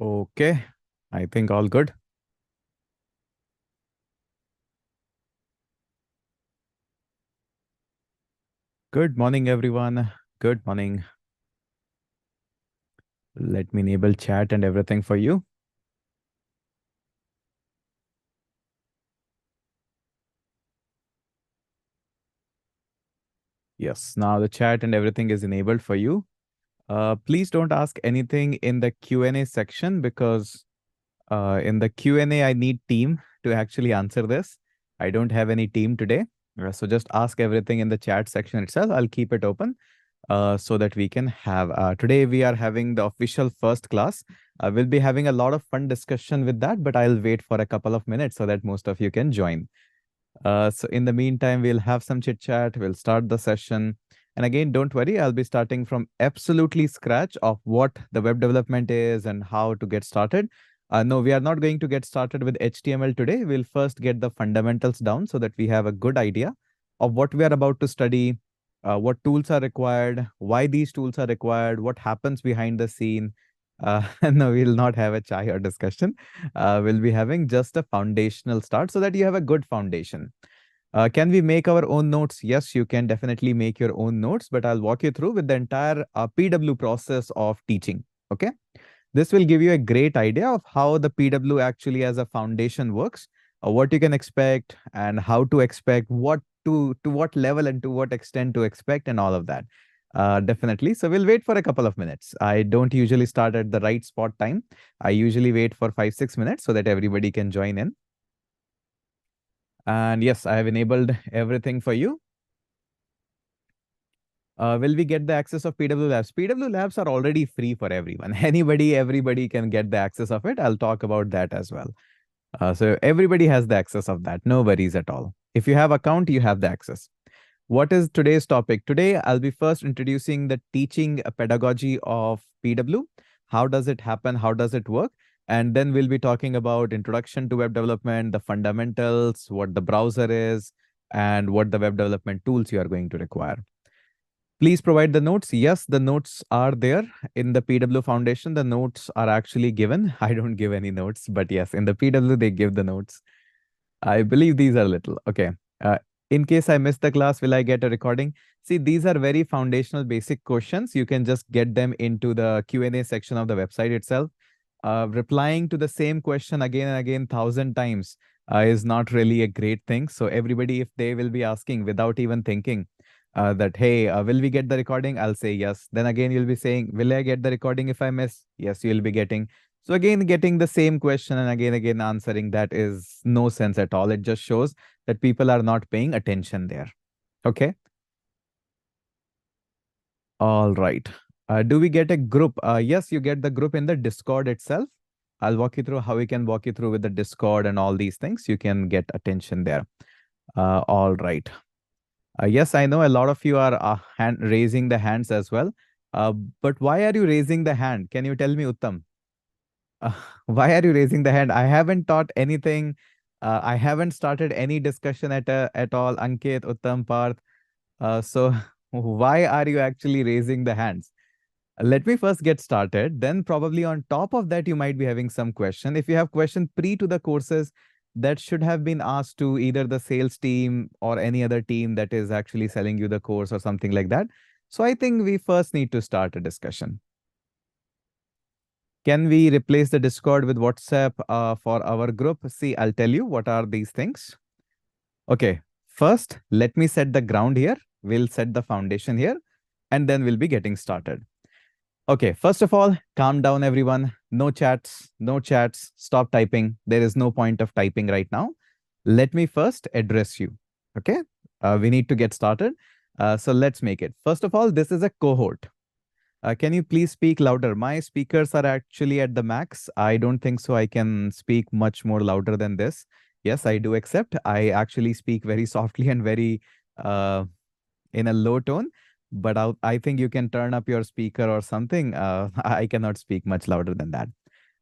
Okay, I think all good. Good morning, everyone. Good morning. Let me enable chat and everything for you. Yes, now the chat and everything is enabled for you. Please don't ask anything in the Q&A section because in the Q&A, I need team to actually answer this. I don't have any team today. So just ask everything in the chat section itself. I'll keep it open so that we can have. Today, we are having the official first class. We'll be having a lot of fun discussion with that, but I'll wait for a couple of minutes so that most of you can join. So in the meantime, we'll have some chit chat. We'll start the session. And again, don't worry, I'll be starting from absolutely scratch of what the web development is and how to get started. No, we are not going to get started with HTML today. We'll first get the fundamentals down so that we have a good idea of what we are about to study, what tools are required, why these tools are required, what happens behind the scene. No, we'll not have a chai or discussion. We'll be having just a foundational start so that you have a good foundation. Can we make our own notes? Yes, you can definitely make your own notes, but I'll walk you through with the entire PW process of teaching. Okay. This will give you a great idea of how the PW actually as a foundation works, what you can expect and how to expect, what to what level and to what extent to expect and all of that. Definitely. So we'll wait for a couple of minutes. I don't usually start at the right spot time. I usually wait for 5-6 minutes so that everybody can join in. And yes, I have enabled everything for you. Will we get the access of PW Labs? PW Labs are already free for everyone. Everybody can get the access of it. I'll talk about that as well. So everybody has the access of that. No worries at all. If you have account, you have the access. What is today's topic? Today, I'll be first introducing the teaching pedagogy of PW. How does it happen? How does it work? And then we'll be talking about introduction to web development, the fundamentals, what the browser is, and what the web development tools you are going to require. Please provide the notes. Yes, the notes are there in the PW Foundation. The notes are actually given. I don't give any notes, but yes, in the PW, they give the notes. I believe these are little. Okay. Uh, in case I miss the class, will I get a recording? See, these are very foundational basic questions. You can just get them into the Q&A section of the website itself. Replying to the same question again and again 1,000 times is not really a great thing. So everybody, if they will be asking without even thinking that, hey, will we get the recording? I'll say yes. Then again, you'll be saying, will I get the recording if I miss? Yes, you'll be getting. So again, getting the same question and again answering that is no sense at all. It just shows that people are not paying attention there. Okay. All right. Do we get a group? Yes, you get the group in the Discord itself. I'll walk you through how we can walk you through with the Discord and all these things. You can get attention there. All right. Yes, I know a lot of you are raising the hands as well. But why are you raising the hand? Can you tell me, Uttam? Uh, why are you raising the hand? I haven't taught anything. I haven't started any discussion at all. Ankit, Uttam, Parth. So why are you actually raising the hands? Let me first get started. Then probably on top of that, you might be having some question. If you have question pre to the courses, that should have been asked to either the sales team or any other team that is actually selling you the course or something like that. So I think we first need to start a discussion. Can we replace the Discord with WhatsApp for our group? See, I'll tell you what are these things. Okay, first, let me set the ground here. We'll set the foundation here, and then we'll be getting started. Okay, first of all, calm down, everyone. No chats, no chats. Stop typing. There is no point of typing right now. Let me first address you. Okay, we need to get started. So let's make it. First of all, this is a cohort. Can you please speak louder? My speakers are actually at the max. I don't think so. I can speak much more louder than this. Yes, I do accept. I actually speak very softly and very in a low tone, but I think you can turn up your speaker or something. I cannot speak much louder than that.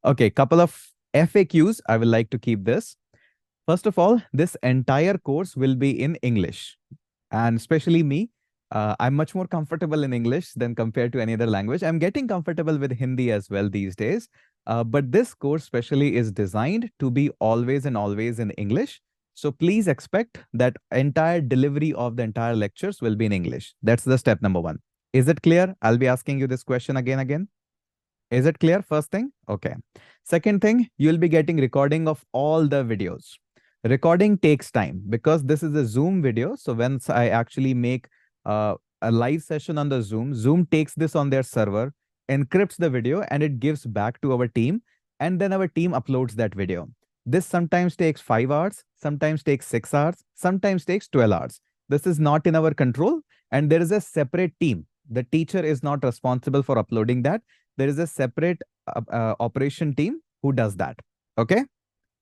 Okay, couple of FAQs. I would like to keep this. First of all, this entire course will be in English, and especially me. I'm much more comfortable in English than compared to any other language. I'm getting comfortable with Hindi as well these days. But this course specially is designed to be always and always in English. So please expect that entire delivery of the entire lectures will be in English. That's the step number one. Is it clear? I'll be asking you this question again. Is it clear? First thing? Okay. Second thing, you'll be getting recording of all the videos. Recording takes time because this is a Zoom video. So once I actually make a live session on the Zoom, Zoom takes this on their server, encrypts the video, and it gives back to our team. And then our team uploads that video. This sometimes takes 5 hours, sometimes takes 6 hours, sometimes takes 12 hours. This is not in our control. And there is a separate team. The teacher is not responsible for uploading that. There is a separate operation team who does that. Okay.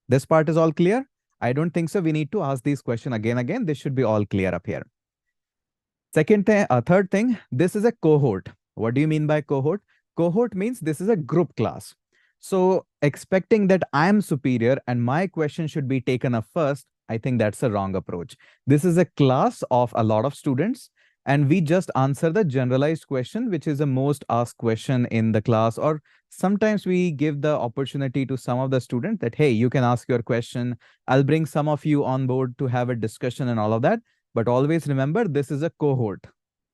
This part is all clear. I don't think so. We need to ask these questions again. This should be all clear up here. Third thing, this is a cohort. What do you mean by cohort? Cohort means this is a group class. So expecting that I am superior and my question should be taken up first, I think that's a wrong approach. This is a class of a lot of students, and we just answer the generalized question, which is the most asked question in the class. Or sometimes we give the opportunity to some of the students that, hey, you can ask your question. I'll bring some of you on board to have a discussion and all of that. But always remember, this is a cohort.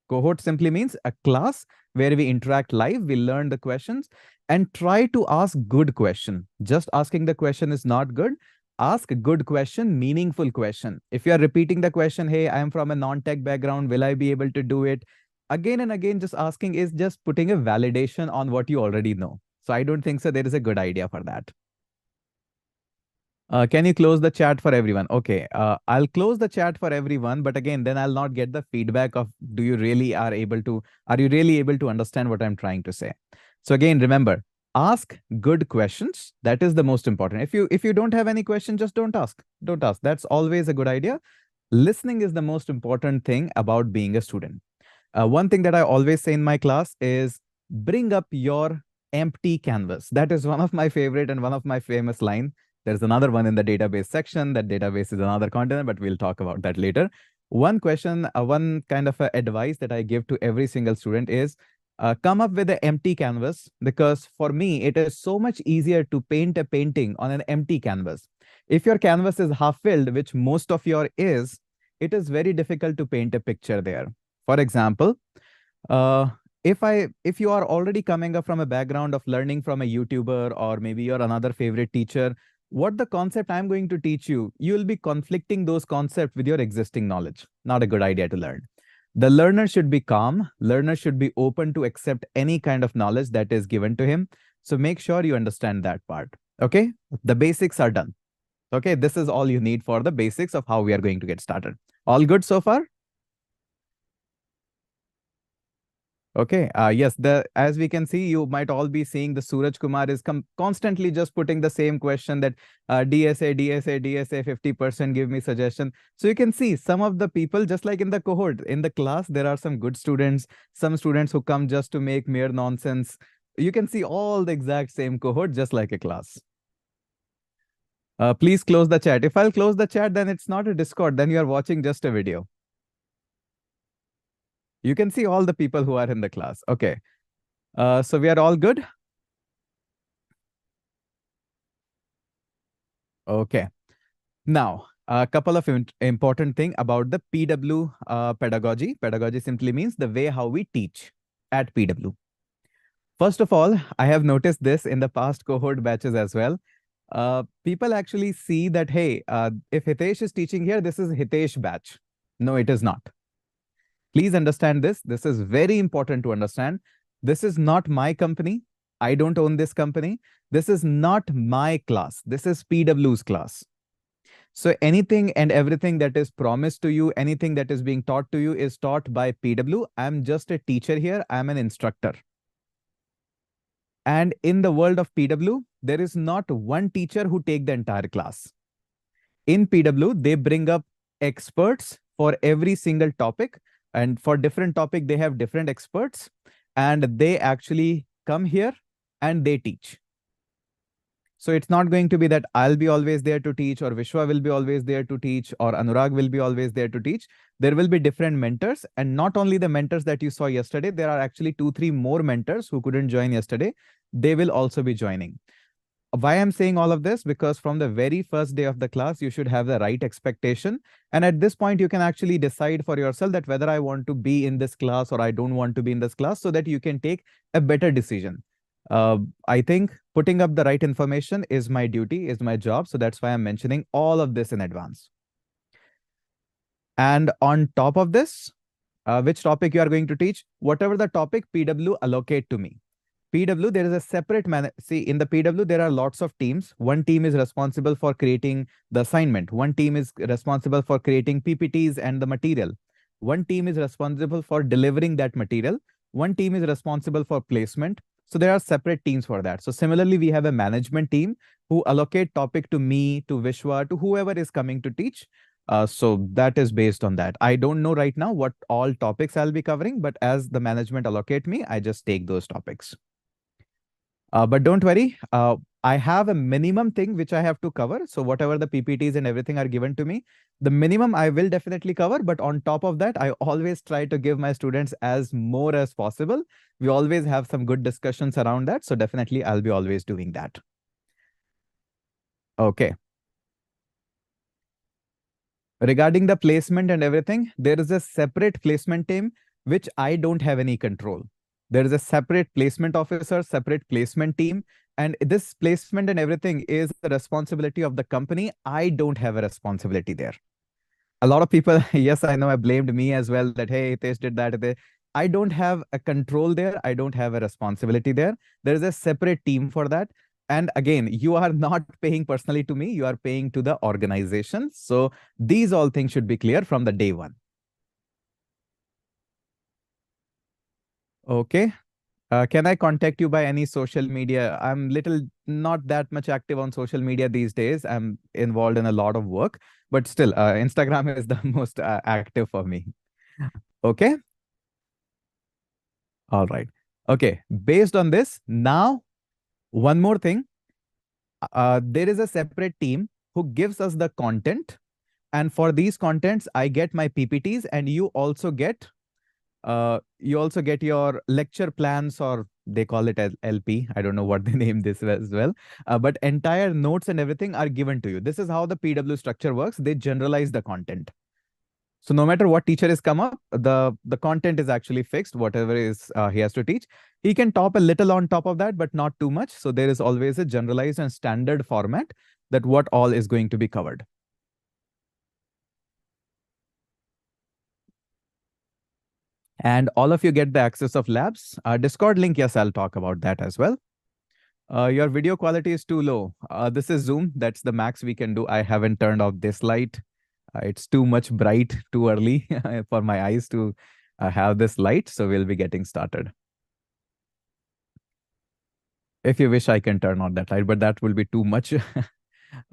Cohort simply means a class where we interact live, we learn the questions, and try to ask good question. Just asking the question is not good. Ask a good question, meaningful question. If you are repeating the question, hey, I am from a non-tech background, will I be able to do it? Again and again, just asking is just putting a validation on what you already know. So I don't think so there is a good idea for that. Can you close the chat for everyone? Okay, I'll close the chat for everyone, but again, then I'll not get the feedback of are you really able to understand what I'm trying to say? So again, remember, ask good questions. That is the most important. If you don't have any question, just don't ask. Don't ask. That's always a good idea. Listening is the most important thing about being a student. One thing that I always say in my class is bring up your empty canvas. That is one of my favorite and one of my famous line. There's another one in the database section. That database is another container, but we'll talk about that later. One question, one kind of advice that I give to every single student is come up with an empty canvas, because for me, it is so much easier to paint a painting on an empty canvas. If your canvas is half filled, which most of your is, it is very difficult to paint a picture there. For example, if you are already coming up from a background of learning from a YouTuber, or maybe you're another favorite teacher, what the concept I'm going to teach you, you'll be conflicting those concepts with your existing knowledge. Not a good idea to learn. The learner should be calm. Learner should be open to accept any kind of knowledge that is given to him. So make sure you understand that part. Okay, the basics are done. Okay, this is all you need for the basics of how we are going to get started. All good so far? Okay. Yes, as we can see, you might all be seeing the Suraj Kumar is constantly just putting the same question that DSA, 50%, give me suggestion. So you can see some of the people, just like in the cohort, in the class, there are some good students, some students who come just to make mere nonsense. You can see all the exact same cohort, just like a class. Please close the chat. If I'll close the chat, then it's not a Discord. Then you are watching just a video. You can see all the people who are in the class. Okay. So we are all good? Okay. Now, a couple of important thing about the PW pedagogy. Pedagogy simply means the way how we teach at PW. First of all, I have noticed this in the past cohort batches as well. People actually see that, hey, if Hitesh is teaching here, this is Hitesh batch. No, it is not. Please understand this. This is very important to understand. This is not my company. I don't own this company. This is not my class. This is PW's class. So anything and everything that is promised to you, anything that is being taught to you is taught by PW. I'm just a teacher here. I'm an instructor. And in the world of PW, there is not one teacher who take the entire class. In PW, they bring up experts for every single topic. And for different topic, they have different experts, and they actually come here and they teach. So it's not going to be that I'll be always there to teach, or Vishwa will be always there to teach, or Anurag will be always there to teach. There will be different mentors, and not only the mentors that you saw yesterday, there are actually 2-3 more mentors who couldn't join yesterday. they will also be joining. Why I'm saying all of this? Because from the very first day of the class, you should have the right expectation. And at this point, you can actually decide for yourself that whether I want to be in this class or I don't want to be in this class, so that you can take a better decision. I think putting up the right information is my duty, is my job. So that's why I'm mentioning all of this in advance. And on top of this, which topic you are going to teach? Whatever the topic PW allocate to me. PW, there is a separate see, in the PW, there are lots of teams. One team is responsible for creating the assignment. One team is responsible for creating PPTs and the material. One team is responsible for delivering that material. One team is responsible for placement. So there are separate teams for that. So similarly, we have a management team who allocate topic to me, to Vishwa, to whoever is coming to teach. So that is based on that. I don't know right now what all topics I'll be covering, but as the management allocate me, I just take those topics. But don't worry, I have a minimum thing which I have to cover. So whatever the PPTs and everything are given to me, the minimum I will definitely cover. But on top of that, I always try to give my students as more as possible. We always have some good discussions around that. So definitely I'll be always doing that. Okay. Regarding the placement and everything, there is a separate placement team, which I don't have any control. There is a separate placement officer, separate placement team, and this placement and everything is the responsibility of the company. I don't have a responsibility there. A lot of people, yes, I know, I blamed me as well that, hey, Hitesh did that. I don't have a control there. I don't have a responsibility there. There is a separate team for that. And again, you are not paying personally to me. You are paying to the organization. So these all things should be clear from the day one. Okay. Can I contact you by any social media? I'm little not that much active on social media these days. I'm involved in a lot of work, but still, Instagram is the most active for me. Okay. All right. Okay. Based on this, now one more thing. There is a separate team who gives us the content. And for these contents, I get my PPTs, and you also get your lecture plans, or they call it as LP. I don't know what they name this as well. But entire notes and everything are given to you. This is how the PW structure works. They generalize the content. So no matter what teacher has come up, the content is actually fixed, whatever is he has to teach. He can top a little on top of that, but not too much. So there is always a generalized and standard format that what all is going to be covered. And all of you get the access of labs. Discord link, yes, I'll talk about that as well. Your video quality is too low. This is Zoom. That's the max we can do. I haven't turned off this light. It's too much bright, too early for my eyes to have this light. So we'll be getting started. If you wish, I can turn on that light, but that will be too much.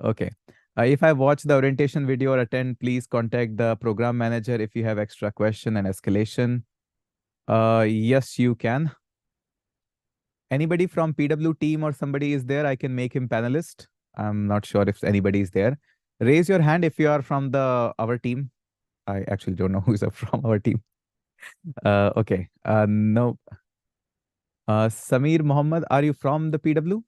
Okay. If I watch the orientation video or attend, please contact the program manager if you have extra question and escalation. Yes, you can. Anybody from PW team or somebody is there, I can make him panelist. I'm not sure if anybody is there. Raise your hand if you are from our team. I actually don't know who's from our team. Okay. No. Samir Mohammed, are you from the PW?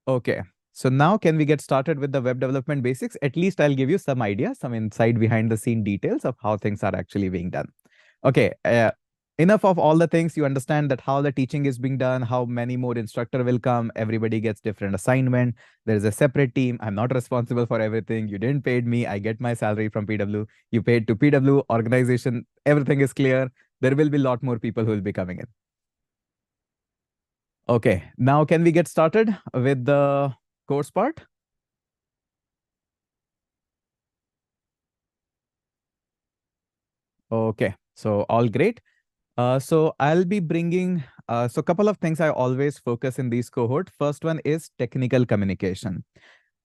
Okay. So now can we get started with the web development basics? At least I'll give you some idea, some inside behind the scene details of how things are actually being done. Okay. Enough of all the things. You understand that how the teaching is being done, how many more instructor will come. Everybody gets different assignment. There is a separate team. I'm not responsible for everything. You didn't pay me. I get my salary from PW. You paid to PW organization. Everything is clear. There will be a lot more people who will be coming in. Okay, now can we get started with the course part? Okay, so all great. So I'll be bringing, so a couple of things I always focus in these cohort. First one is technical communication.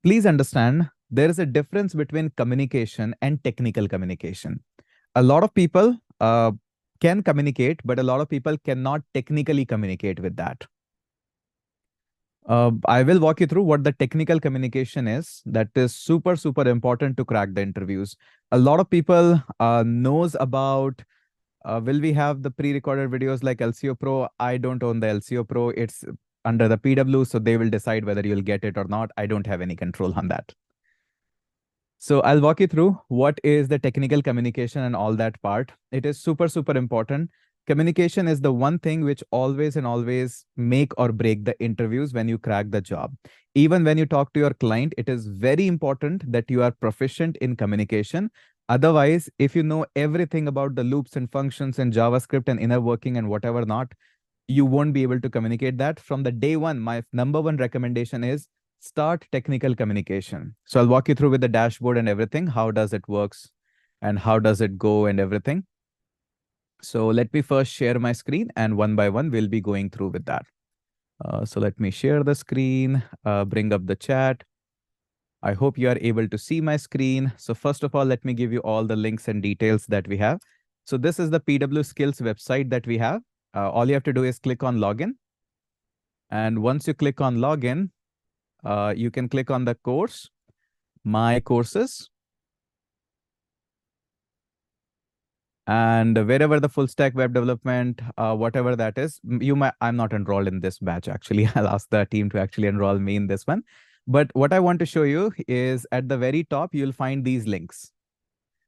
Please understand, there is a difference between communication and technical communication. A lot of people can communicate, but a lot of people cannot technically communicate with that. I will walk you through what the technical communication is. That is super, super important to crack the interviews. A lot of people knows about Will we have the pre-recorded videos like LCO Pro? I don't own the LCO Pro. It's under the PW, so they will decide whether you'll get it or not. I don't have any control on that. So I'll walk you through what is the technical communication and all that part. It is super, super important. Communication is the one thing which always and always make or break the interviews when you crack the job. Even when you talk to your client, it is very important that you are proficient in communication. Otherwise, if you know everything about the loops and functions and JavaScript and inner working and whatever not, you won't be able to communicate that. From the day one, my number one recommendation is start technical communication. So I'll walk you through with the dashboard and everything. How does it works and how does it go and everything. So let me first share my screen and one by one, we'll be going through with that. So let me share the screen, bring up the chat. I hope you are able to see my screen. So first of all, let me give you all the links and details that we have. So this is the PW Skills website that we have. All you have to do is click on login. And once you click on login, you can click on the course, my courses. And wherever the full stack web development, whatever that is, I'm not enrolled in this batch, actually. I'll ask the team to actually enroll me in this one. But what I want to show you is at the very top, you'll find these links.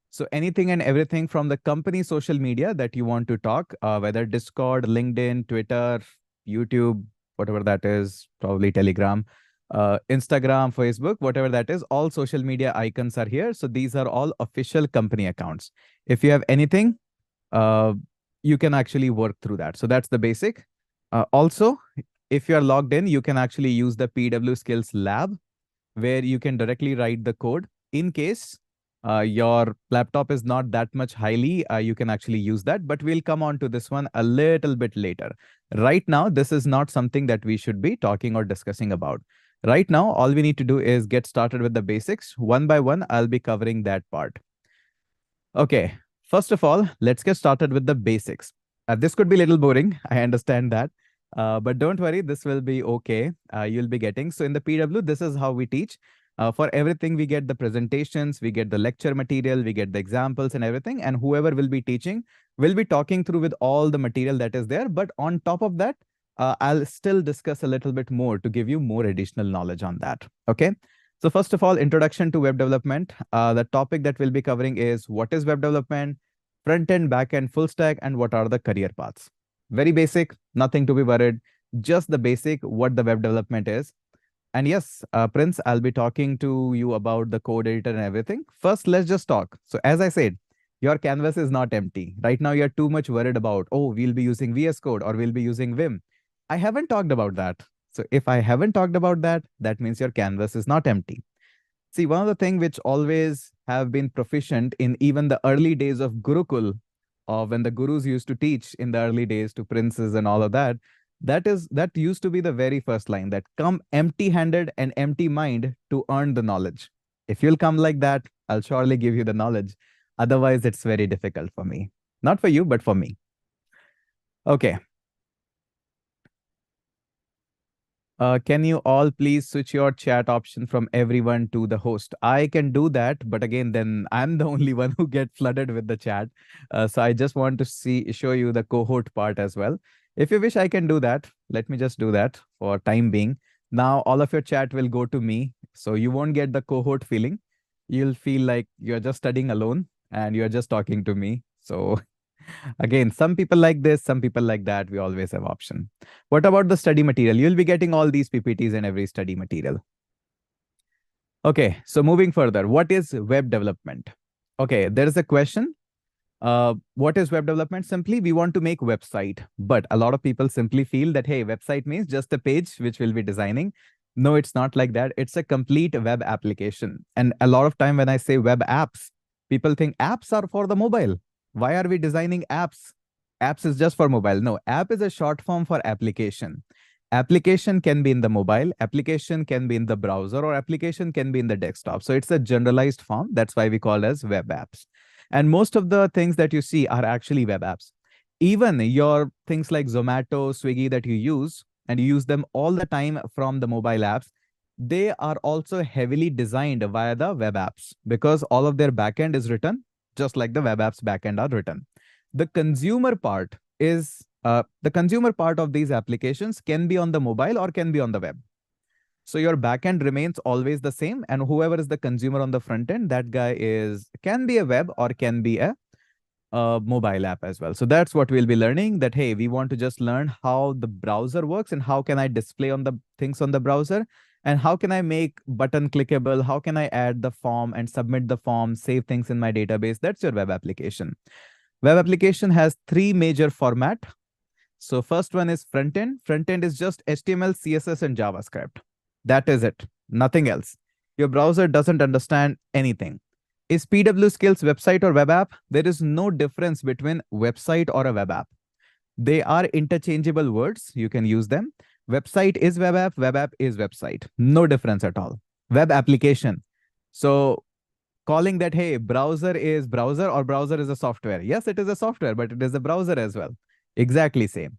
So anything and everything from the company social media that you want to talk, whether Discord, LinkedIn, Twitter, YouTube, whatever that is, probably Telegram, Instagram, Facebook, whatever that is, all social media icons are here. So these are all official company accounts. If you have anything, you can actually work through that. So that's the basic. Also, if you are logged in, you can actually use the PW Skills Lab, where you can directly write the code. In case your laptop is not that much highly, you can actually use that, but we'll come on to this one a little bit later. Right now, this is not something that we should be talking or discussing about. Right now, all we need to do is get started with the basics. One by one, I'll be covering that part. Okay, first of all, let's get started with the basics. This could be a little boring, I understand that. But don't worry, this will be okay. You'll be getting. So in the PW, this is how we teach. For everything, we get the presentations, we get the lecture material, we get the examples and everything. And whoever will be teaching will be talking through with all the material that is there. But on top of that, I'll still discuss a little bit more to give you more additional knowledge on that. Okay. So first of all, introduction to web development. The topic that we'll be covering is what is web development, front end, back end, full stack, and what are the career paths. Very basic, nothing to be worried, just the basic what the web development is. And yes, Prince, I'll be talking to you about the code editor and everything. First, let's just talk. So as I said, your canvas is not empty. Right now, you're too much worried about, oh, we'll be using VS Code or we'll be using Vim. I haven't talked about that. So if I haven't talked about that, that means your canvas is not empty. See, one of the things which always have been proficient in even the early days of Gurukul, or when the gurus used to teach in the early days to princes and all of that, that used to be the very first line, that come empty-handed and empty mind to earn the knowledge. If you'll come like that, I'll surely give you the knowledge. Otherwise, it's very difficult for me. Not for you, but for me. Okay. Can you all please switch your chat option from everyone to the host? I can do that, but again, then I'm the only one who get flooded with the chat. So I just want to show you the cohort part as well. If you wish, I can do that. Let me just do that for time being. Now, all of your chat will go to me. So you won't get the cohort feeling. You'll feel like you're just studying alone and you're just talking to me. So again, some people like this, some people like that. We always have option. What about the study material? You'll be getting all these PPTs and every study material. Okay, so moving further, what is web development? Okay, there is a question. What is web development? Simply, we want to make website, but a lot of people simply feel that, hey, website means just a page which we'll be designing. No, it's not like that. It's a complete web application. And a lot of time when I say web apps, people think apps are for the mobile. Why are we designing apps? Apps is just for mobile. No, app is a short form for application. Application can be in the mobile, application can be in the browser, or application can be in the desktop. So it's a generalized form. That's why we call it as web apps. And most of the things that you see are actually web apps. Even your things like Zomato, Swiggy that you use, and you use them all the time from the mobile apps, they are also heavily designed via the web apps because all of their backend is written just like the web apps backend are written. The consumer part is the consumer part of these applications can be on the mobile or can be on the web. So your backend remains always the same, and whoever is the consumer on the front end, that guy can be a web or can be a mobile app as well. So that's what we'll be learning, that, hey, we want to just learn how the browser works and how can I display on the things on the browser and how can I make button clickable, how can I add the form and submit the form, save things in my database. That's your web application. Web application has three major format. So first one is front end. Front end is just HTML, CSS, and JavaScript. That is it. Nothing else. Your browser doesn't understand anything. Is PW Skills website or web app? There is no difference between website or a web app. They are interchangeable words. You can use them. Website is web app is website. No difference at all. Web application. So calling that, hey, browser is browser or browser is a software. Yes, it is a software, but it is a browser as well. Exactly same.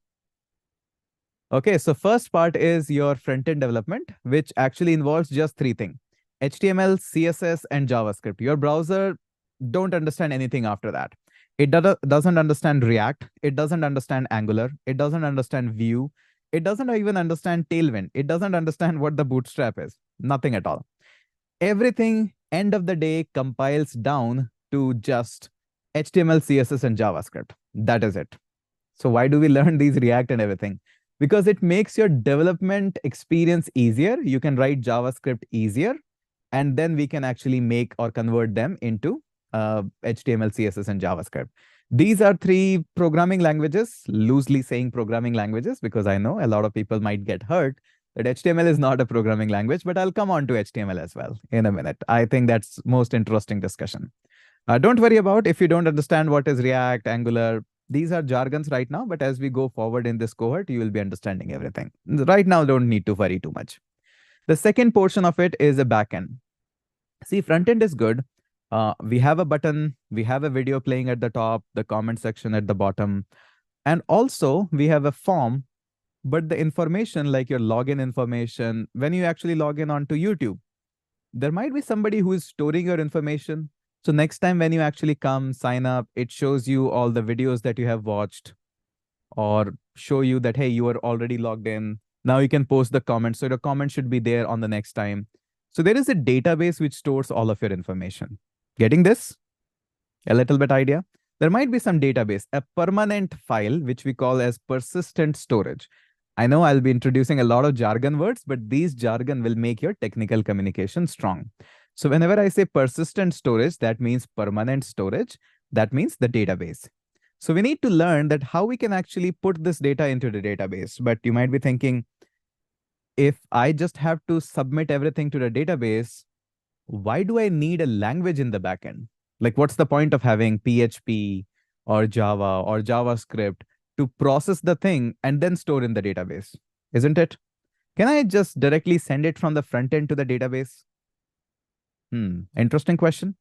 Okay, so first part is your front-end development, which actually involves just three things: HTML, CSS, and JavaScript. Your browser don't understand anything after that. It doesn't understand React. It doesn't understand Angular. It doesn't understand Vue. It doesn't even understand Tailwind. It doesn't understand what the Bootstrap is. Nothing at all. Everything, end of the day, compiles down to just HTML, CSS, and JavaScript. That is it. So why do we learn these React and everything? Because it makes your development experience easier. You can write JavaScript easier, and then we can actually make or convert them into HTML, CSS, and JavaScript. These are three programming languages, loosely saying programming languages, because I know a lot of people might get hurt that HTML is not a programming language, but I'll come on to HTML as well in a minute. I think that's most interesting discussion. Don't worry about if you don't understand what is React, Angular. These are jargons right now, but as we go forward in this cohort, you will be understanding everything. Right now, don't need to worry too much. The second portion of it is a backend. See, front end is good. We have a button, we have a video playing at the top, the comment section at the bottom, and also we have a form, but the information like your login information, when you actually log in onto YouTube, there might be somebody who is storing your information. So next time when you actually come sign up, it shows you all the videos that you have watched or show you that, hey, you are already logged in. Now you can post the comments. So the comment should be there on the next time. So there is a database which stores all of your information. Getting this? A little bit idea? There might be some database, a permanent file, which we call as persistent storage. I know I'll be introducing a lot of jargon words, but these jargon will make your technical communication strong. So whenever I say persistent storage, that means permanent storage. That means the database. So we need to learn that how we can actually put this data into the database. But you might be thinking, if I just have to submit everything to the database, why do I need a language in the backend? Like, what's the point of having PHP or Java or JavaScript to process the thing and then store in the database? Isn't it? Can I just directly send it from the front end to the database? Interesting question.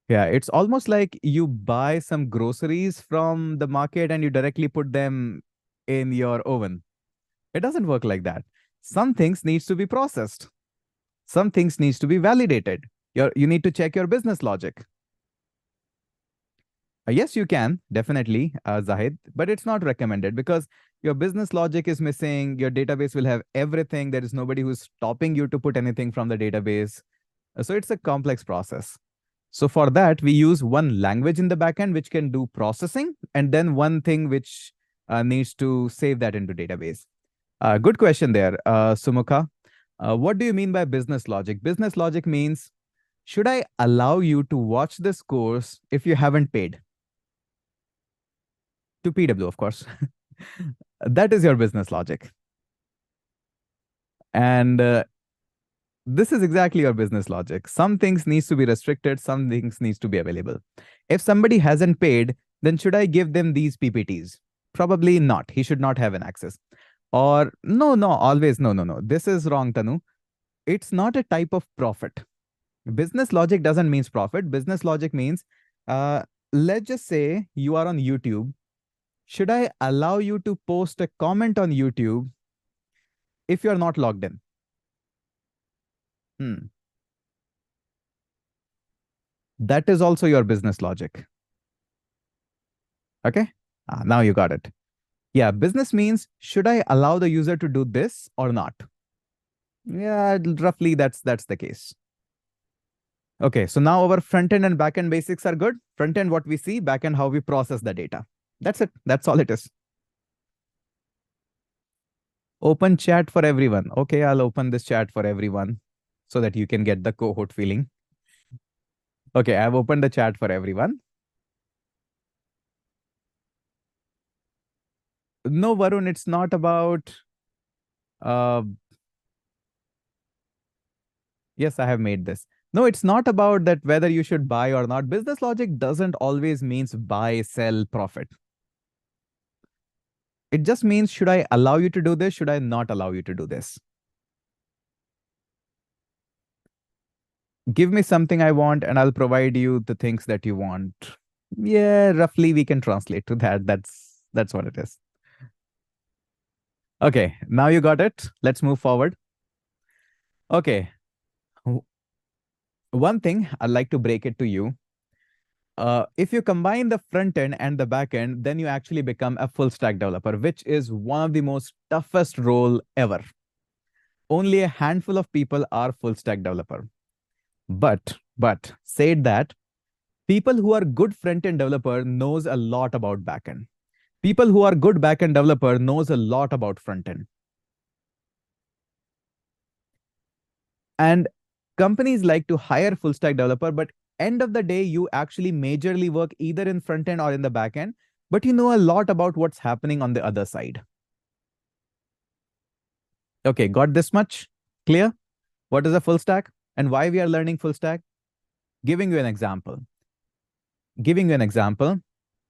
Yeah, it's almost like you buy some groceries from the market and you directly put them in your oven. It doesn't work like that. Some things needs to be processed. Some things needs to be validated. You need to check your business logic. Yes, you can, definitely, Zahid, but it's not recommended because your business logic is missing. Your database will have everything. There is nobody who's stopping you to put anything from the database. So it's a complex process. So for that, we use one language in the backend which can do processing, and then one thing which needs to save that into database. Good question there, Sumukha. What do you mean by business logic? Business logic means, should I allow you to watch this course if you haven't paid? To PW, of course. That is your business logic. And this is exactly your business logic. Some things needs to be restricted, some things needs to be available. If somebody hasn't paid, then should I give them these PPTs? Probably not. He should not have an access. Or no, always no. This is wrong, Tanu. It's not a type of profit. Business logic doesn't mean profit. Business logic means, let's just say you are on YouTube. Should I allow you to post a comment on YouTube if you're not logged in? That is also your business logic. Okay. Now you got it. Yeah. Business means, should I allow the user to do this or not? Yeah, roughly that's the case. Okay, so now our front end and back end basics are good. Front end, what we see, back end, how we process the data. That's it. That's all it is. Open chat for everyone. Okay, I'll open this chat for everyone so that you can get the cohort feeling. Okay, I've opened the chat for everyone. No, Varun, it's not about. Uh, yes, I have made this. No, it's not about that whether you should buy or not. Business logic doesn't always means buy, sell, profit. It just means, should I allow you to do this? Should I not allow you to do this? Give me something I want and I'll provide you the things that you want. Yeah, roughly we can translate to that. That's what it is. Okay, now you got it. Let's move forward. Okay. One thing I'd like to break it to you. If you combine the front end and the back end, then you actually become a full stack developer, which is one of the most toughest role ever. Only a handful of people are full stack developer. But said that, people who are good front-end developer knows a lot about backend. People who are good backend developer knows a lot about front-end. And companies like to hire full stack developer, but end of the day, you actually majorly work either in front-end or in the backend, but you know a lot about what's happening on the other side. Okay, got this much clear? What is a full stack and why we are learning full stack? Giving you an example. Giving you an example.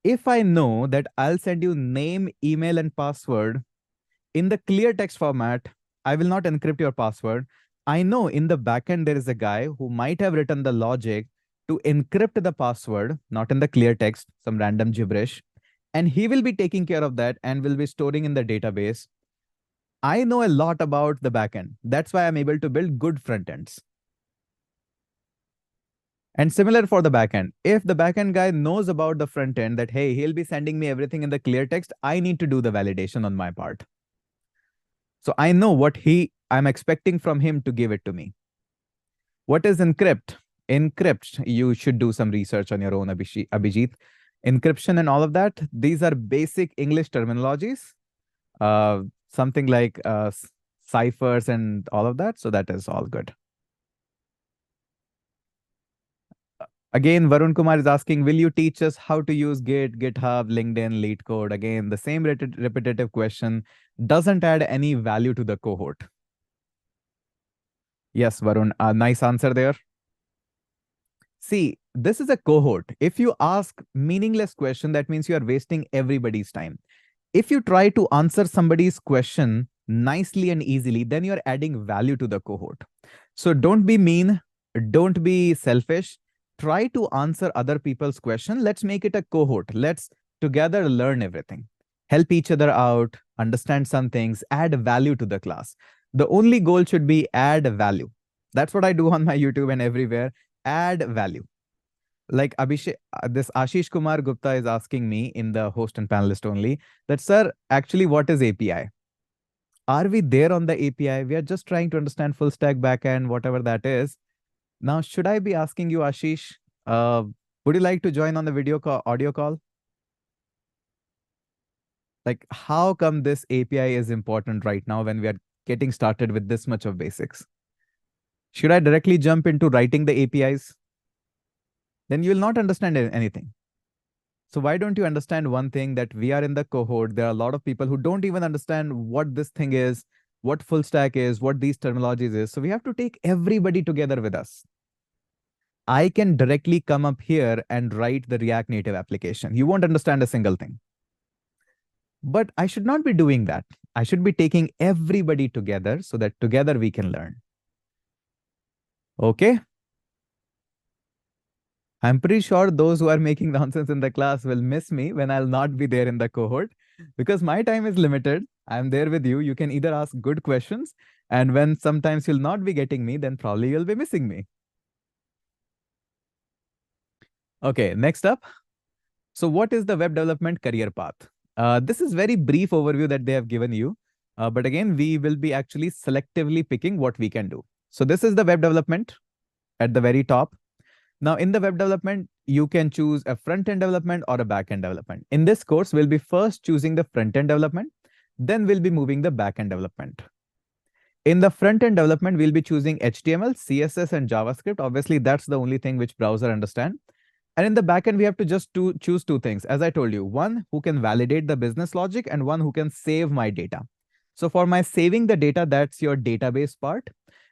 If I know that I'll send you name, email, and password in the clear text format, I will not encrypt your password. I know in the backend there is a guy who might have written the logic to encrypt the password, not in the clear text, some random gibberish. And he will be taking care of that and will be storing in the database. I know a lot about the backend. That's why I'm able to build good front ends. And similar for the backend. If the backend guy knows about the front end that, hey, he'll be sending me everything in the clear text, I need to do the validation on my part. So I know what I'm expecting from him to give it to me. What is encrypt? Encrypt, you should do some research on your own, Abhijit. Encryption and all of that, these are basic English terminologies. Something like ciphers and all of that. So that is all good. Again, Varun Kumar is asking, will you teach us how to use Git, GitHub, LinkedIn, LeetCode? Again, the same repetitive question doesn't add any value to the cohort. Yes, Varun, a nice answer there. See, this is a cohort. If you ask meaningless question, that means you are wasting everybody's time. If you try to answer somebody's question nicely and easily, then you're adding value to the cohort. So don't be mean, don't be selfish. Try to answer other people's question. Let's make it a cohort. Let's together learn everything. Help each other out, understand some things, add value to the class. The only goal should be add value. That's what I do on my YouTube and everywhere. Add value. Like Abhishek, this Ashish Kumar Gupta is asking me in the host and panelist only that, sir, actually, what is API? Are we there on the API? We are just trying to understand full stack backend, whatever that is. Now, should I be asking you, Ashish, would you like to join on the video call, audio call? Like, how come this API is important right now when we are getting started with this much of basics? Should I directly jump into writing the APIs? Then you will not understand anything. So why don't you understand one thing, that we are in the cohort. There are a lot of people who don't even understand what this thing is, what full stack is, what these terminologies is. So we have to take everybody together with us. I can directly come up here and write the React Native application. You won't understand a single thing. But I should not be doing that. I should be taking everybody together so that together we can learn. Okay? I'm pretty sure those who are making nonsense in the class will miss me when I'll not be there in the cohort, because my time is limited. I'm there with you. You can either ask good questions, and when sometimes you'll not be getting me, then probably you'll be missing me. Okay, next up. So what is the web development career path? This is very brief overview that they have given you. But again, we will be actually selectively picking what we can do. So this is the web development at the very top. Now in the web development, you can choose a front-end development or a back-end development. In this course, we'll be first choosing the front-end development, then we'll be moving the back-end development. In the front-end development, we'll be choosing HTML, CSS, and JavaScript. Obviously, that's the only thing which browser understand. And in the backend, we have to just choose two things. As I told you, one who can validate the business logic and one who can save my data. So for my saving the data, that's your database part.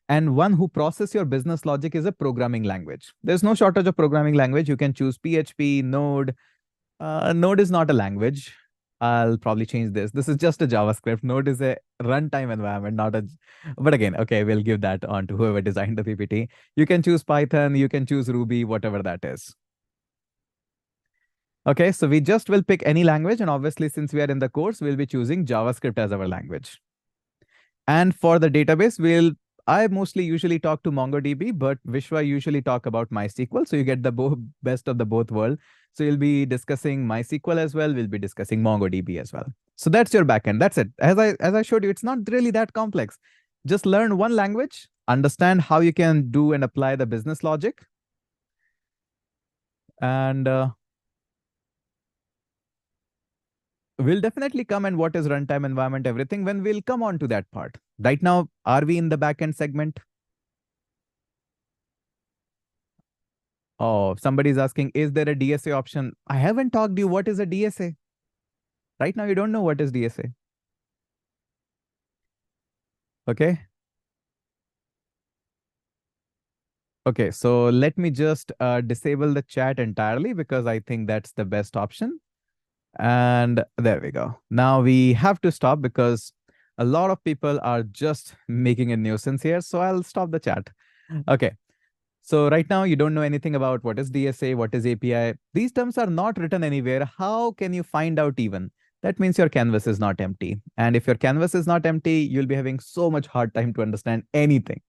And one who process your business logic is a programming language. There's no shortage of programming language. You can choose PHP, Node. Node is not a language. I'll probably change this. This is just a JavaScript. Node is a runtime environment, not a. But again, okay, we'll give that on to whoever designed the PPT. You can choose Python, you can choose Ruby, whatever that is. Okay, so we just will pick any language. And obviously, since we are in the course, we'll be choosing JavaScript as our language. And for the database, I mostly usually talk to MongoDB, but Vishwa usually talk about MySQL. So you get the best of the both world. So you'll be discussing MySQL as well. We'll be discussing MongoDB as well. So that's your backend. That's it. As I showed you, it's not really that complex. Just learn one language, understand how you can do and apply the business logic. And we'll definitely come and what is runtime environment, everything when we'll come on to that part. Right now, are we in the backend segment? Oh, somebody's asking, is there a DSA option? I haven't talked to you. What is a DSA? Right now, you don't know what is DSA. Okay. Okay, so let me just disable the chat entirely because I think that's the best option. And there we go. Now we have to stop because a lot of people are just making a nuisance here. So I'll stop the chat. Okay. So right now you don't know anything about what is DSA, what is API. These terms are not written anywhere. How can you find out even? That means your canvas is not empty. And if your canvas is not empty, you'll be having so much hard time to understand anything.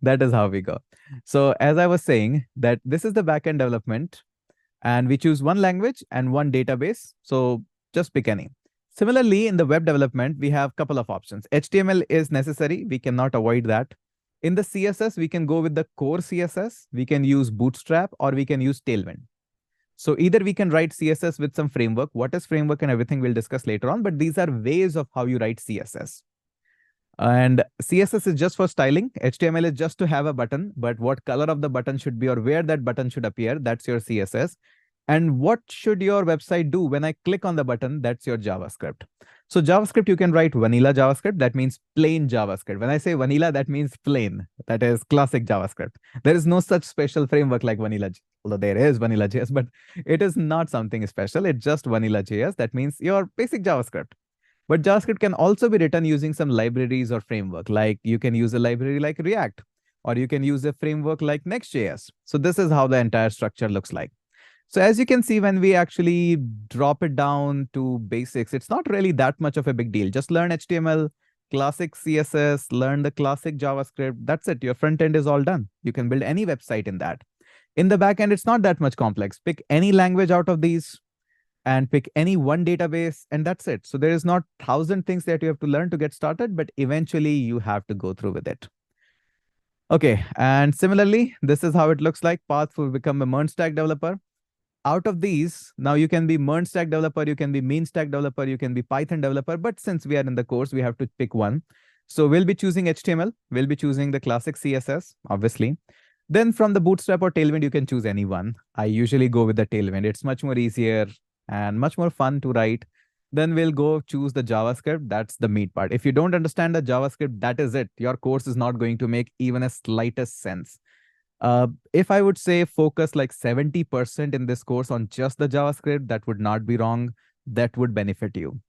That is how we go. So as I was saying that this is the backend development and we choose one language and one database. So just pick any. Similarly, in the web development, we have a couple of options. HTML is necessary. We cannot avoid that. In the CSS, we can go with the core CSS. We can use Bootstrap or we can use Tailwind. So either we can write CSS with some framework. What is framework and everything we'll discuss later on. But these are ways of how you write CSS. And CSS is just for styling. HTML is just to have a button, but what color of the button should be or where that button should appear, that's your CSS. And what should your website do when I click on the button, that's your JavaScript. So JavaScript, you can write vanilla JavaScript. That means plain JavaScript. When I say vanilla, that means plain. That is classic JavaScript. There is no such special framework like vanilla, although there is vanilla JS, but it is not something special. It's just vanilla JS. That means your basic JavaScript. But JavaScript can also be written using some libraries or framework. Like you can use a library like React, or you can use a framework like Next.js. So this is how the entire structure looks like. So as you can see, when we actually drop it down to basics, it's not really that much of a big deal. Just learn HTML, classic CSS, learn the classic JavaScript. That's it. Your front end is all done. You can build any website in that. In the back end, it's not that much complex. Pick any language out of these and pick any one database, and that's it. So there is not 1,000 things that you have to learn to get started, but eventually you have to go through with it. Okay, and similarly, this is how it looks like. Path will become a MERN stack developer. Out of these, now you can be MERN stack developer, you can be mean stack developer, you can be Python developer, but since we are in the course, we have to pick one. So we'll be choosing HTML, we'll be choosing the classic CSS, obviously. Then from the Bootstrap or Tailwind, you can choose any one. I usually go with the Tailwind. It's much more easier and much more fun to write. Then we'll go choose the JavaScript. That's the meat part. If you don't understand the JavaScript, that is it. Your course is not going to make even a slightest sense. If I would say focus like 70% in this course on just the JavaScript, that would not be wrong. That would benefit you.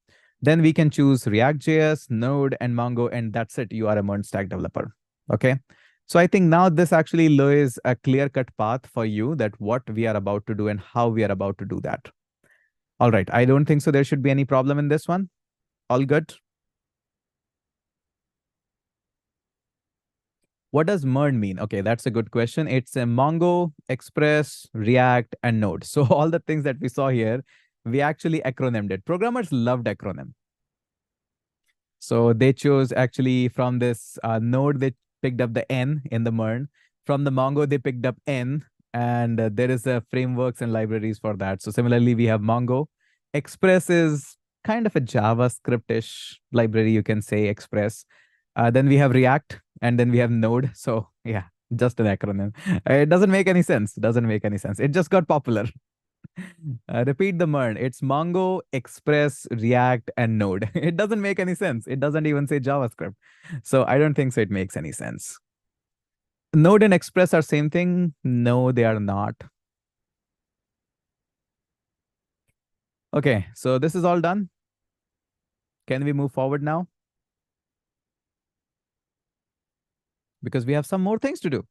Then we can choose React.js, Node, and Mongo, and that's it. You are a MERN stack developer. Okay. So I think now this actually lays a clear-cut path for you that what we are about to do and how we are about to do that. All right. I don't think so there should be any problem in this one. All good? What does MERN mean? Okay, that's a good question. It's a Mongo, Express, React, and Node. So all the things that we saw here, we actually acronymed it. Programmers loved acronym. So they chose actually from this Node, they picked up the N in the MERN. From the Mongo, they picked up N, and there is a frameworks and libraries for that. So similarly, we have Mongo. Express is kind of a JavaScript-ish library, you can say Express. Then we have React, and then we have Node. So yeah, just an acronym. It doesn't make any sense. Doesn't make any sense. It just got popular. Repeat the MERN. It's Mongo, Express, React, and Node. It doesn't make any sense. It doesn't even say JavaScript. So I don't think so it makes any sense. Node and Express are same thing? No, they are not. Okay, so this is all done. Can we move forward now? Because we have some more things to do.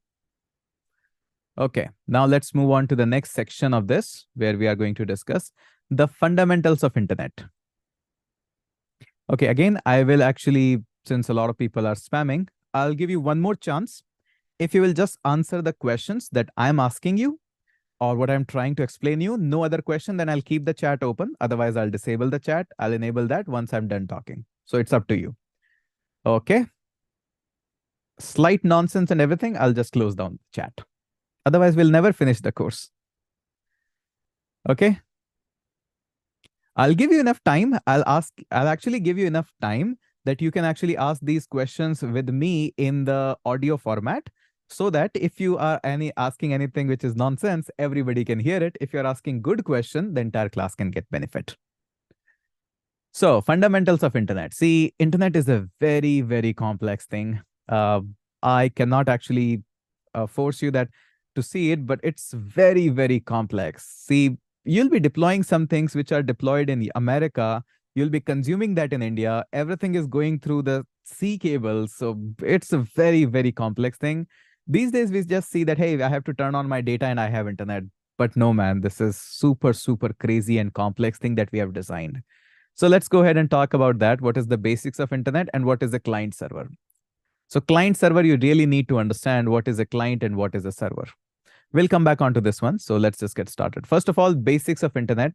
Okay, now let's move on to the next section of this, where we are going to discuss the fundamentals of internet. Okay, again, I will actually, since a lot of people are spamming, I'll give you one more chance. If you will just answer the questions that I'm asking you or what I'm trying to explain you, no other question, then I'll keep the chat open. Otherwise, I'll disable the chat. I'll enable that once I'm done talking. So it's up to you. Okay. Slight nonsense and everything, I'll just close down the chat. Otherwise, we'll never finish the course. Okay. I'll give you enough time. I'll actually give you enough time that you can actually ask these questions with me in the audio format, so that if you are asking anything which is nonsense, everybody can hear it. If you're asking good question, the entire class can get benefit. So fundamentals of internet. See, internet is a very, very complex thing. I cannot actually force you that to see it, but it's very, very complex. See, you'll be deploying some things which are deployed in America. You'll be consuming that in India. Everything is going through the sea cables. So it's a very, very complex thing. These days, we just see that, hey, I have to turn on my data and I have internet. But no, man, this is super, super crazy and complex thing that we have designed. So let's go ahead and talk about that. What is the basics of internet and what is a client server? So client server, you really need to understand what is a client and what is a server. We'll come back onto this one. So let's just get started. First of all, basics of internet.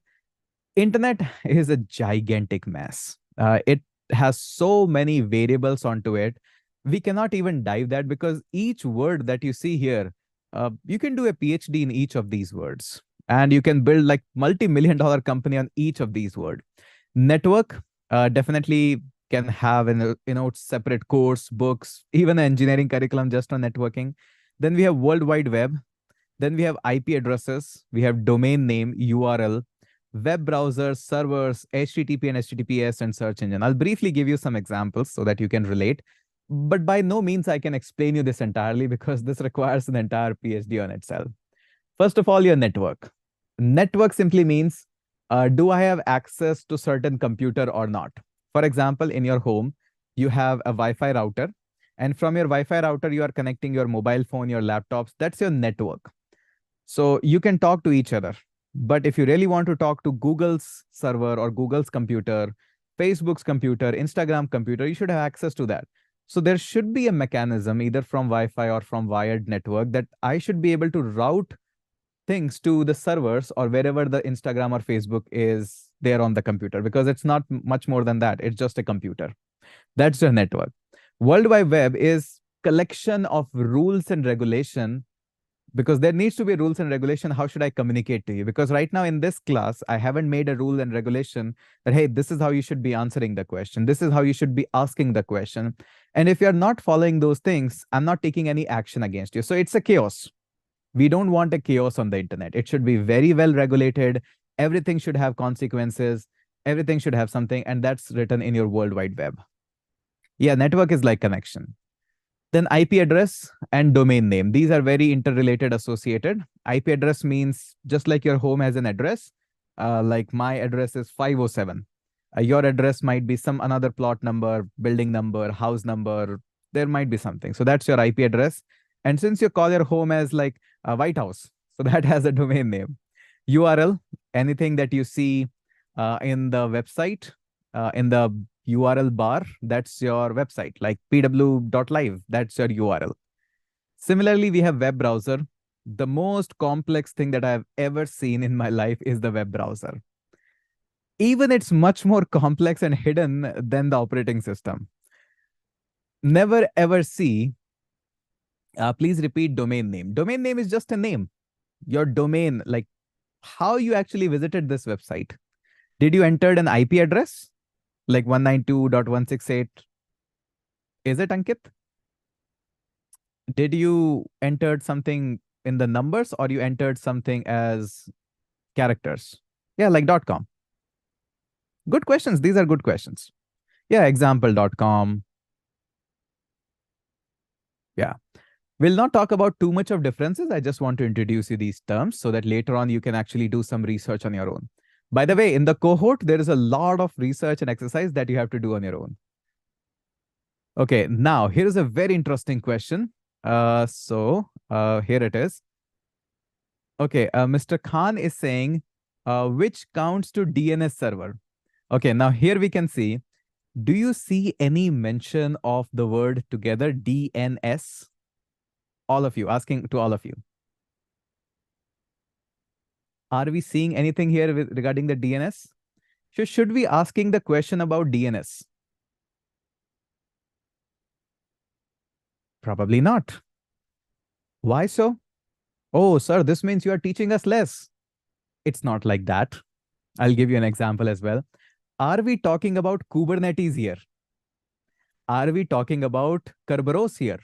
Internet is a gigantic mess. It has so many variables onto it. We cannot even dive that because each word that you see here, you can do a PhD in each of these words. And you can build like multi-million-dollar company on each of these words. Network definitely can have an separate course, books, even an engineering curriculum just on networking. Then we have World Wide Web. Then we have IP addresses. We have domain name, URL, web browsers, servers, HTTP and HTTPS, and search engine. I'll briefly give you some examples so that you can relate. But by no means I can explain you this entirely because this requires an entire PhD on itself. First of all, your network. Network simply means, do I have access to certain computer or not? For example, in your home, you have a Wi-Fi router. And from your Wi-Fi router, you are connecting your mobile phone, your laptops. That's your network. So you can talk to each other. But if you really want to talk to Google's server or Google's computer, Facebook's computer, Instagram computer, you should have access to that. So there should be a mechanism either from Wi-Fi or from wired network that I should be able to route things to the servers or wherever the Instagram or Facebook is there on the computer, because it's not much more than that. It's just a computer. That's your network. World Wide Web is collection of rules and regulation, because there needs to be rules and regulation. How should I communicate to you? Because right now in this class, I haven't made a rule and regulation that, hey, this is how you should be answering the question. This is how you should be asking the question. And if you're not following those things, I'm not taking any action against you. So it's a chaos. We don't want a chaos on the internet. It should be very well regulated. Everything should have consequences. Everything should have something. And that's written in your World Wide Web. Yeah, network is like connection. Then IP address and domain name. These are very interrelated, associated. IP address means just like your home has an address, like my address is 507. Your address might be some another plot number, building number, house number. There might be something. So that's your IP address. And since you call your home as like a White House, so that has a domain name. URL, anything that you see in the website, in the URL bar, that's your website, like pw.live, that's your URL. Similarly, we have web browser. The most complex thing that I've ever seen in my life is the web browser. Even it's much more complex and hidden than the operating system. Never ever see, please repeat domain name. Domain name is just a name. Your domain, like how you actually visited this website. Did you enter an IP address like 192.168? Is it, Ankit? Did you entered something in the numbers or you entered something as characters? Yeah, like .com. Good questions. These are good questions. Yeah, example.com. Yeah. We'll not talk about too much of differences. I just want to introduce you these terms so that later on you can actually do some research on your own. By the way, in the cohort, there is a lot of research and exercise that you have to do on your own. Okay, now here is a very interesting question. Here it is. Okay, Mr. Khan is saying, which counts to DNS server? Okay, now here we can see, do you see any mention of the word together, DNS? All of you, asking to all of you. Are we seeing anything here regarding the DNS? Should we asking the question about DNS? Probably not. Why so? Oh, sir, this means you are teaching us less. It's not like that. I'll give you an example as well. Are we talking about Kubernetes here? Are we talking about Kerberos here?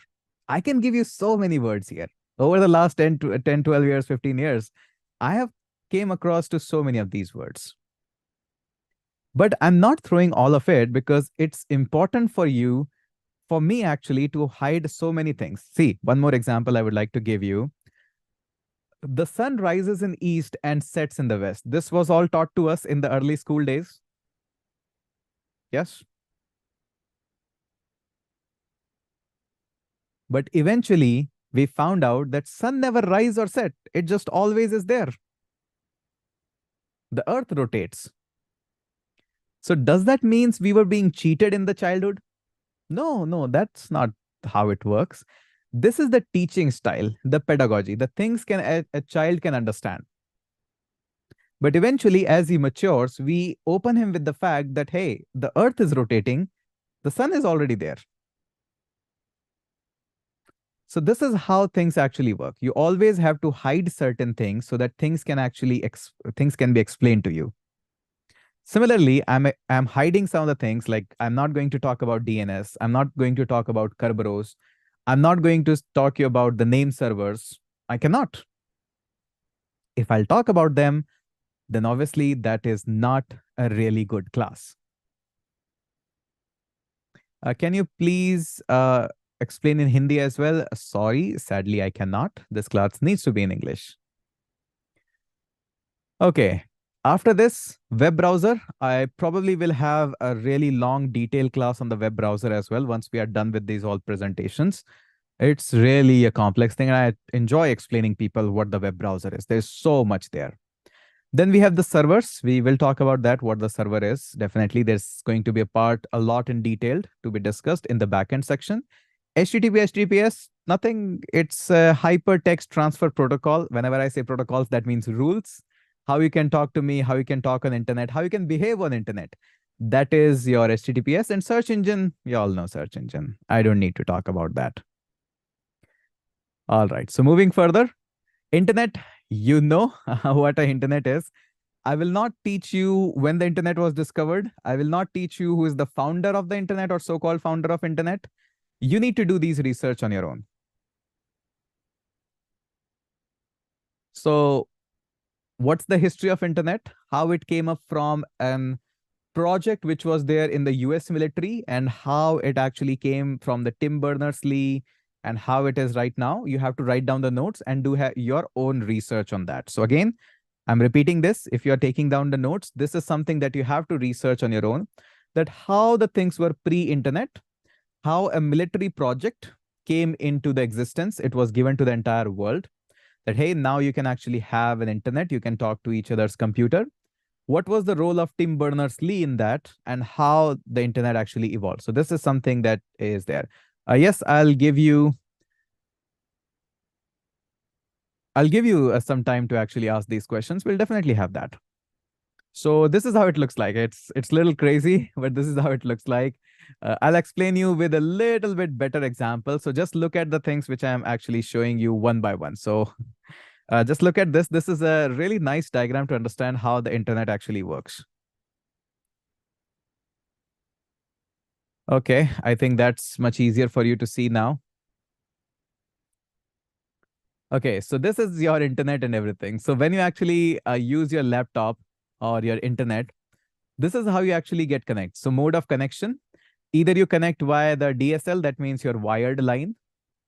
I can give you so many words here. Over the last 10, 12 years, 15 years, I have came across to so many of these words. But I'm not throwing all of it because it's important for you, for me actually, to hide so many things. See, one more example I would like to give you. The sun rises in east and sets in the west. This was all taught to us in the early school days. Yes. But eventually, we found out that sun never rise or set. It just always is there. The earth rotates. So does that means we were being cheated in the childhood? No, no, that's not how it works. This is the teaching style, the pedagogy, the things a child can understand. But eventually, as he matures, we open him with the fact that, hey, the earth is rotating, the sun is already there. So this is how things actually work. You always have to hide certain things so that things can actually things can be explained to you. Similarly, I'm hiding some of the things, like I'm not going to talk about DNS. I'm not going to talk about Kerberos. I'm not going to talk you about the name servers. I cannot. If I'll talk about them, then obviously that is not a really good class. Can you please explain in Hindi as well? Sorry, sadly, I cannot. This class needs to be in English. Okay. After this, web browser, I probably will have a really long detailed class on the web browser as well once we are done with these all presentations. It's really a complex thing, and I enjoy explaining people what the web browser is. There's so much there. Then we have the servers. We will talk about that, what the server is. Definitely, there's going to be a lot in detailed to be discussed in the backend section. HTTP, HTTPS, nothing. It's a hypertext transfer protocol. Whenever I say protocols, that means rules. How you can talk to me, how you can talk on internet, how you can behave on internet. That is your HTTPS. And search engine, you all know search engine. I don't need to talk about that. All right, so moving further, internet, you know what an internet is. I will not teach you when the internet was discovered. I will not teach you who is the founder of the internet or so-called founder of internet. You need to do these research on your own. So what's the history of internet? How it came up from an project which was there in the US military, and how it actually came from the Tim Berners-Lee, and how it is right now. You have to write down the notes and do your own research on that. So again, I'm repeating this. If you're taking down the notes, this is something that you have to research on your own, that how the things were pre-internet, how a military project came into the existence. It was given to the entire world that, hey, now you can actually have an internet. You can talk to each other's computer. What was the role of Tim Berners-Lee in that, and how the internet actually evolved? So this is something that is there. Yes, I'll give you I'll give you some time to actually ask these questions. We'll definitely have that. So this is how it looks like. It's a little crazy, but this is how it looks like. I'll explain you with a little bit better example. So just look at the things which I'm actually showing you one by one. So just look at this. This is a really nice diagram to understand how the internet actually works. Okay, I think that's much easier for you to see now. Okay, so this is your internet and everything. So when you actually use your laptop or your internet, this is how you actually get connect. So mode of connection, either you connect via the DSL, that means your wired line,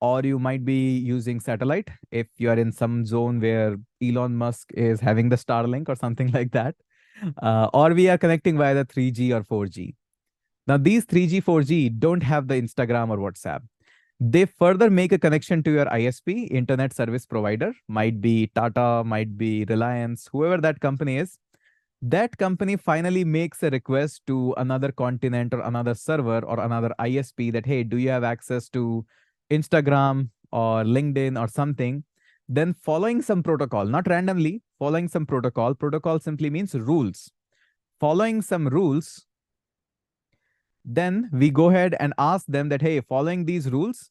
or you might be using satellite if you are in some zone where Elon Musk is having the Starlink or something like that. Or we are connecting via the 3G or 4G. Now, these 3G, 4G don't have the Instagram or WhatsApp. They further make a connection to your ISP, internet service provider, might be Tata, might be Reliance, whoever that company is. That company finally makes a request to another continent or another server or another ISP that, hey, do you have access to Instagram or LinkedIn or something? Then following some protocol, not randomly, following some protocol simply means rules. Following some rules, then we go ahead and ask them that, hey, following these rules,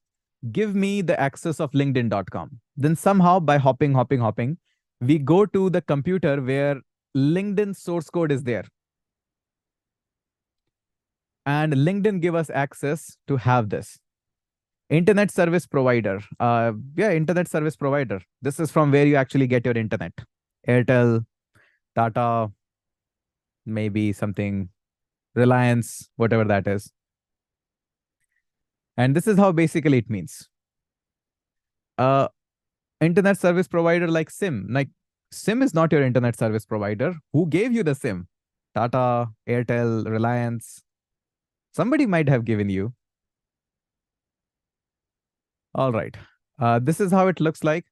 give me the access of linkedin.com. Then somehow by hopping, we go to the computer where LinkedIn source code is there. And LinkedIn give us access to have this. Internet service provider. Internet service provider. This is from where you actually get your internet. Airtel, Tata, maybe something, Reliance, whatever that is. And this is how basically it means. Internet service provider like SIM. Like SIM is not your internet service provider. Who gave you the SIM? Tata, Airtel, Reliance. Somebody might have given you. All right. This is how it looks like.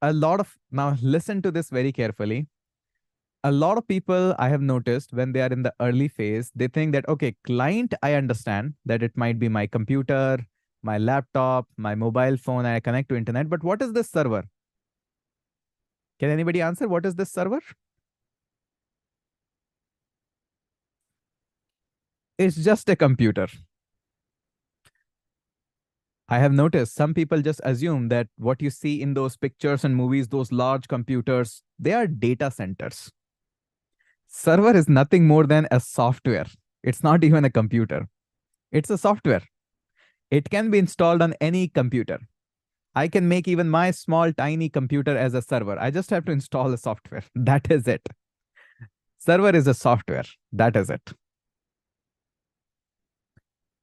Now listen to this very carefully. A lot of people I have noticed when they are in the early phase, they think that, okay, client, I understand that it might be my computer, my laptop, my mobile phone, I connect to internet, but what is this server? Can anybody answer? What is this server? It's just a computer. I have noticed some people just assume that what you see in those pictures and movies, those large computers, they are data centers. Server is nothing more than a software. It's not even a computer. It's a software. It can be installed on any computer. I can make even my small, tiny computer as a server. I just have to install a software. That is it. Server is a software. That is it.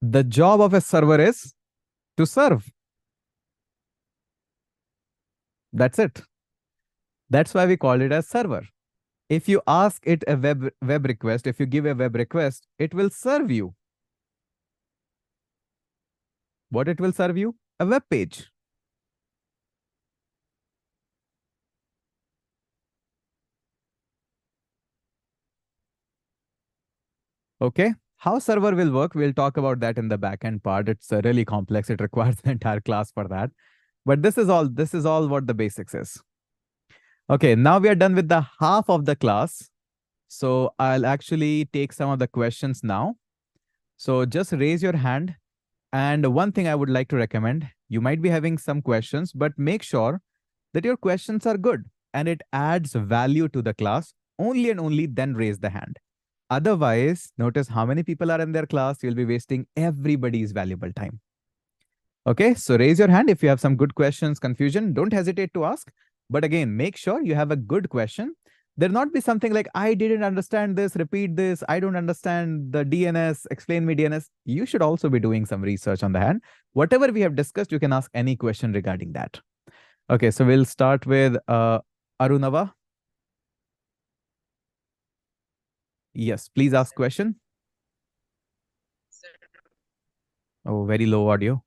The job of a server is to serve. That's it. That's why we call it as server. If you ask it a web request, if you give a web request, it will serve you. What it will serve you? A web page. Okay. How server will work, we'll talk about that in the backend part. It's really complex. It requires an entire class for that. But this is all what the basics is. Okay, now we are done with the half of the class. So I'll actually take some of the questions now. So just raise your hand. And one thing I would like to recommend, you might be having some questions, but make sure that your questions are good and it adds value to the class. Only and only then raise the hand. Otherwise, notice how many people are in their class. You'll be wasting everybody's valuable time. Okay, so raise your hand if you have some good questions, confusion. Don't hesitate to ask. But again, make sure you have a good question. There not be something like, I didn't understand this, repeat this, I don't understand the DNS, explain me DNS. You should also be doing some research on the hand. Whatever we have discussed, you can ask any question regarding that. Okay, so we'll start with Arunava. Yes, please ask question. Oh, very low audio.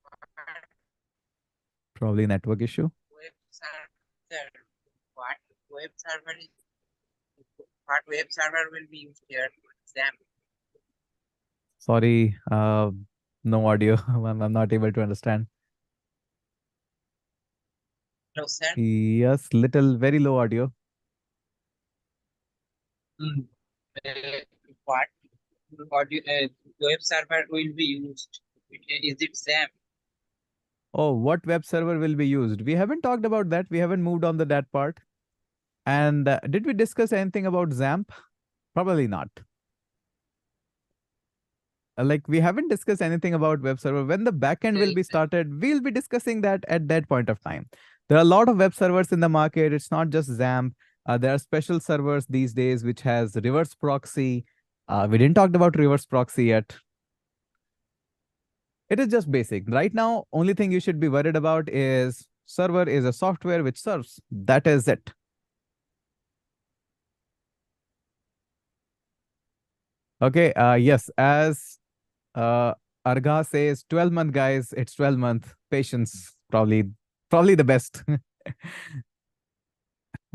Probably network issue. Web server. What web server is? What web server will be used here? Exam. Sorry, no audio. I'm not able to understand. Hello, sir. Yes, very low audio. Mm, uh, what web server will be used? Is it SAM? Oh, what web server will be used? We haven't talked about that. We haven't moved on to that part. And did we discuss anything about XAMPP? Probably not. Like we haven't discussed anything about web server. When the backend will be started, we'll be discussing that at that point of time. There are a lot of web servers in the market. It's not just XAMPP. There are special servers these days which has reverse proxy. We didn't talk about reverse proxy yet. It is just basic. Right now, only thing you should be worried about is server is a software which serves. That is it. Okay. Yes, as Arga says, 12-month guys, it's 12-month patience. Probably the best.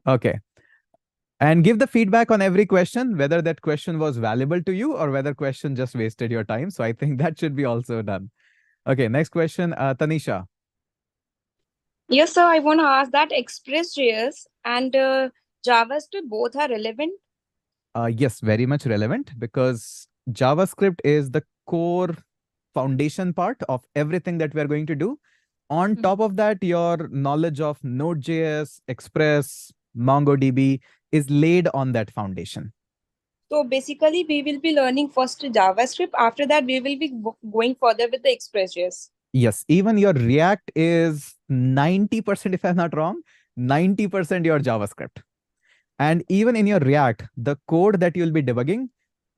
Okay. And give the feedback on every question, whether that question was valuable to you or whether question just wasted your time. So I think that should be also done. Okay, next question, Tanisha. Yes, sir. I want to ask that Express.js and JavaScript both are relevant. Yes, very much relevant because JavaScript is the core foundation part of everything that we are going to do. On top of that, your knowledge of Node.js, Express, MongoDB is laid on that foundation. So basically, we will be learning first JavaScript. After that, we will be going further with the Express.js. Yes, even your React is 90%, if I'm not wrong, 90% your JavaScript. And even in your React, the code that you'll be debugging,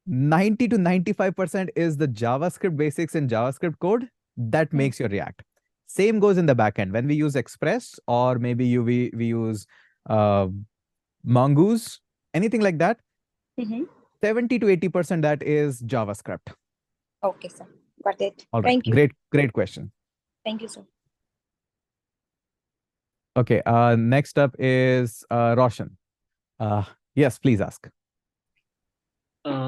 90 to 95% is the JavaScript basics in JavaScript code that makes your React. Same goes in the backend. When we use Express or maybe we use Mongoose, anything like that, 70 to 80% that is JavaScript. Okay, sir. Got it. All right. Thank you. Great question. Thank you, sir. Okay. Next up is Roshan. Yes, please ask.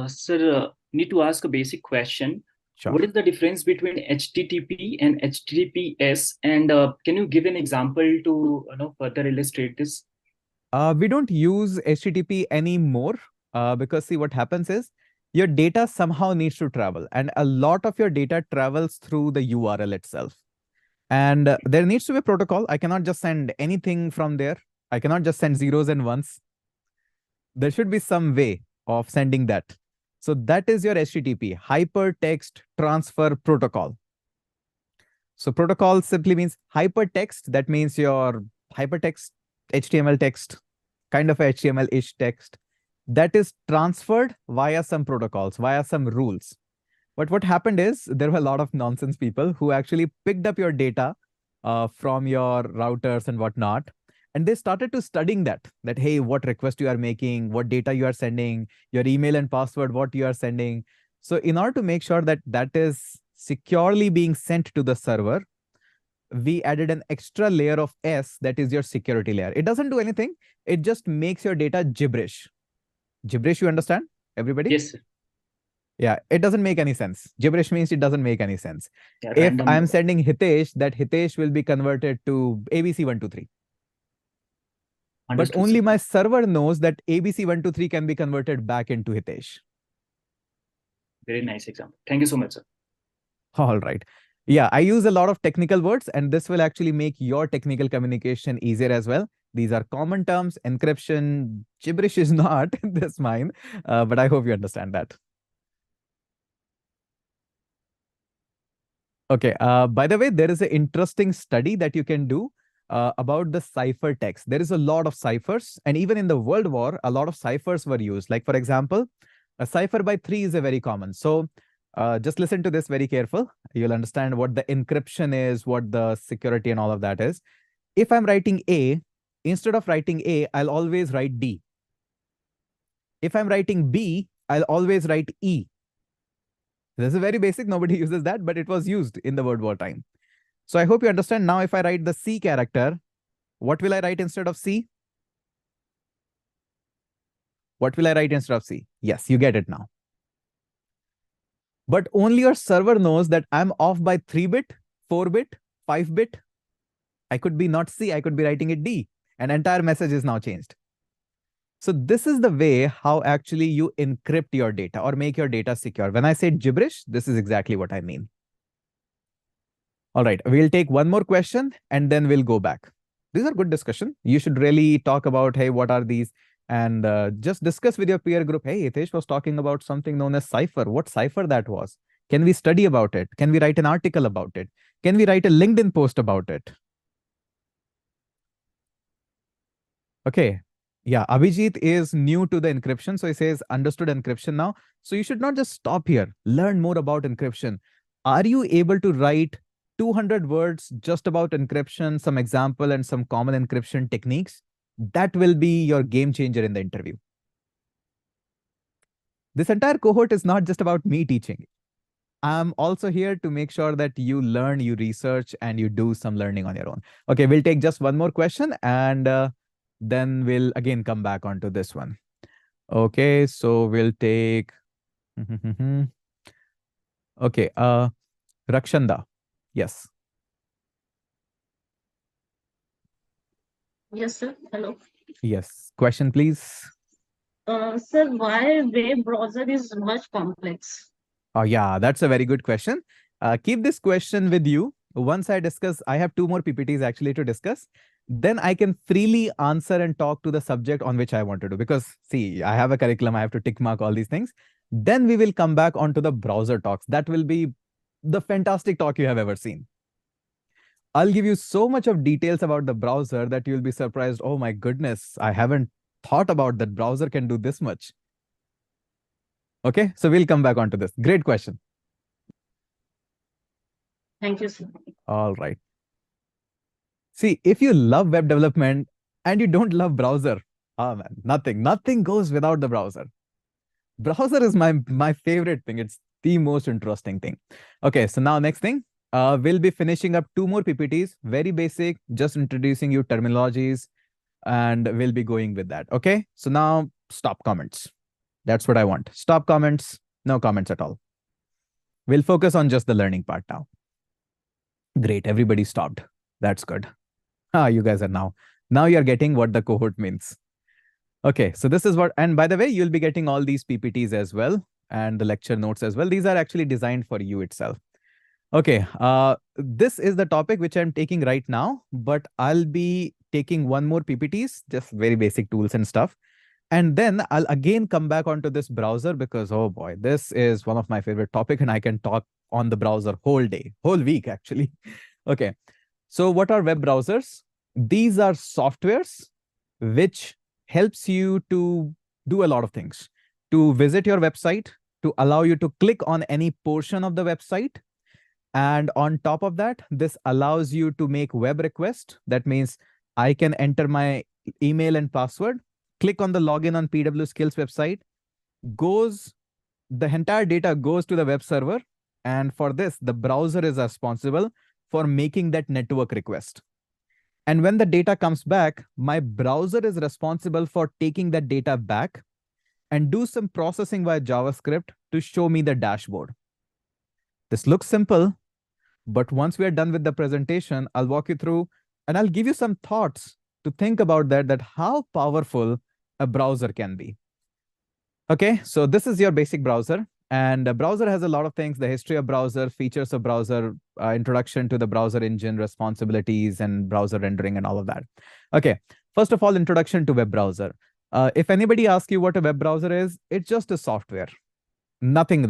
Sir, need to ask a basic question. Sure. What is the difference between HTTP and HTTPS? And can you give an example to further illustrate this? We don't use HTTP anymore because see what happens is your data somehow needs to travel, and a lot of your data travels through the URL itself. And there needs to be a protocol. I cannot just send anything from there. I cannot just send zeros and ones. There should be some way of sending that. So that is your HTTP, Hypertext Transfer Protocol. So protocol simply means hypertext. That means your hypertext HTML text, kind of HTML-ish text that is transferred via some protocols, via some rules. But what happened is there were a lot of nonsense people who actually picked up your data from your routers and whatnot. And they started to studying that, hey, what request you are making, what data you are sending, your email and password, what you are sending. So in order to make sure that that is securely being sent to the server, we added an extra layer of S that is your security layer. It doesn't do anything. It just makes your data gibberish. Gibberish, you understand, everybody? Yes, sir. Yeah, it doesn't make any sense. Gibberish means it doesn't make any sense. Yeah, if random. I'm sending Hitesh, that Hitesh will be converted to ABC123. But Understood, only sir. my server knows that ABC123 can be converted back into Hitesh. Very nice example. Thank you so much, sir. All right. Yeah, I use a lot of technical words, and this will actually make your technical communication easier as well. These are common terms. Encryption, gibberish is not this mine, but I hope you understand that. Okay. By the way, there is an interesting study that you can do about the ciphertext. There is a lot of ciphers, and even in the World War, a lot of ciphers were used. Like, for example, a cipher by 3 is a very common. So just listen to this very careful. You'll understand what the encryption is, what the security and all of that is. If I'm writing A, instead of writing A, I'll always write D. If I'm writing B, I'll always write E. This is very basic. Nobody uses that, but it was used in the World War time. So I hope you understand. Now, if I write the C character, what will I write instead of C? What will I write instead of C? Yes, you get it now. But only your server knows that I'm off by 3-bit, 4-bit, 5-bit. I could be not C, I could be writing it D. An entire message is now changed. So this is the way how actually you encrypt your data or make your data secure. When I say gibberish, this is exactly what I mean. All right, we'll take one more question and then we'll go back. These are good discussion. You should really talk about, hey, what are these? And just discuss with your peer group. Hey, Hitesh was talking about something known as cipher. What cipher that was? Can we study about it? Can we write an article about it? Can we write a LinkedIn post about it? Okay. Yeah, Abhijit is new to the encryption. So he says understood encryption now. So you should not just stop here. Learn more about encryption. Are you able to write 200 words just about encryption, some example and some common encryption techniques? That will be your game changer in the interview. This entire cohort is not just about me teaching. I'm also here to make sure that you learn, you research, and you do some learning on your own. Okay, we'll take just one more question and then we'll again come back onto this one. Okay, so we'll take... Okay, Rakshanda. Yes. Yes, sir. Hello. Yes. Question, please. Sir, why web browser is much complex? Oh, yeah, that's a very good question. Keep this question with you. Once I discuss, I have 2 more PPTs actually to discuss. Then I can freely answer and talk to the subject on which I want to do. Because see, I have a curriculum, I have to tick mark all these things. Then we will come back onto the browser talks. That will be the fantastic talk you have ever seen. I'll give you so much of details about the browser that you'll be surprised. Oh my goodness, I haven't thought about that browser can do this much. Okay, so we'll come back onto this. Great question. Thank you, sir. All right. See, if you love web development and you don't love browser, oh man, nothing goes without the browser. Browser is my favorite thing. It's the most interesting thing. Okay, so now next thing, we'll be finishing up 2 more PPTs, very basic, just introducing you terminologies, and we'll be going with that. Okay, so now stop comments. That's what I want. Stop comments, no comments at all. We'll focus on just the learning part now. Great, everybody stopped. That's good. You guys are now you're getting what the cohort means. Okay, so this is what, and by the way, you'll be getting all these PPTs as well and the lecture notes as well. These are actually designed for you itself. Okay, this is the topic which I'm taking right now, but I'll be taking 1 more PPTs, just very basic tools and stuff. And then I'll again come back onto this browser because, oh boy, this is one of my favorite topics and I can talk on the browser whole day, whole week actually. Okay, so what are web browsers? These are softwares which helps you to do a lot of things, to visit your website, to allow you to click on any portion of the website. And on top of that, this allows you to make web requests. That means I can enter my email and password, click on the login on PW Skills website, the entire data goes to the web server. And for this, the browser is responsible for making that network request. And when the data comes back, my browser is responsible for taking that data back and do some processing via JavaScript to show me the dashboard. This looks simple, but once we are done with the presentation, I'll walk you through and I'll give you some thoughts to think about that how powerful a browser can be. Okay, so this is your basic browser. And a browser has a lot of things, the history of browser, features of browser, introduction to the browser engine, responsibilities, and browser rendering and all of that. Okay, first of all, introduction to web browser. If anybody asks you what a web browser is, it's just a software. Nothing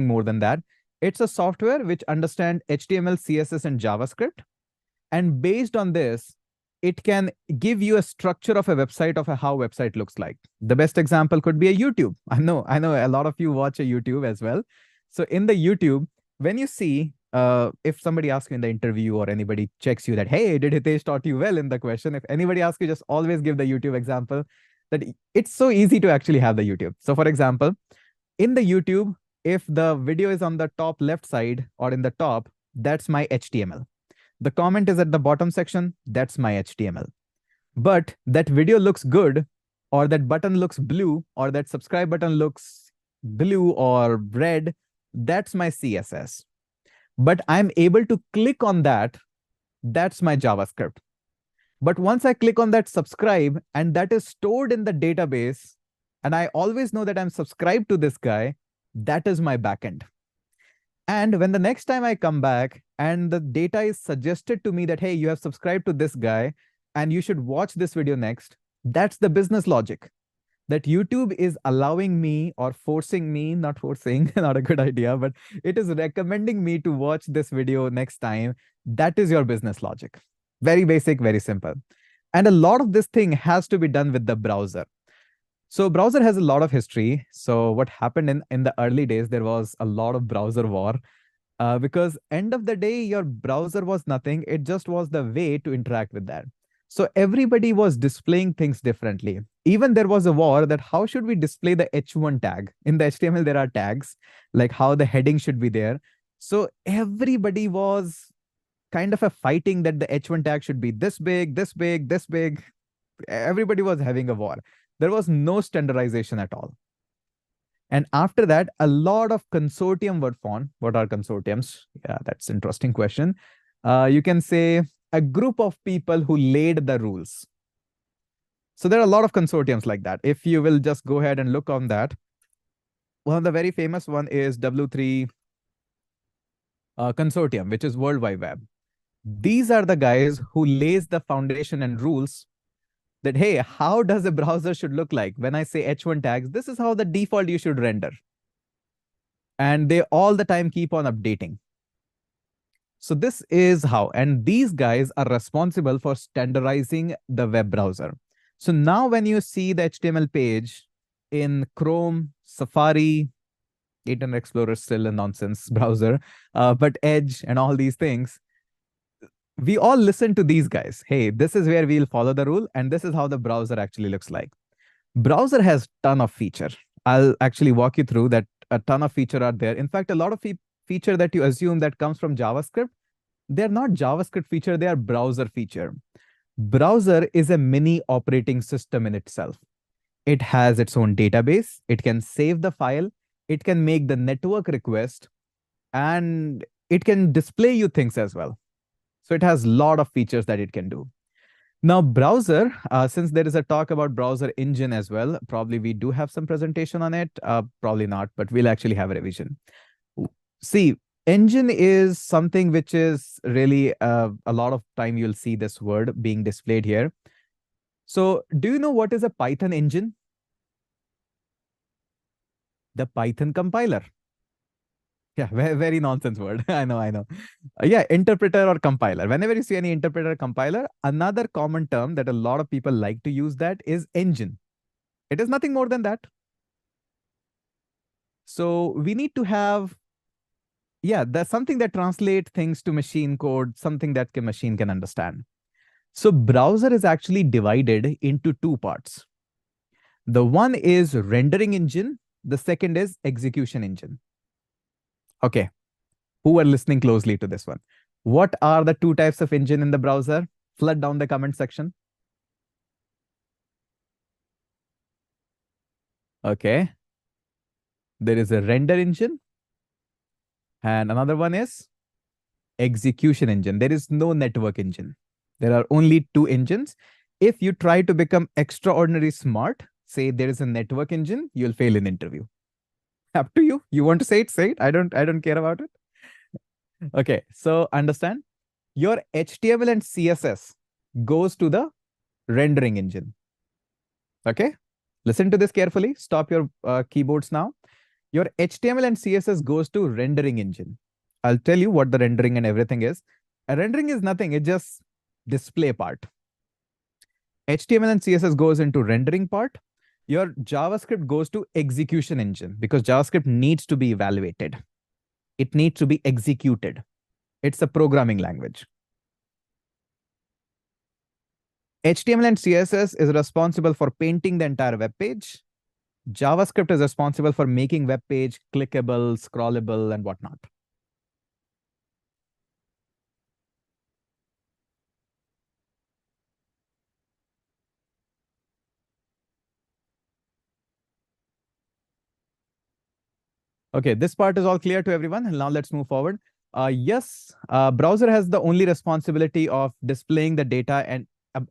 more than that. It's a software which understands HTML, CSS, and JavaScript. And based on this, it can give you a structure of a website of how a website looks like. The best example could be a YouTube. I know a lot of you watch a YouTube as well. So in the YouTube, when you see, if somebody asks you in the interview or anybody checks you that, hey, did Hitesh taught you well in the question? If anybody asks you, just always give the YouTube example that it's so easy to actually have the YouTube. So for example, in the YouTube, if the video is on the top left side or in the top, that's my HTML. The comment is at the bottom section, that's my HTML. But that video looks good, or that button looks blue, or that subscribe button looks blue or red, that's my CSS. But I'm able to click on that That's my JavaScript. But once I click on that subscribe and that is stored in the database, and I always know that I'm subscribed to this guy, that is my backend. And when the next time I come back and the data is suggested to me that, hey, you have subscribed to this guy and you should watch this video next, that's the business logic. That YouTube is allowing me or forcing me, not forcing, not a good idea, but it is recommending me to watch this video next time. That is your business logic. Very basic, very simple. And a lot of this thing has to be done with the browser. So browser has a lot of history. So what happened in the early days, there was a lot of browser war because end of the day, your browser was nothing. It just was the way to interact with that. So everybody was displaying things differently. Even there was a war that how should we display the H1 tag? In the HTML, there are tags, like how the heading should be there. So everybody was kind of a fighting that the H1 tag should be this big, this big, this big. Everybody was having a war. There was no standardization at all. And after that, a lot of consortium were formed. What are consortiums? Yeah, that's an interesting question. You can say a group of people who laid the rules. So there are a lot of consortiums like that. If you will just go ahead and look on that, one of the very famous one is W3 consortium, which is World Wide Web. These are the guys who lays the foundation and rules that, hey, how does a browser should look like? When I say H1 tags, this is how the default you should render. And they all the time keep on updating. So this is how, and these guys are responsible for standardizing the web browser. So now when you see the HTML page in Chrome, Safari, Internet Explorer is still a nonsense browser, but Edge and all these things, we all listen to these guys. Hey, this is where we'll follow the rule, and this is how the browser actually looks like. Browser has ton of feature. I'll actually walk you through that. A ton of feature are there. In fact, a lot of feature that you assume that comes from JavaScript, they're not JavaScript feature, they are browser feature. Browser is a mini operating system in itself. It has its own database. It can save the file. It can make the network request, and it can display you things as well. So it has a lot of features that it can do. Now, browser, since there is a talk about browser engine as well, probably we do have some presentation on it, probably not, but we'll actually have a revision. See, engine is something which is really a lot of time you'll see this word being displayed here. So do you know what is a Python engine? The Python compiler. Yeah, very, very nonsense word. I know. Yeah, interpreter or compiler. Whenever you see any interpreter compiler, another common term that a lot of people like to use that is engine. It is nothing more than that. So we need to have, yeah, there's something that translates things to machine code, something that machine can understand. So browser is actually divided into two parts. The one is rendering engine. The second is execution engine. Okay, who are listening closely to this one? What are the two types of engine in the browser? Flood down the comment section. Okay. There is a render engine. And another one is execution engine. There is no network engine. There are only two engines. If you try to become extraordinary smart, say there is a network engine, you'll fail in interview. Up to you. You want to say it, say it. I don't care about it. Okay, so understand, your HTML and CSS goes to the rendering engine. Okay, listen to this carefully. Stop your keyboards now. Your HTML and CSS goes to rendering engine. I'll tell you what the rendering and everything is. A rendering is nothing. It's just display part. HTML and CSS goes into rendering part. Your JavaScript goes to execution engine because JavaScript needs to be evaluated. It needs to be executed. It's a programming language. HTML and CSS is responsible for painting the entire web page. JavaScript is responsible for making web page clickable, scrollable, and whatnot. Okay, this part is all clear to everyone. Now let's move forward. Yes, browser has the only responsibility of displaying the data and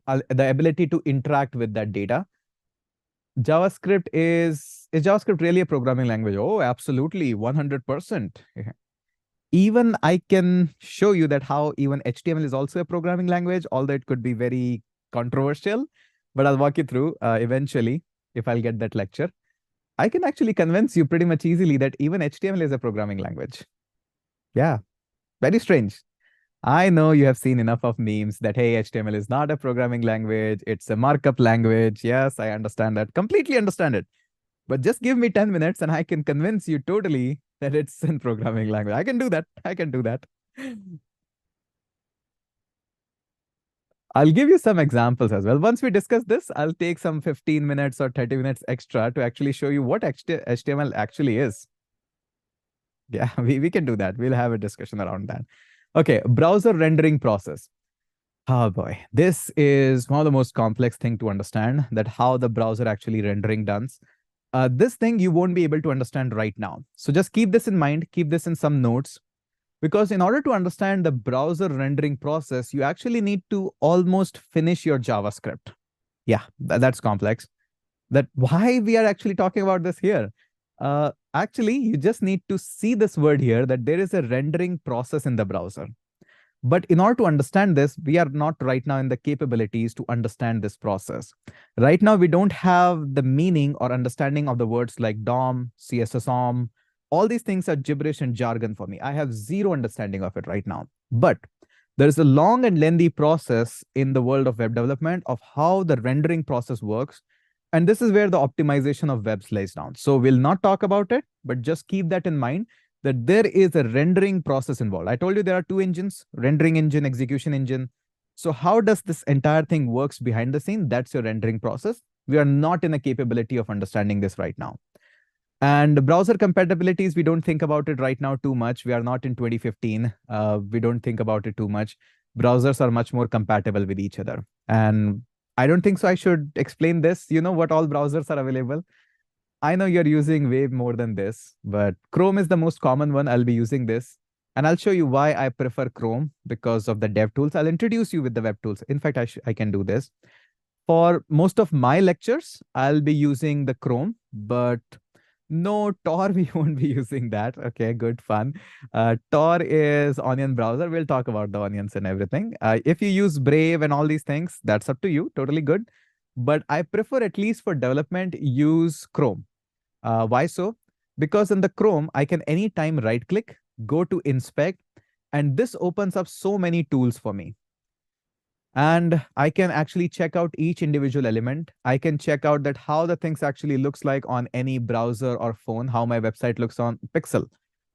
the ability to interact with that data. JavaScript is JavaScript really a programming language? Oh, absolutely, 100%. Even I can show you that how even HTML is also a programming language, although it could be very controversial, but I'll walk you through eventually if I'll get that lecture. I can actually convince you pretty much easily that even HTML is a programming language. Yeah, very strange. I know you have seen enough of memes that, hey, HTML is not a programming language, it's a markup language. Yes, I understand that, completely understand it. But just give me 10 minutes and I can convince you totally that it's in programming language. I can do that. I can do that. I'll give you some examples as well. Once we discuss this, I'll take some 15 minutes or 30 minutes extra to actually show you what HTML actually is. Yeah, we can do that. We'll have a discussion around that. Okay, browser rendering process. Oh boy, this is one of the most complex thing to understand, that how the browser actually rendering done. This thing you won't be able to understand right now. So just keep this in mind, keep this in some notes, because in order to understand the browser rendering process, you actually need to almost finish your JavaScript. Yeah, that's complex. That why we are actually talking about this here. Actually, you just need to see this word here, that there is a rendering process in the browser. But in order to understand this, we are not right now in the capabilities to understand this process. Right now, we don't have the meaning or understanding of the words like DOM, CSSOM. All these things are gibberish and jargon for me. I have zero understanding of it right now. But there is a long and lengthy process in the world of web development of how the rendering process works. And this is where the optimization of webs lays down. So we'll not talk about it, but just keep that in mind, that there is a rendering process involved. I told you there are two engines, rendering engine, execution engine. So how does this entire thing works behind the scene? That's your rendering process. We are not in a capability of understanding this right now. And browser compatibilities, we don't think about it right now too much. We are not in 2015. We don't think about it too much. Browsers are much more compatible with each other. And I don't think so I should explain this. You know what all browsers are available. I know you're using way more than this, but Chrome is the most common one. I'll be using this. And I'll show you why I prefer Chrome because of the dev tools. I'll introduce you with the web tools. In fact, I can do this. For most of my lectures, I'll be using the Chrome, but no, Tor, we won't be using that. Okay, good fun. Tor is Onion browser. We'll talk about the onions and everything. If you use Brave and all these things, that's up to you. Totally good. But I prefer, at least for development, use Chrome. Why so? Because in the Chrome, I can anytime right click, go to inspect, and this opens up so many tools for me. And I can actually check out each individual element. I can check out that how the things actually looks like on any browser or phone, how my website looks on Pixel,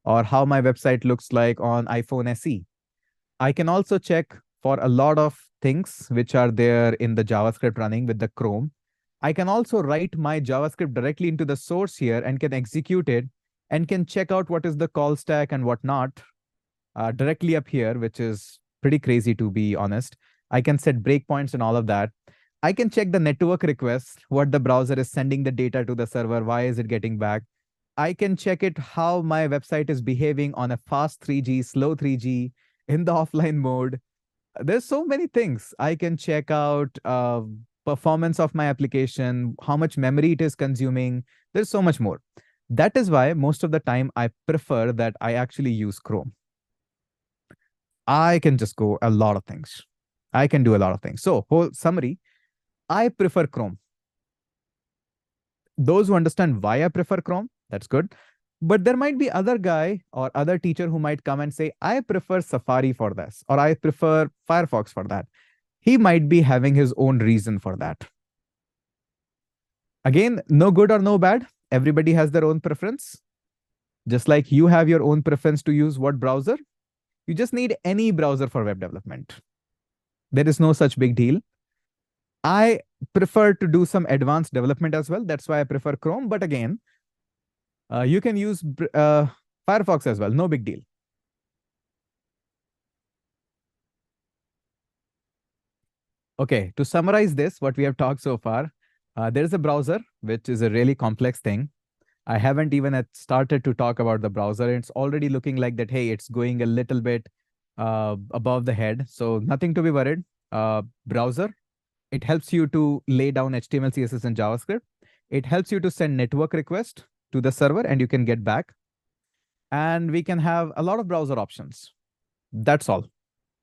or how my website looks like on iPhone SE. I can also check for a lot of things which are there in the JavaScript running with the Chrome. I can also write my JavaScript directly into the source here and can execute it and can check out what is the call stack and whatnot directly up here, which is pretty crazy, to be honest. I can set breakpoints and all of that. I can check the network requests, what the browser is sending the data to the server, why is it getting back. I can check it how my website is behaving on a fast 3G, slow 3G, in the offline mode. There's so many things. I can check out performance of my application, how much memory it is consuming. There's so much more. That is why most of the time I prefer that I actually use Chrome. I can just go a lot of things. I can do a lot of things. So, whole summary, I prefer Chrome. Those who understand why I prefer Chrome, that's good. But there might be other guy or other teacher who might come and say, I prefer Safari for this, or I prefer Firefox for that. He might be having his own reason for that. Again, no good or no bad. Everybody has their own preference. Just like you have your own preference to use what browser, you just need any browser for web development. There is no such big deal. I prefer to do some advanced development as well. That's why I prefer Chrome. But again, you can use Firefox as well. No big deal. Okay, to summarize this, what we have talked so far, there is a browser, which is a really complex thing. I haven't even started to talk about the browser. It's already looking like that, hey, it's going a little bit above the head. So nothing to be worried. Browser, it helps you to lay down HTML, CSS, and JavaScript. It helps you to send network request to the server and you can get back. And we can have a lot of browser options. That's all.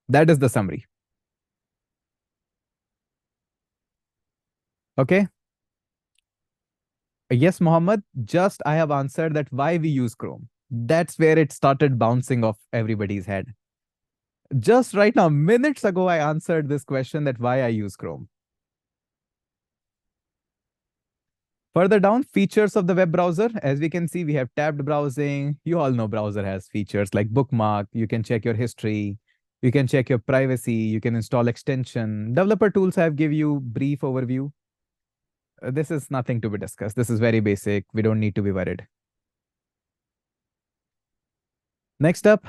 That is the summary. Okay. Yes, Mohammed, just I have answered that why we use Chrome. That's where it started bouncing off everybody's head. Just right now, minutes ago, I answered this question that why I use Chrome. Further down, features of the web browser. As we can see, we have tabbed browsing. You all know browser has features like bookmark. You can check your history. You can check your privacy. You can install extension. Developer tools, I have give you brief overview. This is nothing to be discussed. This is very basic. We don't need to be worried. Next up,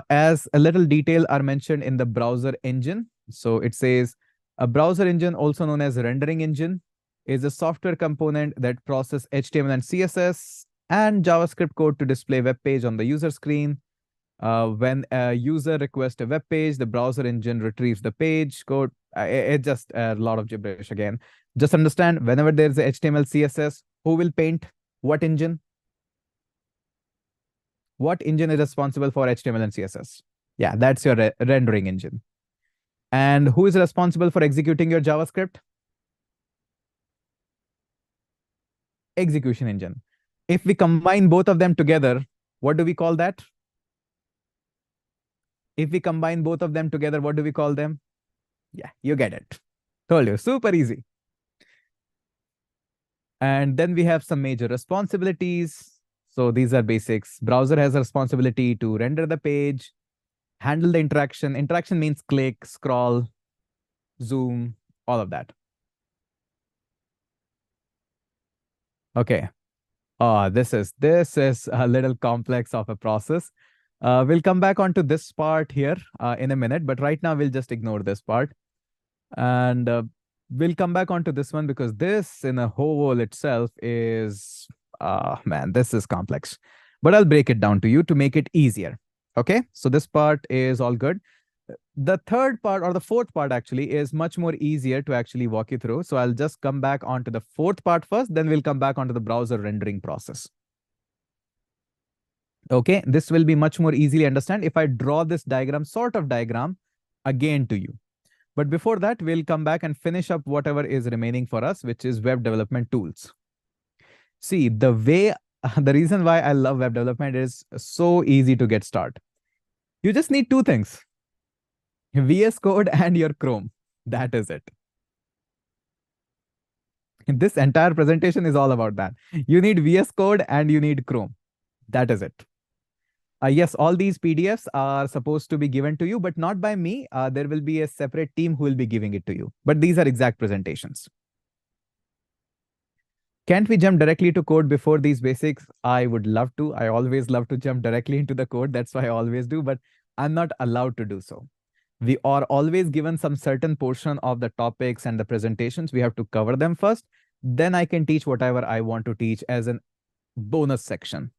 as a little detail are mentioned in the browser engine. So it says a browser engine, also known as rendering engine, is a software component that processes HTML and CSS and JavaScript code to display web page on the user screen. When a user requests a web page, the browser engine retrieves the page code. It's just a lot of gibberish again. Just understand, whenever there's a HTML, CSS, who will paint what engine? What engine is responsible for HTML and CSS? Yeah, that's your rendering engine. And who is responsible for executing your JavaScript? Execution engine. If we combine both of them together, what do we call that? If we combine both of them together, what do we call them? Yeah, you get it. Told you, super easy. And then we have some major responsibilities. So these are basics. Browser has a responsibility to render the page, handle the interaction. Interaction means click, scroll, zoom, all of that. Okay. This is a little complex of a process. We'll come back onto this part here in a minute, but right now we'll just ignore this part. And we'll come back onto this one because this in a whole itself is, man, this is complex. But I'll break it down to you to make it easier. Okay, so this part is all good. The third part, or the fourth part actually, is much more easier to actually walk you through. So I'll just come back onto the fourth part first, then we'll come back onto the browser rendering process. Okay, this will be much more easily understand if I draw this diagram, sort of diagram, again to you. But before that, we'll come back and finish up whatever is remaining for us, which is web development tools. See, the reason why I love web development is so easy to get started. You just need two things. VS Code and your Chrome. That is it. This entire presentation is all about that. You need VS Code and you need Chrome. That is it. Yes, all these PDFs are supposed to be given to you, but not by me. There will be a separate team who will be giving it to you. But these are exact presentations. Can't we jump directly to code before these basics? I would love to. I always love to jump directly into the code. That's why I always do, but I'm not allowed to do so. We are always given some certain portion of the topics and the presentations. We have to cover them first. Then I can teach whatever I want to teach as a bonus section.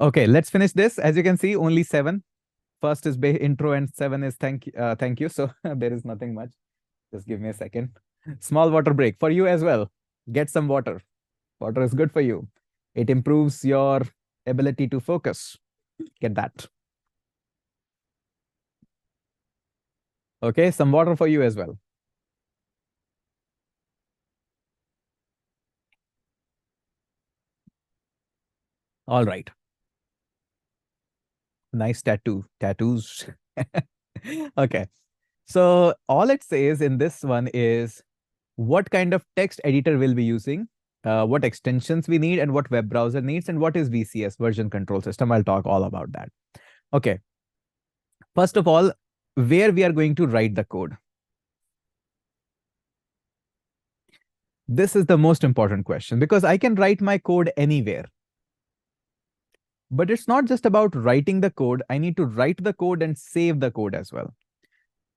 Okay, let's finish this. As you can see, only 7. First is intro and 7 is thank you. So there is nothing much. Just give me a second. Small water break for you as well. Get some water. Water is good for you. It improves your ability to focus. Get that. Okay, some water for you as well. All right. Nice tattoos. Okay. So all it says in this one is what kind of text editor we'll be using, what extensions we need, and what web browser needs, and what is VCS, version control system. I'll talk all about that. Okay. First of all, where we are going to write the code. This is the most important question because I can write my code anywhere. But it's not just about writing the code. I need to write the code and save the code as well.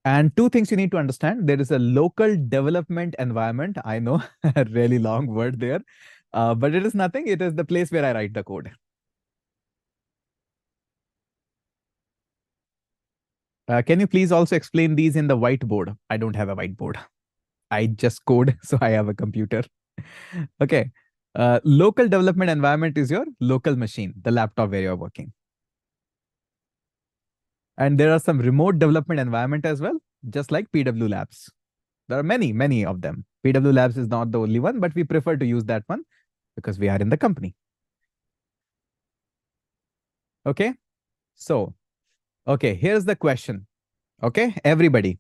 And two things you need to understand. There is a local development environment. I know, a really long word there. But it is nothing. It is the place where I write the code. Can you please also explain these in the whiteboard? I don't have a whiteboard. I just code, so I have a computer. Okay. Local development environment is your local machine, the laptop where you're working. And there are some remote development environment as well, just like PW Labs. There are many, many of them. PW Labs is not the only one, but we prefer to use that one because we are in the company. Okay. So, okay, here's the question. Okay, everybody.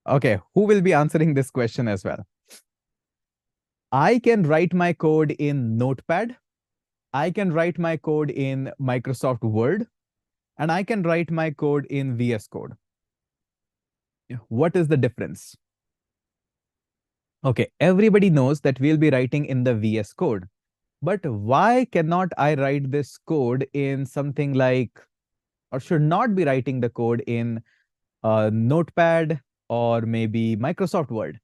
Okay, who will be answering this question as well? I can write my code in Notepad. I can write my code in Microsoft Word. And I can write my code in VS Code. What is the difference? Okay, everybody knows that we'll be writing in the VS Code. But why cannot I write this code in something like, or should not be writing the code in Notepad or maybe Microsoft Word?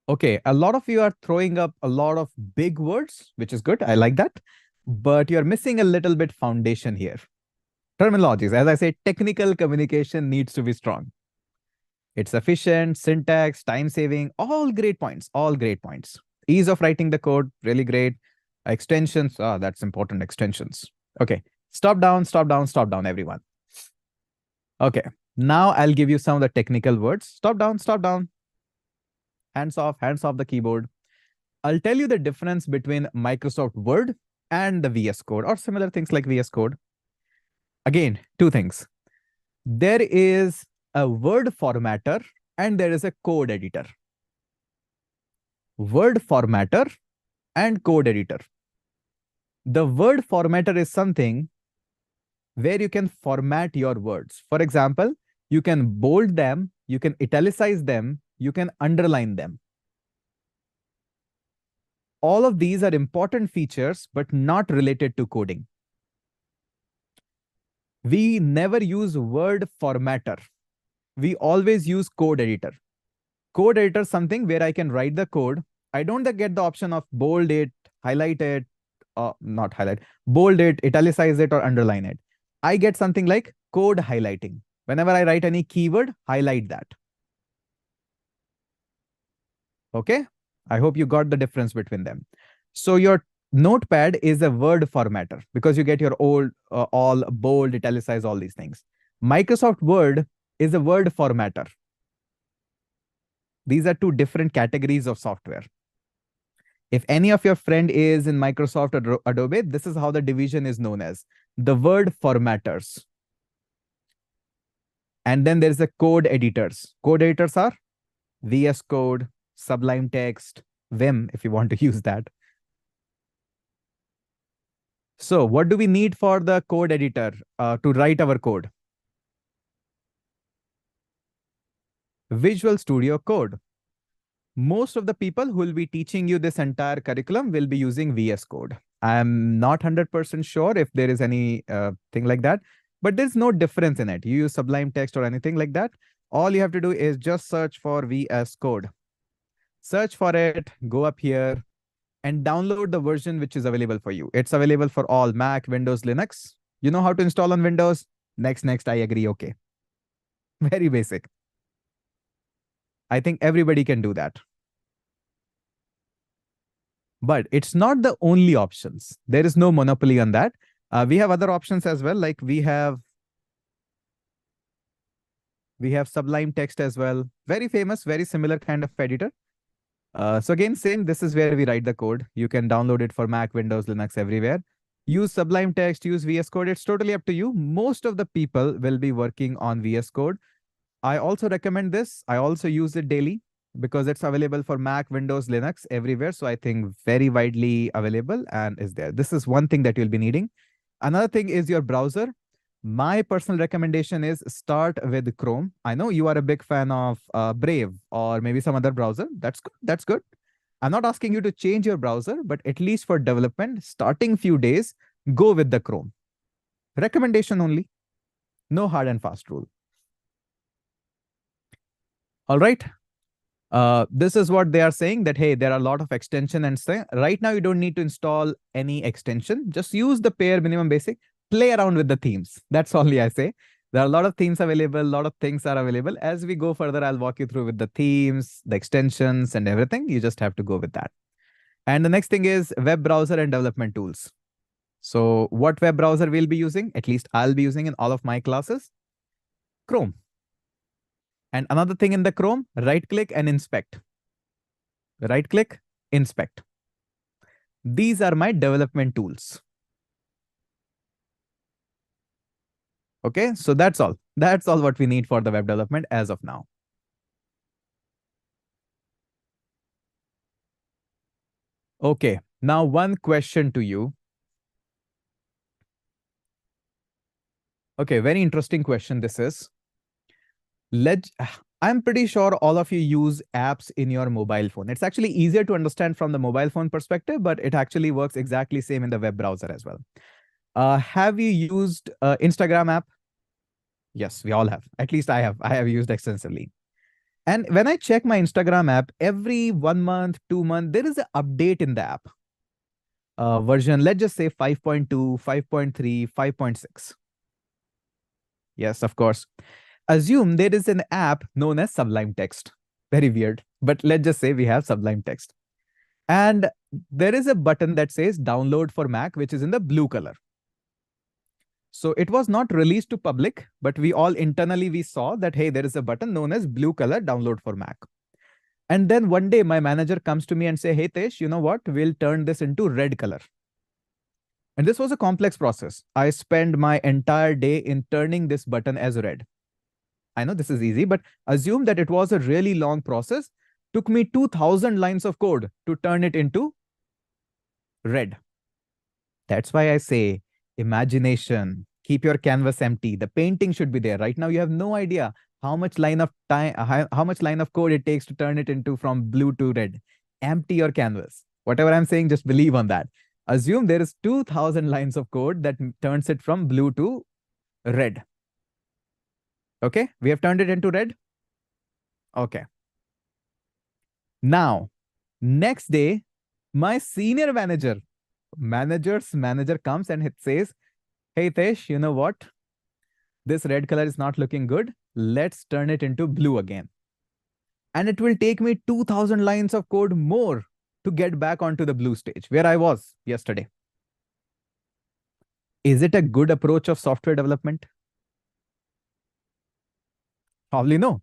Okay, a lot of you are throwing up a lot of big words, which is good. I like that. But you're missing a little bit foundation here. Terminologies, as I say, technical communication needs to be strong. It's efficient, syntax, time saving, all great points, all great points. Ease of writing the code, really great. Extensions, that's important, extensions. Okay, stop down, everyone. Okay, now I'll give you some of the technical words. Stop down, hands off the keyboard. I'll tell you the difference between Microsoft Word and the VS Code or similar things like VS Code. Again, two things. There is a word formatter and there is a code editor. Word formatter and code editor. The word formatter is something where you can format your words. For example, you can bold them, you can italicize them, you can underline them. All of these are important features, but not related to coding. We never use word formatter. We always use code editor. Code editor is something where I can write the code. I don't get the option of bold it, highlight it, not highlight, bold it, italicize it, or underline it. I get something like code highlighting. Whenever I write any keyword, highlight that. Okay, I hope you got the difference between them. So your Notepad is a word formatter because you get your all bold, italicize, all these things. Microsoft Word is a word formatter. These are two different categories of software. If any of your friend is in Microsoft or Adobe, this is how the division is known as the word formatters. And then there's the code editors. Code editors are VS Code, Sublime Text, Vim, if you want to use that. So what do we need for the code editor to write our code? Visual Studio Code. Most of the people who will be teaching you this entire curriculum will be using VS Code. I'm not 100% sure if there is any thing like that, but there's no difference in it. You use Sublime Text or anything like that. All you have to do is just search for VS Code. Search for it, go up here, and download the version which is available for you. It's available for all Mac, Windows, Linux. You know how to install on Windows? Next, I agree, okay. Very basic. I think everybody can do that. But it's not the only options. There is no monopoly on that. We have other options as well, like we have Sublime Text as well. Very famous, very similar kind of editor. So again, same, this is where we write the code. You can download it for Mac, Windows, Linux, everywhere. Use Sublime Text, use VS Code. It's totally up to you. Most of the people will be working on VS Code. I also recommend this. I also use it daily because it's available for Mac, Windows, Linux, everywhere. So I think very widely available and is there. This is one thing that you'll be needing. Another thing is your browser. My personal recommendation is start with Chrome. I know you are a big fan of Brave or maybe some other browser. That's good. That's good. I'm not asking you to change your browser, but at least for development, starting few days, go with the Chrome. Recommendation only. No hard and fast rule. All right. This is what they are saying, that, hey, there are a lot of extension and say, right now you don't need to install any extension. Just use the bare minimum basic, play around with the themes. That's only I say. There are a lot of themes available, a lot of things are available. As we go further, I'll walk you through with the themes, the extensions and everything. You just have to go with that. And the next thing is web browser and development tools. So what web browser we'll be using, at least I'll be using in all of my classes, Chrome. And another thing in the Chrome, right click and inspect. Right click, inspect. These are my development tools. Okay, so that's all. That's all what we need for the web development as of now. Okay, now one question to you. Okay, very interesting question this is. I'm pretty sure all of you use apps in your mobile phone. It's actually easier to understand from the mobile phone perspective, but it actually works exactly same in the web browser as well. Have you used Instagram app? Yes, we all have. At least I have. I have used extensively. And when I check my Instagram app, every 1 month, 2 months, there is an update in the app. Version, let's just say 5.2, 5.3, 5.6. Yes, of course. Assume there is an app known as Sublime Text. Very weird, but let's just say we have Sublime Text. And there is a button that says download for Mac, which is in the blue color. So it was not released to public, but we all internally, we saw that, hey, there is a button known as blue color download for Mac. And then one day my manager comes to me and say, hey, Tesh, you know what? We'll turn this into red color. And this was a complex process. I spent my entire day in turning this button as red. I know this is easy, but assume that it was a really long process. Took me 2000 lines of code to turn it into red. That's why I say imagination, keep your canvas empty. The painting should be there. Right now, you have no idea how much line of time, how much line of code it takes to turn it into from blue to red. Empty your canvas. Whatever I'm saying, just believe on that. Assume there is 2000 lines of code that turns it from blue to red. Okay, we have turned it into red. Okay. Now, next day, my senior manager's manager comes and it says, hey, Tesh, you know what? This red color is not looking good. Let's turn it into blue again. And it will take me 2000 lines of code more to get back onto the blue stage where I was yesterday. Is it a good approach of software development? Probably no.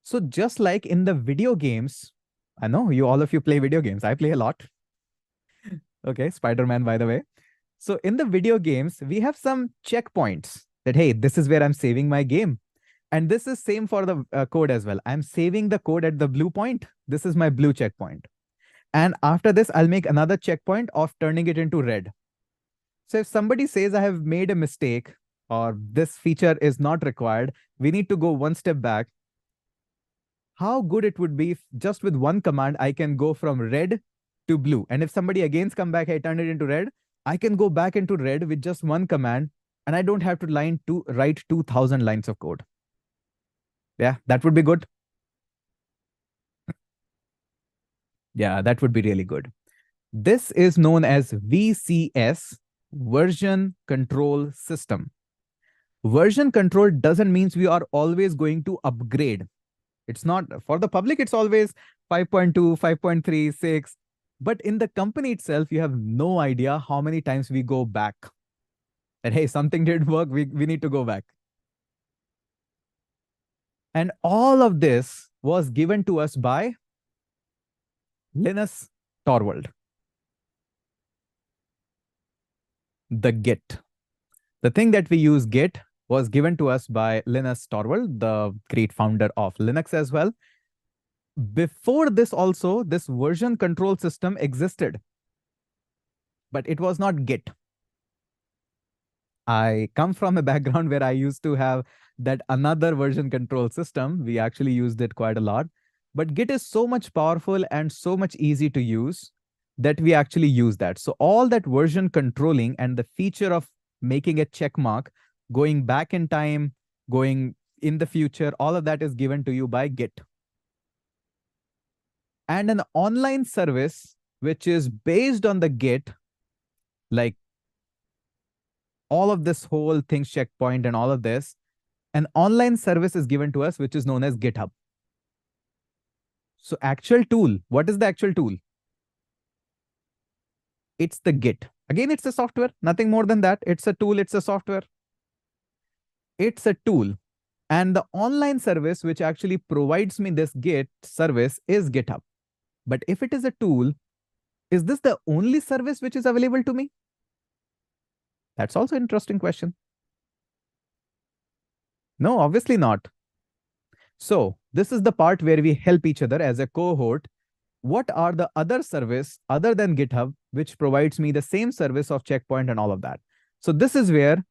So just like in the video games, I know all of you play video games. I play a lot. Okay, Spider-Man, by the way. So in the video games, we have some checkpoints that, hey, this is where I'm saving my game. And this is same for the code as well. I'm saving the code at the blue point. This is my blue checkpoint. And after this, I'll make another checkpoint of turning it into red. So if somebody says I have made a mistake or this feature is not required, we need to go one step back. How good it would be if just with one command, I can go from red to blue. And if somebody again come back, I turn it into red, I can go back into red with just one command and I don't have to write 2000 lines of code. Yeah, that would be good. Yeah, that would be really good. This is known as VCS, Version Control System. Version control doesn't mean we are always going to upgrade. It's not for the public. It's always 5.2, 5.3, 6. But in the company itself, you have no idea how many times we go back. And hey, something didn't work. We need to go back. And all of this was given to us by Linus Torvald. The Git. The thing that we use, Git, was given to us by Linus Torvald, the great founder of Linux as well. Before this also, this version control system existed, but it was not Git. I come from a background where I used to have that another version control system. We actually used it quite a lot, but Git is so much powerful and so much easy to use that we actually use that. So all that version controlling and the feature of making a check mark, going back in time, going in the future, all of that is given to you by Git. and an online service which is based on the Git, like all of this whole things, checkpoint and all of this, an online service is given to us, which is known as GitHub. So actual tool, what is the actual tool? It's the Git. Again, it's a software, nothing more than that. It's a tool, it's a software. It's a tool. And the online service which actually provides me this Git service is GitHub. But if it is a tool, is this the only service which is available to me? That's also an interesting question. No, obviously not. So this is the part where we help each other as a cohort. What are the other service other than GitHub, which provides me the same service of checkpoint and all of that? So this is where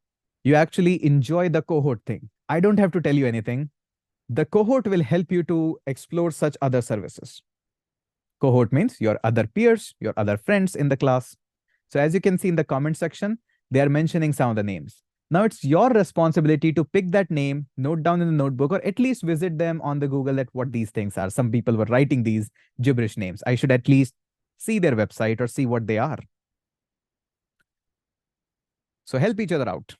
you actually enjoy the cohort thing. I don't have to tell you anything. The cohort will help you to explore such other services. Cohort means your other peers, your other friends in the class. So as you can see in the comment section, they are mentioning some of the names. Now it's your responsibility to pick that name, note down in the notebook, or at least visit them on the Google at what these things are. Some people were writing these gibberish names. I should at least see their website or see what they are. So help each other out.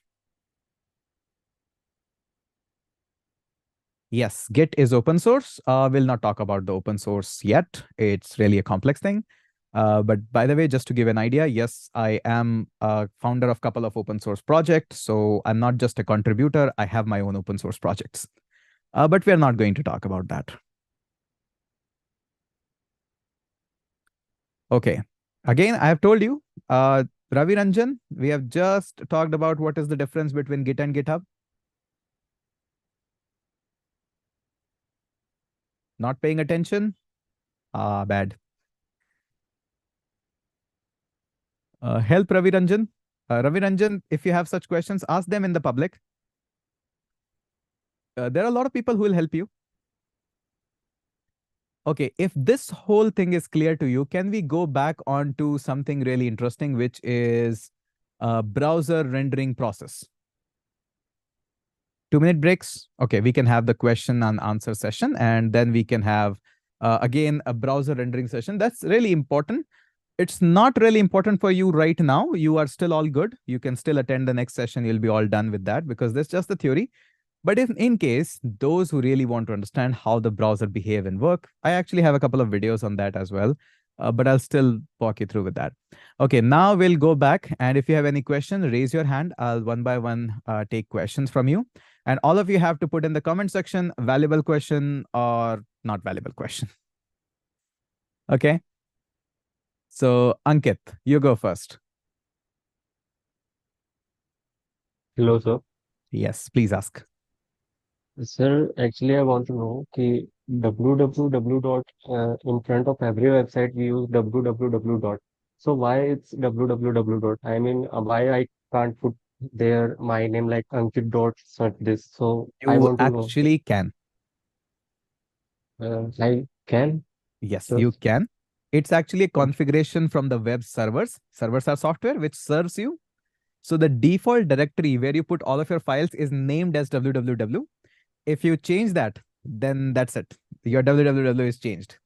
Yes, Git is open source. We'll not talk about the open source yet. It's really a complex thing. But by the way, just to give an idea, yes, I am a founder of a couple of open source projects. So I'm not just a contributor. I have my own open source projects. But we're not going to talk about that. Okay. Again, I have told you, Ravi Ranjan, we have just talked about what is the difference between Git and GitHub. Not paying attention? Bad. Help Ravi Ranjan. Ravi Ranjan, if you have such questions, ask them in the public. There are a lot of people who will help you. Okay, if this whole thing is clear to you, can we go back on to something really interesting, which is browser rendering process? 2-minute breaks. Okay, we can have the question and answer session, and then we can have, again, a browser rendering session. That's really important. It's not really important for you right now. You are still all good. You can still attend the next session. You'll be all done with that because that's just the theory. But if in case those who really want to understand how the browser behave and work, I actually have a couple of videos on that as well. But I'll still walk you through with that. Okay, now we'll go back. And if you have any questions, raise your hand. I'll one by one take questions from you. And all of you have to put in the comment section, valuable question or not valuable question. Okay. So Ankit, you go first. Hello, sir. Yes, please ask. Sir, actually, I want to know कि www dot in front of every website we use www dot. So why it's www dot? I mean, why I can't put there my name like Ankit dot such this? So I You want to know. actually can. I can. Yes, Sure. you can. It's actually a configuration from the web servers. Servers are software which serves you. So the default directory where you put all of your files is named as www. If you change that, then that's it. Your www is changed.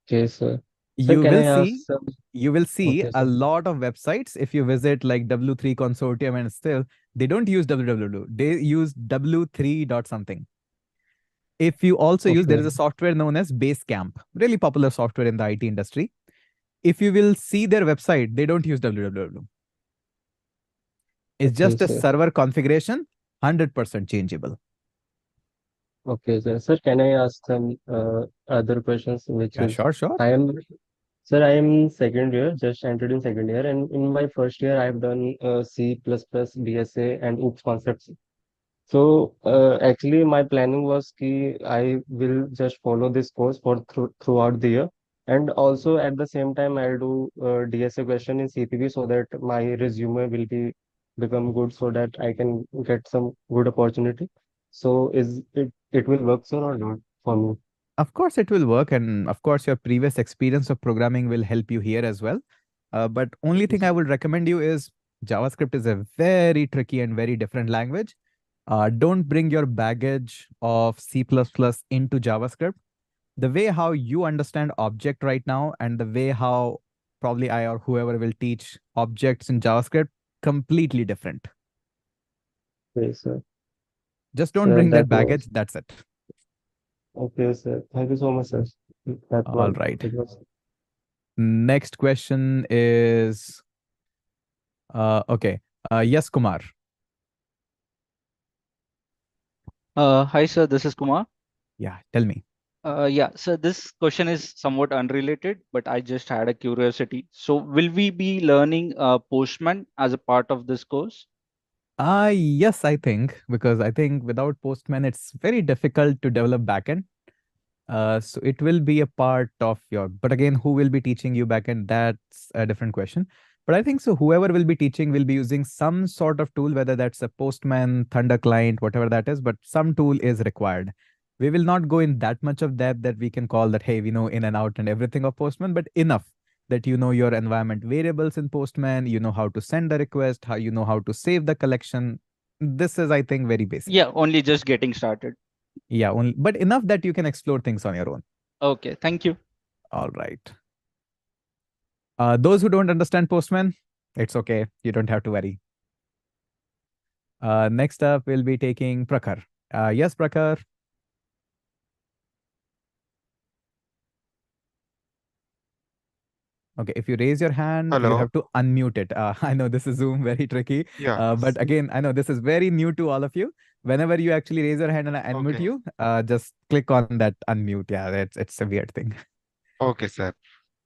Okay, sir. Sir, You can I will ask see, some? you will see Okay, a sir. lot of websites. If you visit like W3 Consortium and still, they don't use www. They use w3 dot something. If you also use, there is Okay. a software known as Basecamp, really popular software in the IT industry. If you will see their website, they don't use www. It's Okay, just a sir. server configuration, 100% changeable. Okay, sir. Sir, can I ask some other questions, which Yeah, is sure. I am Sir, I am second year, just entered in second year, and in my first year, I've done C++, DSA, and OOPS concepts. So actually, my planning was कि I will just follow this course for throughout the year, and also at the same time, I'll do DSA question in CPP so that my resume will become good, so that I can get some good opportunity. So is it will work, sir, or not for me? Of course, it will work. And of course, your previous experience of programming will help you here as well. But only thing I would recommend you is JavaScript is a very tricky and very different language. Don't bring your baggage of C++ into JavaScript. the way how you understand object right now and the way how probably I or whoever will teach objects in JavaScript, completely different. Okay, sir. Just don't Sir, bring that that was baggage. That's it. okay, sir. Thank you so much, sir. That All was right. it was Next question is okay. Yes, Kumar. Hi, sir. This is Kumar. Yeah, tell me. Yeah, so this question is somewhat unrelated, but I just had a curiosity. So, will we be learning Postman as a part of this course? Yes, I think, because I think without Postman, it's very difficult to develop backend. So it will be a part of your, but again, who will be teaching you backend? That's a different question. But I think so whoever will be teaching will be using some sort of tool, whether that's a Postman, Thunder client, whatever that is, but some tool is required. We will not go in that much of depth that we can call that, hey, we know in and out and everything of Postman, but enough that you know your environment variables in Postman, you know how to send the request, how you know how to save the collection. This is, I think, very basic. Yeah, only just getting started. Yeah, only, but enough that you can explore things on your own. Okay, thank you. All right. Those who don't understand Postman, it's okay. You don't have to worry. Next up, we'll be taking Prakhar. Yes, Prakhar. Okay, if you raise your hand, you Hello. have to unmute it. I know this is Zoom, very tricky. Yeah. But again, I know this is very new to all of you. Whenever you actually raise your hand and I unmute Okay. you, just click on that unmute. Yeah, it's a weird thing. Okay, sir.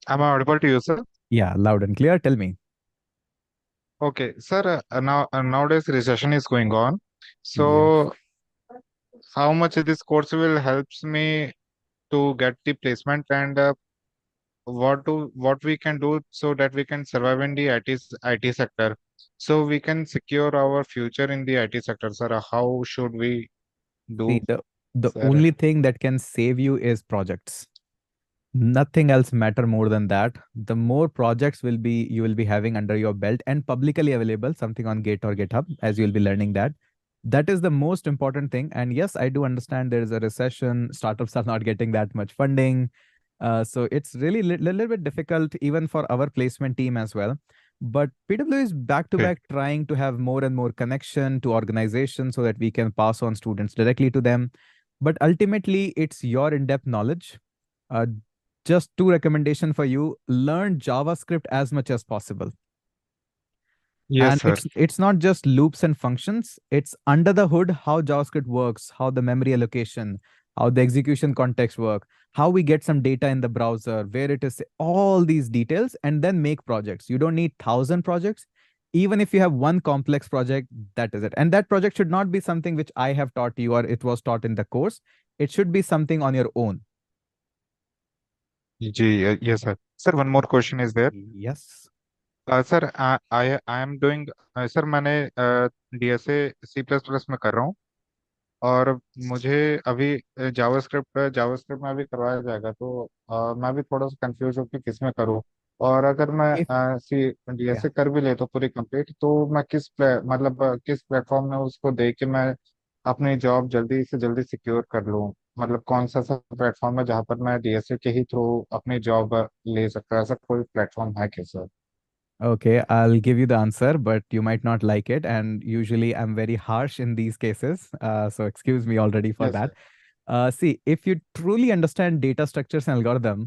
Am I audible to you, sir? Yeah, loud and clear. Tell me. Okay, sir. Nowadays recession is going on. Yes. So how much this course will helps me to get the placement and what we can do so that we can survive in the IT sector. So we can secure our future in the IT sector, sir. How should we See, do, the sir? only thing that can save you is projects. Nothing else matter more than that. The more projects you will be having under your belt and publicly available, something on Git or GitHub, as you'll be learning that. That is the most important thing. And yes, I do understand there is a recession. Startups are not getting that much funding. So it's really little bit difficult even for our placement team as well. But PW is back to back trying to have more and more connection to organizations so that we can pass on students directly to them. But ultimately, it's your in-depth knowledge. Just two recommendation for you: learn JavaScript as much as possible. Yes, And sir. it's not just loops and functions, it's under the hood how JavaScript works, how the memory allocation, how the execution context work, how we get some data in the browser, where it is, all these details, and then make projects. You don't need 1,000 projects. Even if you have one complex project, that is it. And that project should not be something which I have taught you or it was taught in the course. It should be something on your own. Yes, sir. Sir, one more question is there. Yes. Sir I am doing sir मैंने DSA C plus plus में कर रहा हूँ और मुझे अभी JavaScript में अभी करवाया जाएगा तो मैं भी थोड़ा सा कंफ्यूज हूँ कि किस में करूँ और अगर मैं If सी yeah. डीएसए कर भी ले तो पूरी कंप्लीट तो मैं मतलब किस प्लेटफॉर्म में उसको दे के मैं अपनी जॉब जल्दी से जल्दी सिक्योर कर लूँ मतलब कौन सा प्लेटफॉर्म है जहाँ पर मैं डीएसए के ही थ्रू अपनी जॉब ले सकता हूँ ऐसा कोई प्लेटफॉर्म है क्या sir? Okay, I'll give you the answer, but you might not like it. And usually I'm very harsh in these cases. So excuse me already for Yes, that. sir. See, if you truly understand data structures and algorithm,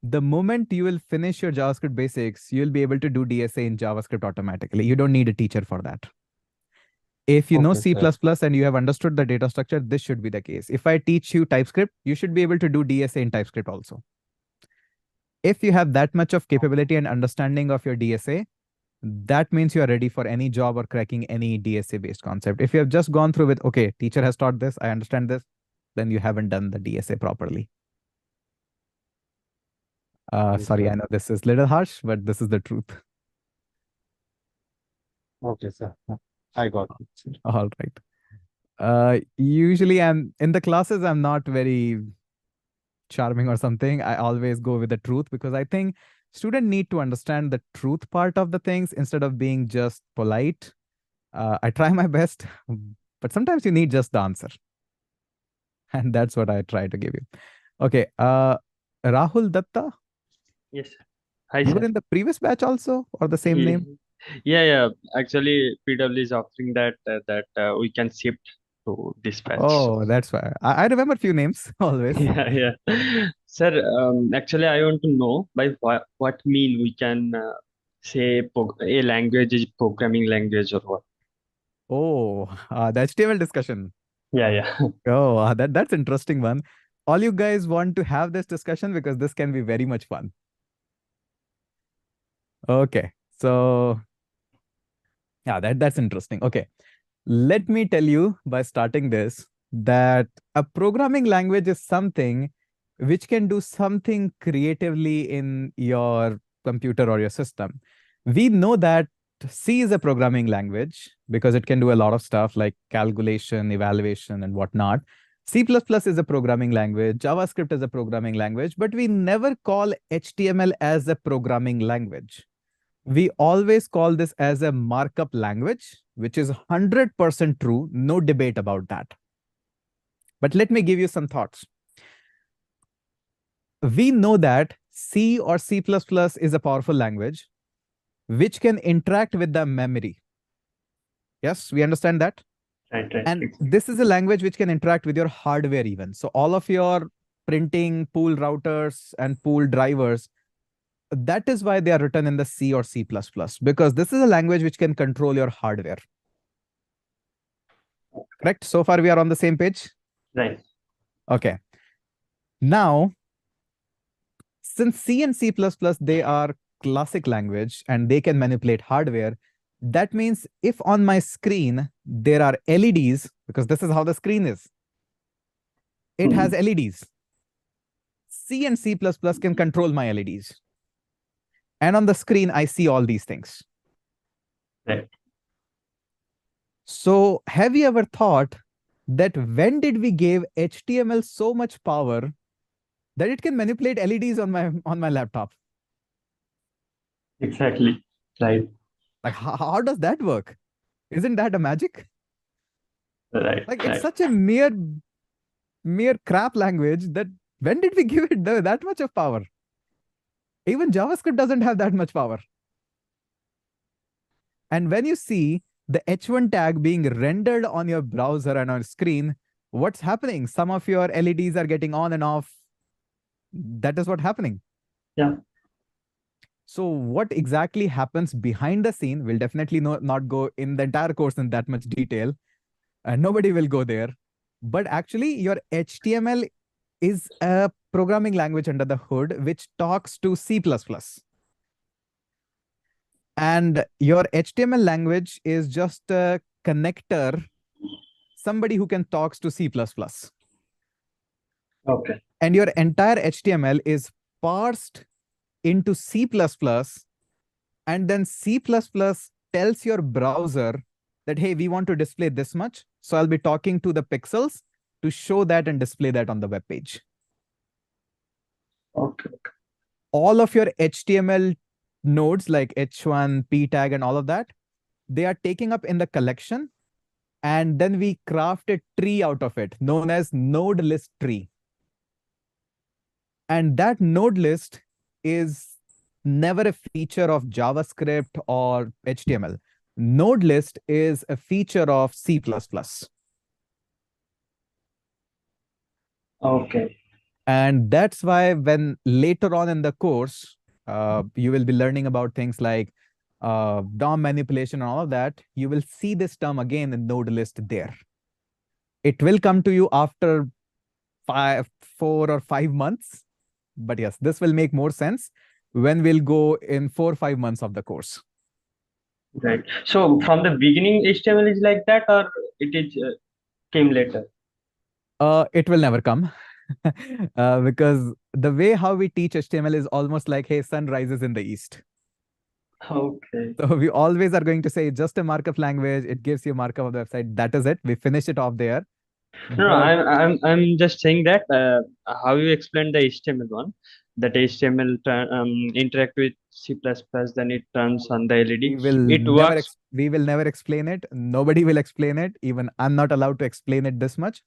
the moment you will finish your JavaScript basics, you'll be able to do DSA in JavaScript automatically. You don't need a teacher for that. If you know Okay, C++ sir. and you have understood the data structure, this should be the case. If I teach you TypeScript, you should be able to do DSA in TypeScript also. If you have that much of capability and understanding of your DSA, that means you are ready for any job or cracking any DSA based concept. If you have just gone through with, okay, teacher has taught this, I understand this, then you haven't done the DSA properly. Okay, Sorry, I sir. know this is little harsh, but this is the truth. Okay, sir. I got it, sir. All right. Usually I'm in the classes, I'm not very charming or something. I always go with the truth because I think students need to understand the truth part of the things instead of being just polite. I try my best, but sometimes you need just the answer. And that's what I try to give you. Okay. Rahul Datta, Yes, sir. Hi, you were sir. in the previous batch also, or the same name? Yeah. Actually, PW is offering that we can shift to dispatch. Oh, that's why. I remember few names always. Yeah. Sir, actually, I want to know by what mean we can say a language is programming language or what? Oh, the HTML discussion. Yeah. Oh, that's interesting one. All you guys want to have this discussion because this can be very much fun. Okay, so yeah, that's interesting. Okay, let me tell you by starting this that a programming language is something which can do something creatively in your computer or your system. We know that C is a programming language because it can do a lot of stuff like calculation, evaluation, and whatnot. C++ is a programming language, JavaScript is a programming language, but we never call HTML as a programming language. We always call this as a markup language, which is 100% true, no debate about that. But let me give you some thoughts. We know that C or C++ is a powerful language which can interact with the memory. Yes, we understand that. Right. And this is a language which can interact with your hardware even. So all of your printing, pool routers, and pool drivers, that is why they are written in the C or C++, because this is a language which can control your hardware. Correct? So far, we are on the same page? Right. Okay. Now, since C and C++, they are classic language and they can manipulate hardware, that means if on my screen there are LEDs, because this is how the screen is, it has LEDs. C and C++ can control my LEDs. And on the screen, I see all these things. Right. So have you ever thought that when did we give HTML so much power that it can manipulate LEDs on my laptop? Exactly. Right. Like, how does that work? Isn't that a magic? Right. Like, it's such a mere crap language that when did we give it that much of power? Even JavaScript doesn't have that much power. And when you see the H1 tag being rendered on your browser and on screen, what's happening? Some of your LEDs are getting on and off. That is what's happening. Yeah. So what exactly happens behind the scene? We'll definitely not go in the entire course in that much detail. Nobody will go there. But actually, your HTML is a programming language under the hood, which talks to C++. And your HTML language is just a connector, somebody who can talk to C++. Okay. And your entire HTML is parsed into C++, and then C++ tells your browser that, hey, we want to display this much. So I'll be talking to the pixels to show that and display that on the web page. Okay. All of your HTML nodes like H1, P tag, and all of that, they are taking up in the collection. And then we craft a tree out of it, known as node list tree. And that node list is never a feature of JavaScript or HTML. Node list is a feature of C++. Okay. And that's why when later on in the course, you will be learning about things like DOM manipulation and all of that, you will see this term again in node list there. It will come to you after 4 or 5 months. But yes, this will make more sense when we'll go in 4 or 5 months of the course. Right. So from the beginning, HTML is like that, or it is came later? It will never come. Because the way how we teach HTML is almost like, hey, sun rises in the east. Okay. So we always are going to say just a markup language. It gives you markup of the website. That is it. We finish it off there. No, But I'm just saying that how you explained the HTML one, that HTML interact with C++, then it turns on the LED. It works. we will never explain it. Nobody will explain it. Even I'm not allowed to explain it this much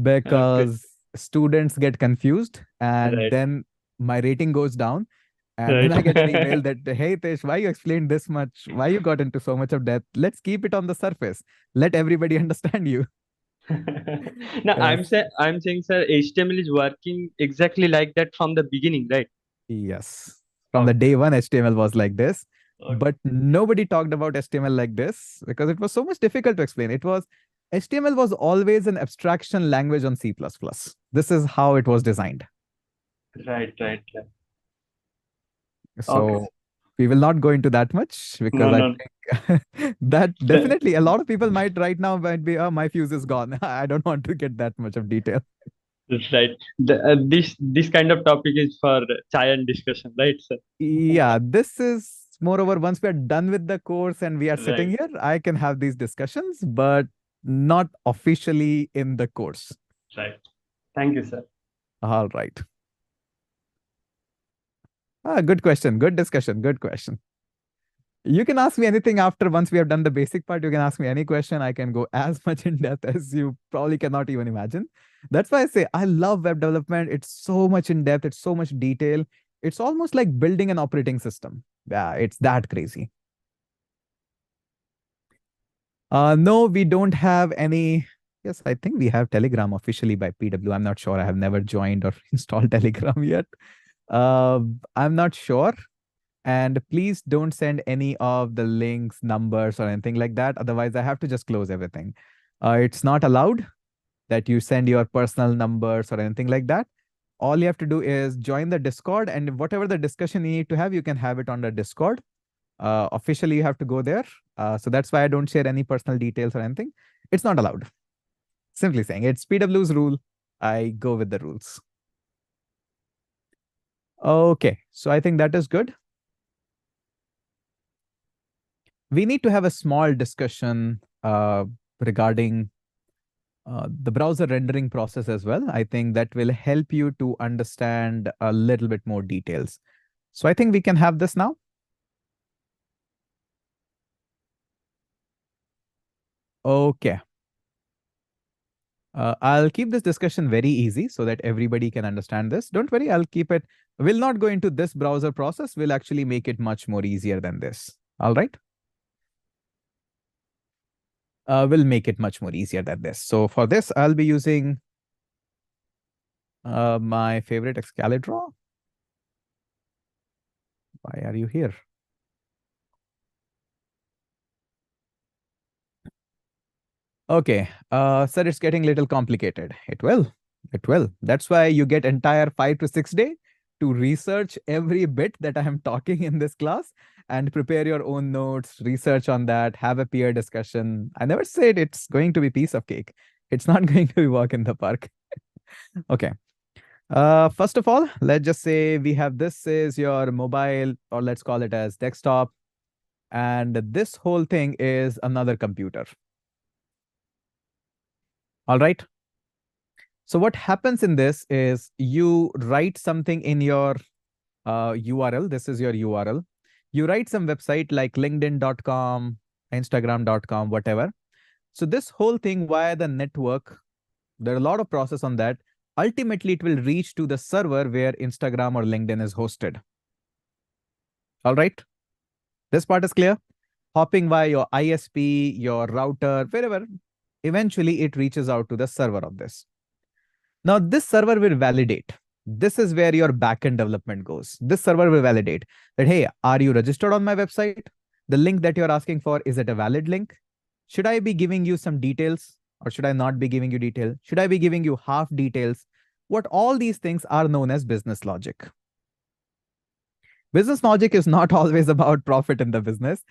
because students get confused, and Right. then my rating goes down. And then I Right. get an email that, hey, Tesh, why you explained this much? Why you got into so much of depth? Let's keep it on the surface. Let everybody understand you. No, Yes. I'm saying, sir, HTML is working exactly like that from the beginning, right? Yes. From the day one, HTML was like this. Okay. But nobody talked about HTML like this because it was so much difficult to explain. HTML was always an abstraction language on C++. This is how it was designed. Right. So Okay. we will not go into that much because No. I think that definitely a lot of people might right now might be, oh, my fuse is gone. I don't want to get that much of detail. Right. This kind of topic is for chai and discussion, right, sir? Yeah, this is moreover, once we are done with the course and we are sitting Right. here, I can have these discussions, but not officially in the course. Right. Thank you, sir. All right. Good question. Good discussion. Good question. You can ask me anything after once we have done the basic part. You can ask me any question. I can go as much in depth as you probably cannot even imagine. That's why I say I love web development. It's so much in depth. It's so much detail. It's almost like building an operating system. Yeah, it's that crazy. No, we don't have any. Yes, I think we have Telegram officially by PW. I'm not sure. I have never joined or installed Telegram yet. I'm not sure. And please don't send any of the links, numbers, or anything like that. Otherwise, I have to just close everything. It's not allowed that you send your personal numbers or anything like that. All you have to do is join the Discord, and whatever the discussion you need to have, you can have it on the Discord. Officially, you have to go there. So that's why I don't share any personal details or anything. It's not allowed. Simply saying, it's PW's rule. I go with the rules. Okay, so I think that is good. We need to have a small discussion regarding the browser rendering process as well. I think that will help you to understand a little bit more details. So I think we can have this now. Okay. I'll keep this discussion very easy so that everybody can understand this. Don't worry, I'll keep it. We'll not go into this browser process. We'll actually make it much more easier than this. All right. We'll make it much more easier than this. So for this, I'll be using my favorite Excalidraw. Why are you here? Okay, sir, it's getting a little complicated. It will. That's why you get entire 5 to 6 days to research every bit that I am talking in this class and prepare your own notes, research on that, have a peer discussion. I never said it's going to be piece of cake. It's not going to be walk in the park. Okay. First of all, let's just say we have this is your mobile, or let's call it as desktop. And this whole thing is another computer. All right. So what happens in this is you write something in your URL. This is your URL. You write some website like linkedin.com, instagram.com, whatever. So this whole thing via the network, there are a lot of process on that. Ultimately, it will reach to the server where Instagram or LinkedIn is hosted. All right. This part is clear. Hopping via your ISP, your router, wherever, eventually it reaches out to the server of this. Now, this server will validate. This is where your backend development goes. This server will validate that, hey, are you registered on my website? The link that you're asking for, is it a valid link? Should I be giving you some details or should I not be giving you detail? Should I be giving you half details? What all these things are known as business logic. Business logic is not always about profit in the business.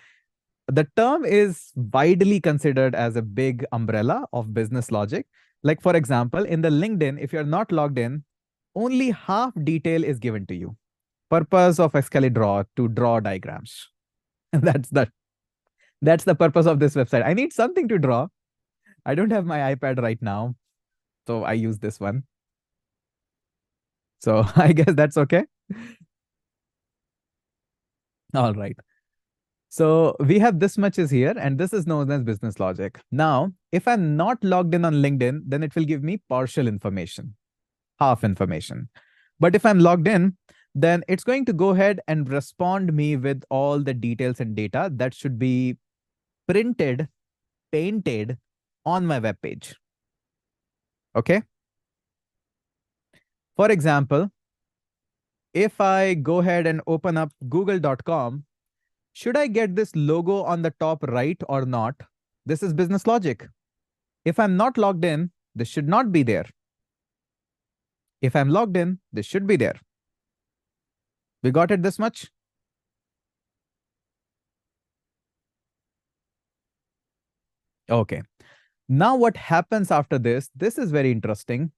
The term is widely considered as a big umbrella of business logic. Like, for example, in the LinkedIn, if you're not logged in, only half detail is given to you. Purpose of Excalidraw to draw diagrams. That's the purpose of this website. I need something to draw. I don't have my iPad right now, so I use this one. So I guess that's okay. All right. So we have this much is here, and this is known as business logic. Now, if I'm not logged in on LinkedIn, then it will give me partial information. half information. But if I'm logged in, then it's going to go ahead and respond me with all the details and data that should be printed, painted on my web page. Okay. For example, if I go ahead and open up google.com, should I get this logo on the top right or not? This is business logic. If I'm not logged in, this should not be there. If I'm logged in, this should be there. We got it this much? Okay. Now what happens after this? This is very interesting.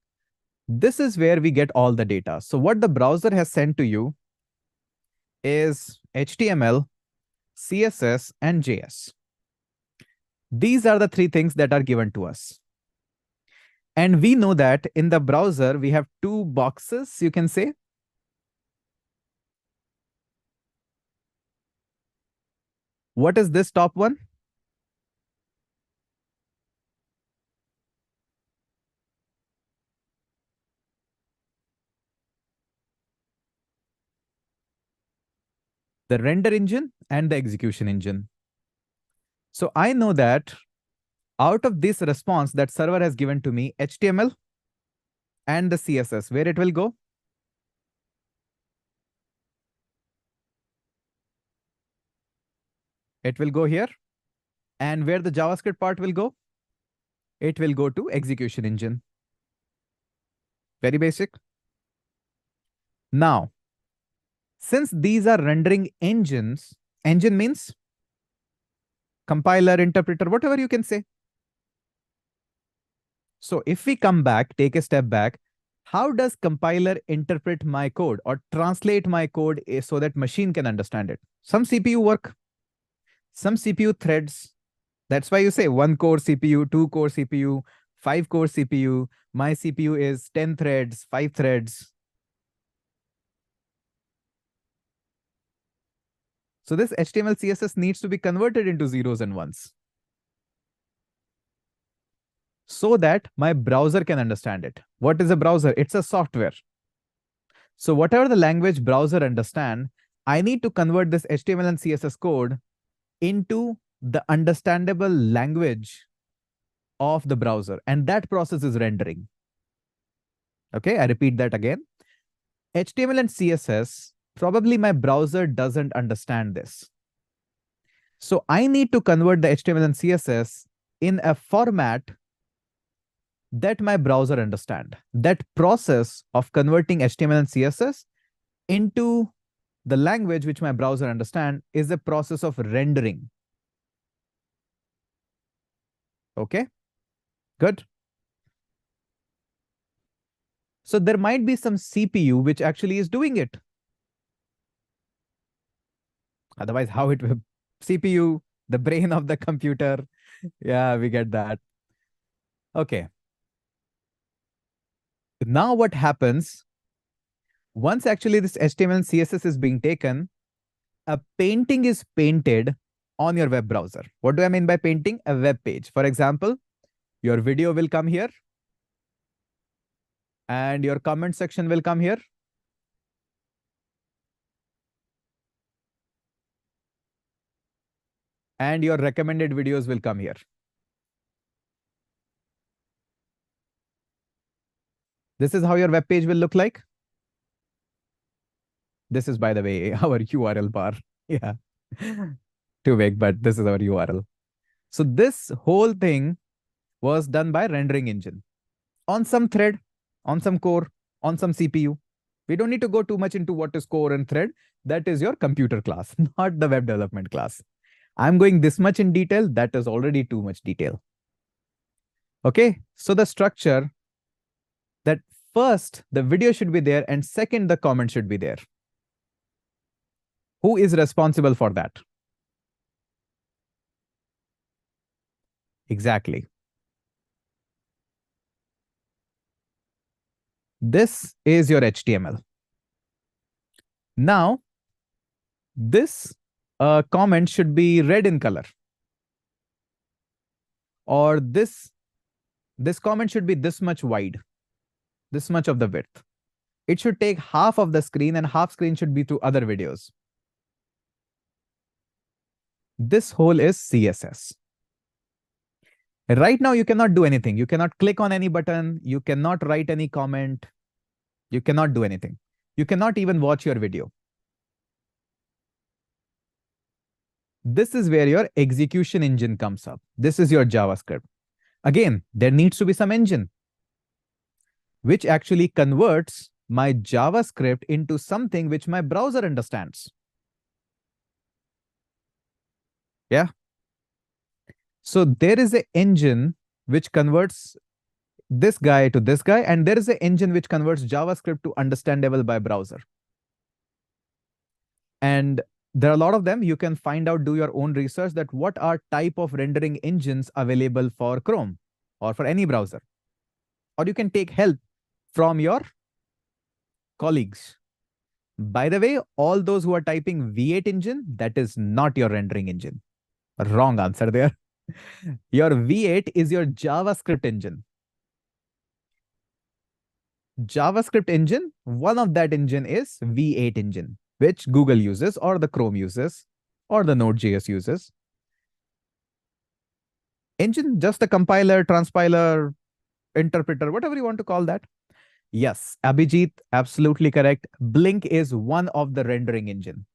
This is where we get all the data. So what the browser has sent to you is HTML, CSS, and JS. These are the three things that are given to us. And we know that in the browser, we have two boxes, you can say. What is this top one? The render engine and the execution engine. So I know that out of this response that server has given to me, HTML and the CSS, where it will go? It will go here. And where the JavaScript part will go? It will go to execution engine. Very basic. Now, since these are rendering engines, engine means compiler, interpreter, whatever you can say. So if we come back, take a step back, how does compiler interpret my code or translate my code so that machine can understand it? Some CPU work, some CPU threads. That's why you say 1 core CPU, 2 core CPU, 5 core CPU. My CPU is 10 threads, 5 threads. So this HTML, CSS needs to be converted into zeros and ones so that my browser can understand it. What is a browser? It's a software. So whatever the language browser understand, I need to convert this HTML and CSS code into the understandable language of the browser. And that process is rendering. Okay, I repeat that again. HTML and CSS, probably my browser doesn't understand this. So I need to convert the HTML and CSS in a format that my browser understand. That process of converting HTML and CSS into the language which my browser understand is a process of rendering. Okay, good. So there might be some CPU which actually is doing it. Otherwise, how it will? CPU, the brain of the computer. Yeah, we get that. Okay. Now what happens? Once actually this HTML and CSS is being taken, a painting is painted on your web browser. What do I mean by painting? A web page. For example, your video will come here and your comment section will come here. And your recommended videos will come here. This is how your web page will look like. This is, by the way, our URL bar. Yeah, too big, but this is our URL. So this whole thing was done by rendering engine on some thread, on some core, on some CPU. We don't need to go too much into what is core and thread. That is your computer class, not the web development class. I'm going this much in detail. That is already too much detail. Okay, so the structure that first the video should be there and second the comment should be there. Who is responsible for that? Exactly. This is your HTML. Now, this comment should be red in color. Or this comment should be this much wide. this much of the width. It should take half of the screen, and half screen should be to other videos. This whole is CSS. Right now, you cannot do anything. You cannot click on any button. You cannot write any comment. You cannot do anything. You cannot even watch your video. This is where your execution engine comes up. This is your JavaScript. Again, there needs to be some engine which actually converts my JavaScript into something which my browser understands. Yeah. So there is an engine which converts this guy to this guy, and there is an engine which converts JavaScript to understandable by browser. And there are a lot of them. You can find out, do your own research, that what are type of rendering engines available for Chrome or for any browser. Or you can take help from your colleagues. By the way, all those who are typing V8 engine, that is not your rendering engine. Wrong answer there. Your V8 is your JavaScript engine. JavaScript engine, one of that engine is V8 engine, which Google uses, or the Chrome uses, or the Node.js uses. Engine, just a compiler, transpiler, interpreter, whatever you want to call that. Yes, Abhijit, absolutely correct. Blink is one of the rendering engine.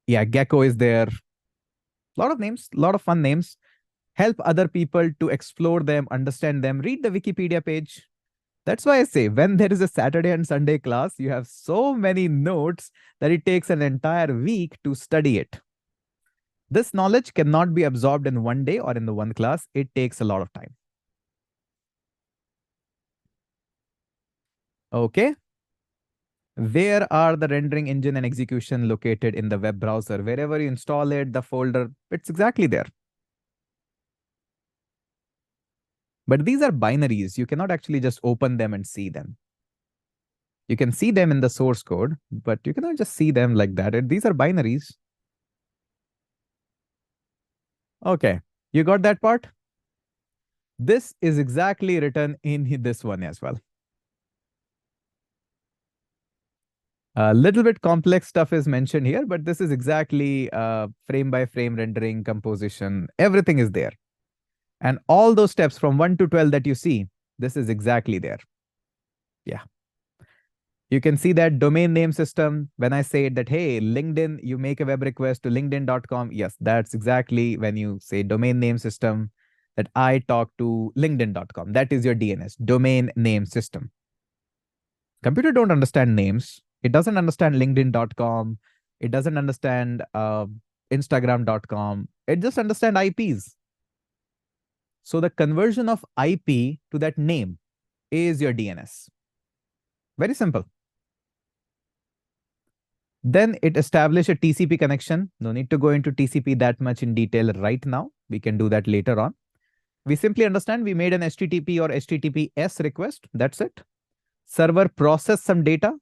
Yeah, Gecko is there. A lot of names, a lot of fun names. Help other people to explore them, understand them. Read the Wikipedia page. That's why I say, when there is a Saturday and Sunday class, you have so many notes that it takes an entire week to study it. This knowledge cannot be absorbed in one day or in the one class. It takes a lot of time. Okay. Where are the rendering engine and execution located in the web browser? Wherever you install it, the folder, it's exactly there. But these are binaries. You cannot actually just open them and see them. You can see them in the source code, but you cannot just see them like that. These are binaries. Okay, you got that part? This is exactly written in this one as well. A little bit complex stuff is mentioned here, but this is exactly frame by frame rendering, composition, everything is there. And all those steps from 1 to 12 that you see, this is exactly there. Yeah. You can see that domain name system. When I say that, hey, LinkedIn, you make a web request to linkedin.com. Yes, that's exactly when you say domain name system, that I talk to linkedin.com. That is your DNS, domain name system. Computer don't understand names. It doesn't understand linkedin.com. It doesn't understand instagram.com. It just understands IPs. So the conversion of IP to that name is your DNS. Very simple. Then it establishes a TCP connection. No need to go into TCP that much in detail right now. We can do that later on. We simply understand we made an HTTP or HTTPS request. That's it. Server processed some data,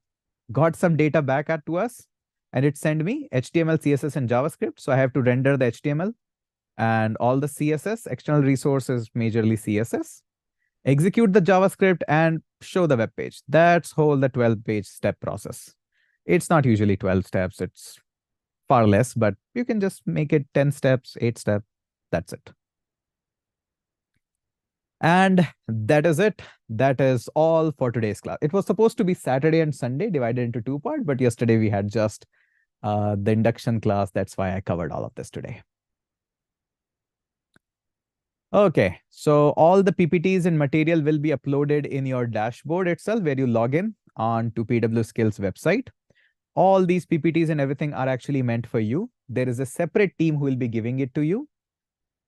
got some data back to us, and it sent me HTML, CSS, and JavaScript. So I have to render the HTML and all the CSS, external resources, majorly CSS, execute the JavaScript, and show the web page. That's whole the 12-page step process. It's not usually 12 steps. It's far less, but you can just make it 10 steps, 8 steps. That's it. And that is it. That is all for today's class. It was supposed to be Saturday and Sunday divided into 2 parts, but yesterday we had just the induction class. That's why I covered all of this today. Okay, so all the PPTs and material will be uploaded in your dashboard itself, where you log in on to PW Skills website. All these PPTs and everything are actually meant for you. There is a separate team who will be giving it to you.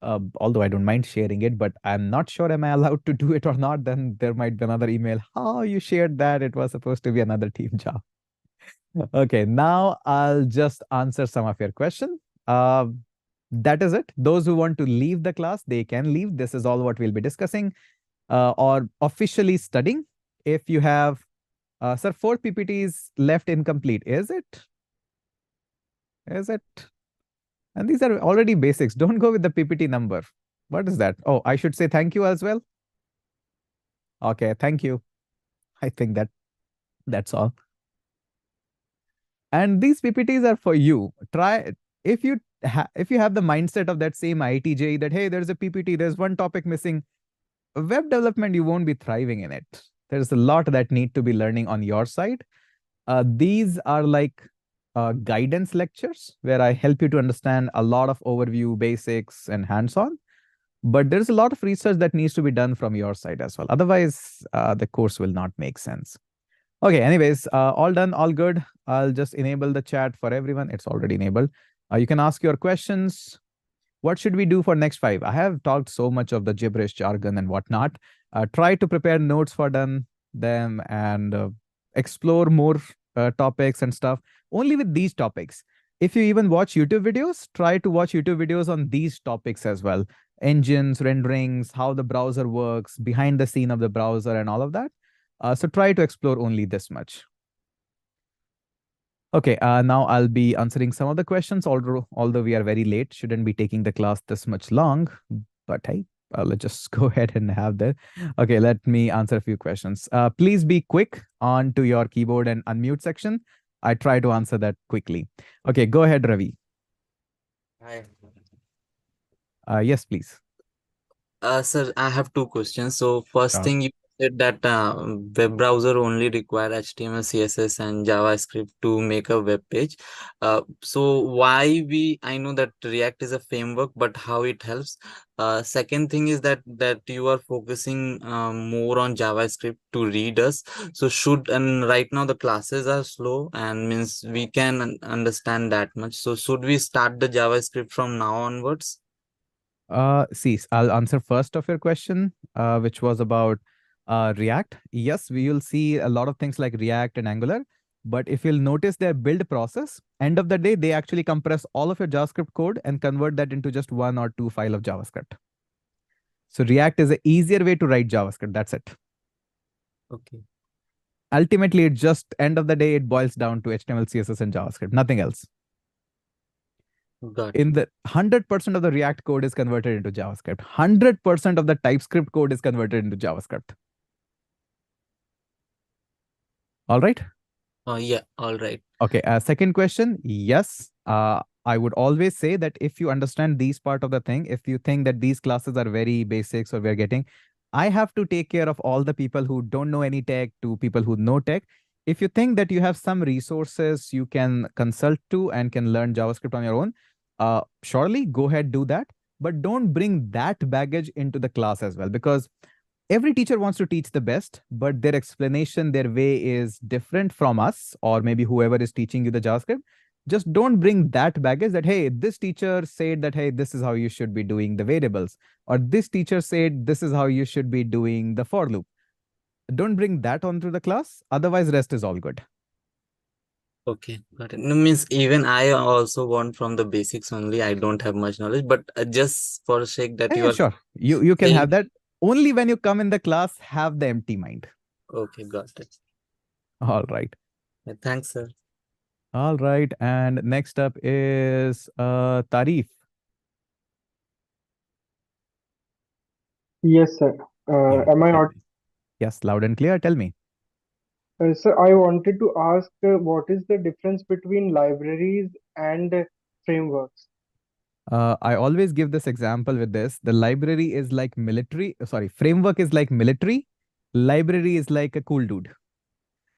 Although I don't mind sharing it, but I'm not sure am I allowed to do it or not. Then there might be another email. Oh, you shared that. It was supposed to be another team job. Okay, now I'll just answer some of your questions. That is it. Those who want to leave the class, they can leave. This is all what we'll be discussing or officially studying. If you have, sir, 4 PPTs left incomplete. Is it? Is it? And these are already basics. Don't go with the PPT number. What is that? Oh, I should say thank you as well. Okay, thank you. I think that's all. And these PPTs are for you. Try if you if you have the mindset of that same IIT that hey, there's a PPT, there's one topic missing. Web development, you won't be thriving in it. There's a lot that need to be learning on your side. These are like guidance lectures where I help you to understand a lot of overview, basics, and hands-on. But there's a lot of research that needs to be done from your side as well. Otherwise, the course will not make sense. Okay, anyways, all done, all good. I'll just enable the chat for everyone. It's already enabled. You can ask your questions. What should we do for next 5? I have talked so much of the gibberish jargon and whatnot. Try to prepare notes for them and explore more topics and stuff only with these topics. If you even watch YouTube videos, try to watch YouTube videos on these topics as well. Engines, renderings, how the browser works, behind the scene of the browser and all of that. So try to explore only this much. Okay, now I'll be answering some of the questions, although we are very late, shouldn't be taking the class this much long, but hey, let's just go ahead and have that. Okay, let me answer a few questions. Please be quick on to your keyboard and unmute section. I try to answer that quickly. Okay, go ahead, Ravi. Hi. Yes, please. Sir, I have 2 questions. So first Sure. thing, you said that web browser only require HTML, CSS, and JavaScript to make a web page. So why I know that React is a framework, but how it helps? Second thing is that you are focusing more on JavaScript to read us. So and right now the classes are slow and means we can understand that much. So should we start the JavaScript from now onwards? See, I'll answer first of your question, which was about React. Yes, we will see a lot of things like React and Angular, but if you'll notice their build process, end of the day, they actually compress all of your JavaScript code and convert that into just 1 or 2 file of JavaScript. So React is an easier way to write JavaScript. That's it. Okay. Ultimately, it just end of the day, it boils down to HTML, CSS, and JavaScript, nothing else. Got it. In the 100% of the React code is converted into JavaScript. 100% of the TypeScript code is converted into JavaScript. All right. Yeah, all right. Okay. Second question. Yes. I would always say that if you understand these part of the thing, if you think that these classes are very basics or we're getting, I have to take care of all the people who don't know any tech to people who know tech. If you think that you have some resources you can consult to and can learn JavaScript on your own, surely go ahead, do that. But don't bring that baggage into the class as well, because every teacher wants to teach the best, but their explanation, their way is different from us, or maybe whoever is teaching you the JavaScript. Just don't bring that baggage that, hey, this teacher said that, hey, this is how you should be doing the variables, or this teacher said this is how you should be doing the for loop. Don't bring that onto the class. Otherwise, rest is all good. Okay, got it. No, means even I also want from the basics only. I don't have much knowledge, but just for sake that you Yeah, are sure. You can saying. have that. Only when you come in the class, have the empty mind. Okay, got it. All right. Thanks, sir. All right. And next up is Tarif. Yes, sir. Yeah, Am I tell not? me. Yes, loud and clear. Tell me. Sir, I wanted to ask what is the difference between libraries and frameworks? I always give this example with this. The library is like military. Sorry, framework is like military. Library is like a cool dude.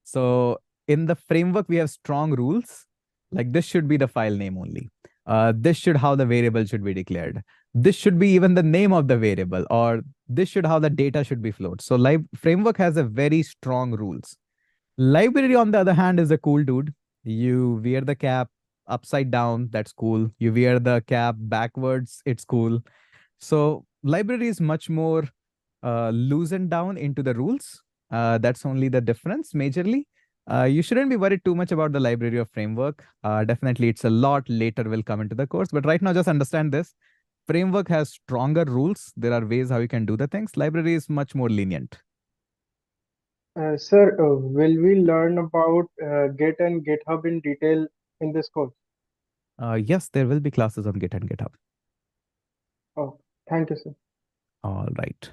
So in the framework, we have strong rules. Like this should be the file name only. This should how the variable should be declared. This should be even the name of the variable, or this should how the data should be flowed. So framework has a very strong rules. Library, on the other hand, is a cool dude. You wear the cap upside down, that's cool. You wear the cap backwards, it's cool. So library is much more loosened down into the rules. That's only the difference majorly. You shouldn't be worried too much about the library or framework. Definitely, it's a lot later will come into the course. But right now, just understand this. Framework has stronger rules. There are ways how you can do the things. Library is much more lenient. Sir, will we learn about Git and GitHub in detail in this course? Yes, there will be classes on Git and GitHub. Oh, thank you, sir. All right.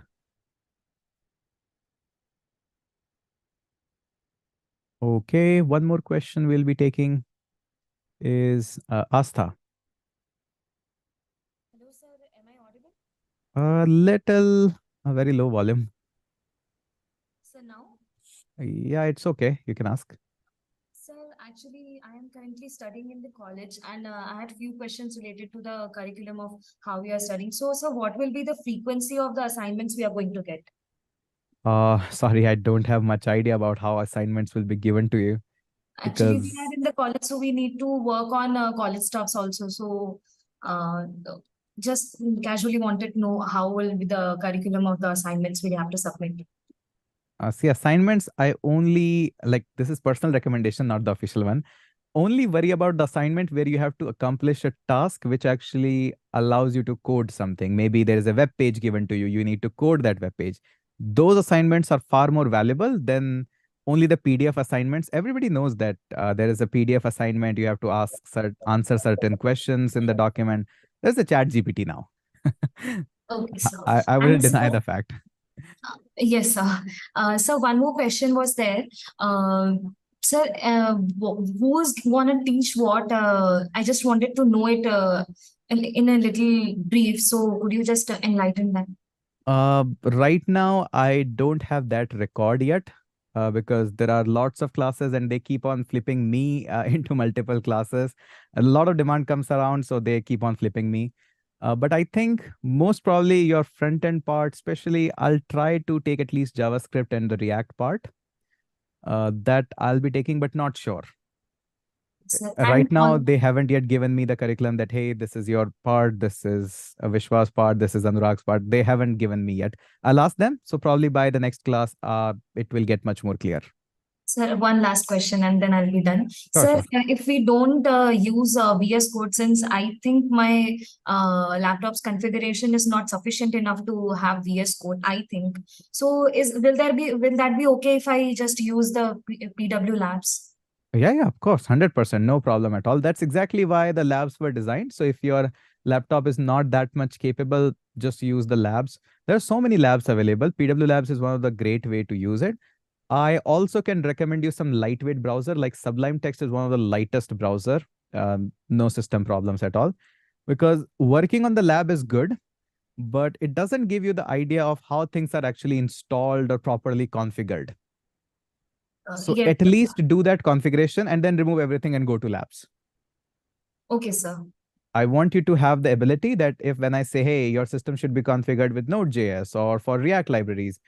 Okay, one more question we'll be taking is Astha. Hello, sir. Am I audible? A very low volume. Sir, now? Yeah, it's okay. You can ask. Sir, actually, I am currently studying in the college and I had few questions related to the curriculum of how we are studying. So, sir, what will be the frequency of the assignments we are going to get? Sorry, I don't have much idea about how assignments will be given to you Actually, we because are in the college, so we need to work on college stuffs also. So, uh, just casually wanted to know how will be the curriculum of the assignments we have to submit. see, assignments, I only like this is personal recommendation, not the official one. Only worry about the assignment where you have to accomplish a task which actually allows you to code something. Maybe there is a web page given to you. You need to code that web page. Those assignments are far more valuable than only the PDF assignments. Everybody knows that there is a PDF assignment. You have to answer certain questions in the document. There's a chat GPT now. Okay, sir. I will And deny sir, the fact. yes, sir. So one more question was there. Sir, who's gonna teach what? I just wanted to know it in a little brief. So could you just enlighten that? Right now, I don't have that record yet because there are lots of classes and they keep on flipping me into multiple classes. A lot of demand comes around, so they keep on flipping me. But I think most probably your front end part, especially, I'll try to take at least JavaScript and the React part. That I'll be taking, but not sure. Sir, Right and now, on they haven't yet given me the curriculum that, hey, this is your part, this is Vishwas' part, this is Anurag's part. They haven't given me yet. I'll ask them. So probably by the next class, it will get much more clear. Sir, one last question and then I'll be done. Sure, Sir, sure. if we don't use VS Code, since I think my laptop's configuration is not sufficient enough to have VS Code, I think. So will that be okay if I just use the PW Labs? Yeah, of course, 100%, no problem at all. That's exactly why the labs were designed. So if your laptop is not that much capable, just use the labs. There are so many labs available. PW Labs is one of the great way to use it. I also can recommend you some lightweight browser, like Sublime Text is one of the lightest browser. No system problems at all. Because working on the lab is good, but it doesn't give you the idea of how things are actually installed or properly configured. So Yes. at least do that configuration and then remove everything and go to labs. Okay, sir. I want you to have the ability that if when I say, hey, your system should be configured with Node.js or for React libraries,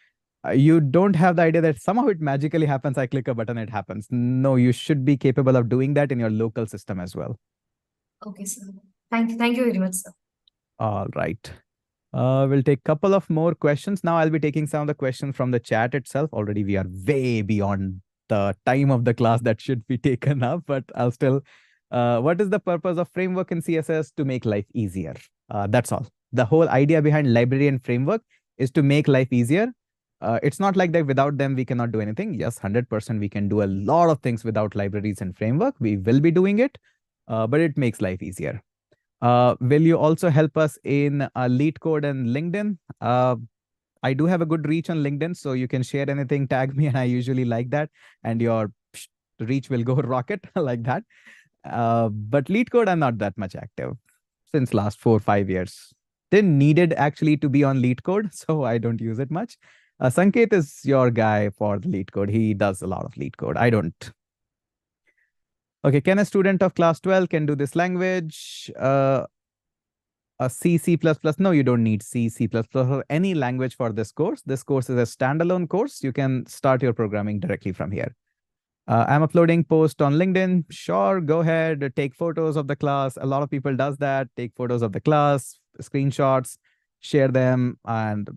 you don't have the idea that somehow it magically happens. I click a button, it happens. No, you should be capable of doing that in your local system as well. Okay, sir. Thank you very much, sir. All right. We'll take a couple of more questions. Now I'll be taking some of the questions from the chat itself. Already we are way beyond the time of the class that should be taken up, but I'll still, what is the purpose of framework in CSS? To make life easier. That's all. The whole idea behind library and framework is to make life easier. It's not like that without them, we cannot do anything. Yes, 100% we can do a lot of things without libraries and framework. We will be doing it, but it makes life easier. Will you also help us in LeetCode and LinkedIn? I do have a good reach on LinkedIn, so you can share anything, tag me, and I usually like that. And your reach will go rocket like that. But LeetCode, I'm not that much active since last 4 or 5 years. Didn't needed actually to be on LeetCode, so I don't use it much. Sanket is your guy for the LeetCode. He does a lot of LeetCode. I don't. Okay, can a student of class 12 can do this language? A C, C++? No, you don't need C, C++ or any language for this course. This course is a standalone course. You can start your programming directly from here. I'm uploading post on LinkedIn. Sure, go ahead, take photos of the class. A lot of people does that. Take photos of the class, screenshots, share them. And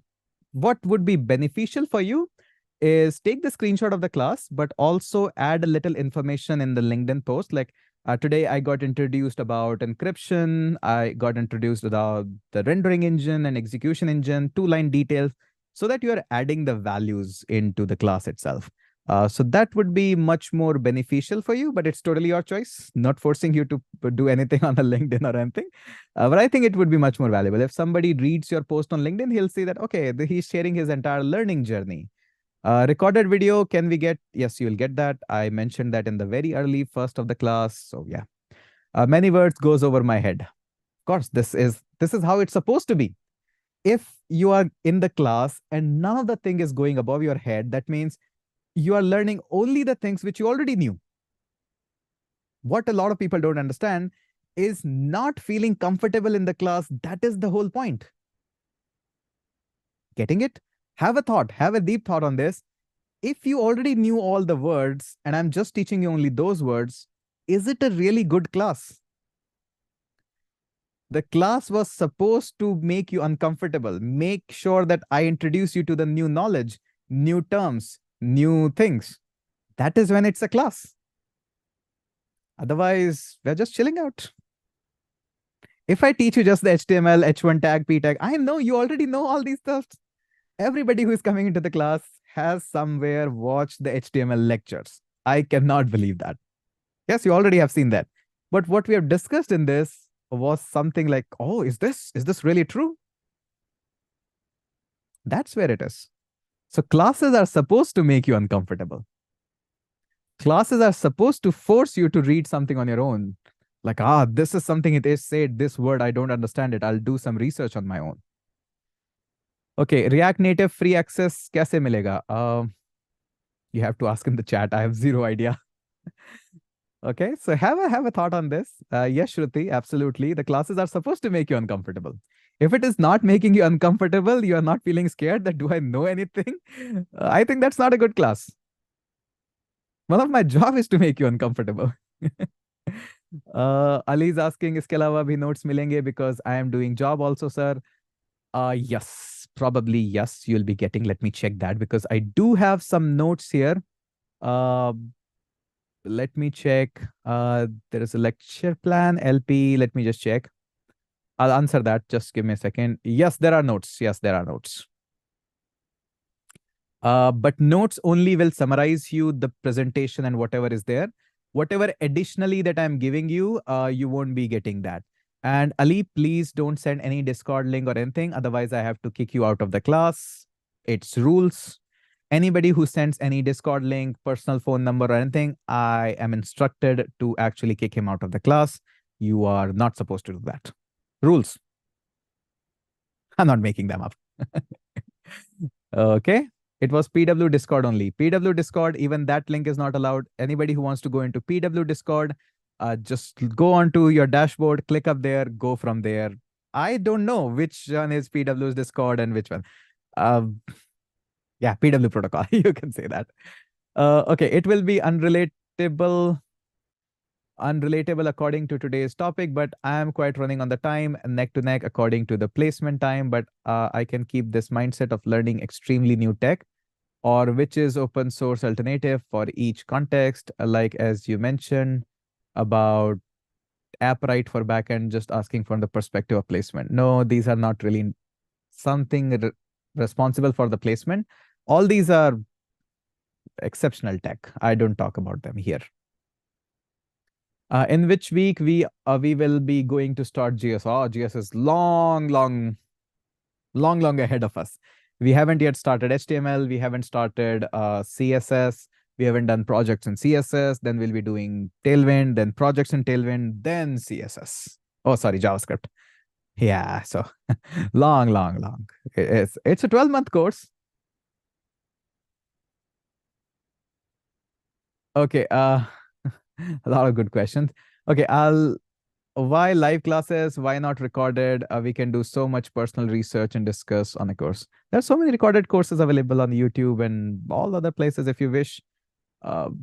what would be beneficial for you is take the screenshot of the class, but also add a little information in the LinkedIn post. Like today I got introduced about encryption. I got introduced about the rendering engine and execution engine, 2-line details, so that you're adding the values into the class itself. So that would be much more beneficial for you, but it's totally your choice. Not forcing you to do anything on the LinkedIn or anything. But I think it would be much more valuable. If somebody reads your post on LinkedIn, he'll see that, okay, he's sharing his entire learning journey. Recorded video, can we get? Yes, you'll get that. I mentioned that in the very early first of the class. So yeah, many words goes over my head. Of course, this is how it's supposed to be. If you are in the class and none of the thing is going above your head, that means you are learning only the things which you already knew. What a lot of people don't understand is not feeling comfortable in the class. That is the whole point. Getting it? Have a thought, have a deep thought on this. If you already knew all the words and I'm just teaching you only those words, is it a really good class? The class was supposed to make you uncomfortable, make sure that I introduce you to the new knowledge, new terms, new things. That is when it's a class. Otherwise, we're just chilling out. If I teach you just the HTML, H1 tag, P tag, I know you already know all these stuff. Everybody who is coming into the class has somewhere watched the HTML lectures. I cannot believe that. Yes, you already have seen that. But what we have discussed in this was something like, oh, is this really true? That's where it is. So classes are supposed to make you uncomfortable. Classes are supposed to force you to read something on your own. Like, this is something it is said, this word, I don't understand it. I'll do some research on my own. Okay, React Native free access kaise milega? You have to ask in the chat. I have zero idea. Okay, so have a thought on this. Yes, Shruti, absolutely. The classes are supposed to make you uncomfortable. If it is not making you uncomfortable, you are not feeling scared that do I know anything? I think that's not a good class. One of my job is to make you uncomfortable. Ali is asking, iske alawa bhi notes milenge because I am doing job also, sir. Yes, probably yes, you'll be getting. Let me check that because I do have some notes here. Let me check. There is a lecture plan, LP. Let me just check. I'll answer that. Just give me a second. Yes, there are notes. Yes, there are notes. But notes only will summarize you the presentation and whatever is there. Whatever additionally that I'm giving you, you won't be getting that. And Ali, please don't send any Discord link or anything. Otherwise, I have to kick you out of the class. It's rules. Anybody who sends any Discord link, personal phone number or anything, I am instructed to actually kick him out of the class. You are not supposed to do that. Rules. I'm not making them up. Okay. It was PW Discord only. PW Discord, even that link is not allowed. Anybody who wants to go into PW Discord, just go onto your dashboard, click up there, go from there. I don't know which one is PW's Discord and which one. Yeah, PW protocol. You can say that. Okay, it will be unrelatable according to today's topic, but I am quite running on the time, neck to neck according to the placement time, but I can keep this mindset of learning extremely new tech, or which is open source alternative for each context, like as you mentioned about app write for backend, just asking from the perspective of placement. No, these are not really something responsible for the placement. All these are exceptional tech. I don't talk about them here. In which week we will be going to start GS? Oh, GS is long ahead of us. We haven't yet started HTML. We haven't started CSS. We haven't done projects in CSS. Then we'll be doing Tailwind, then projects in Tailwind, then CSS. Oh, sorry, JavaScript. Yeah, so long. It's a 12-month course. Okay, a lot of good questions. Okay, why live classes? Why not recorded? We can do so much personal research and discuss on a course. There's so many recorded courses available on YouTube and all other places if you wish.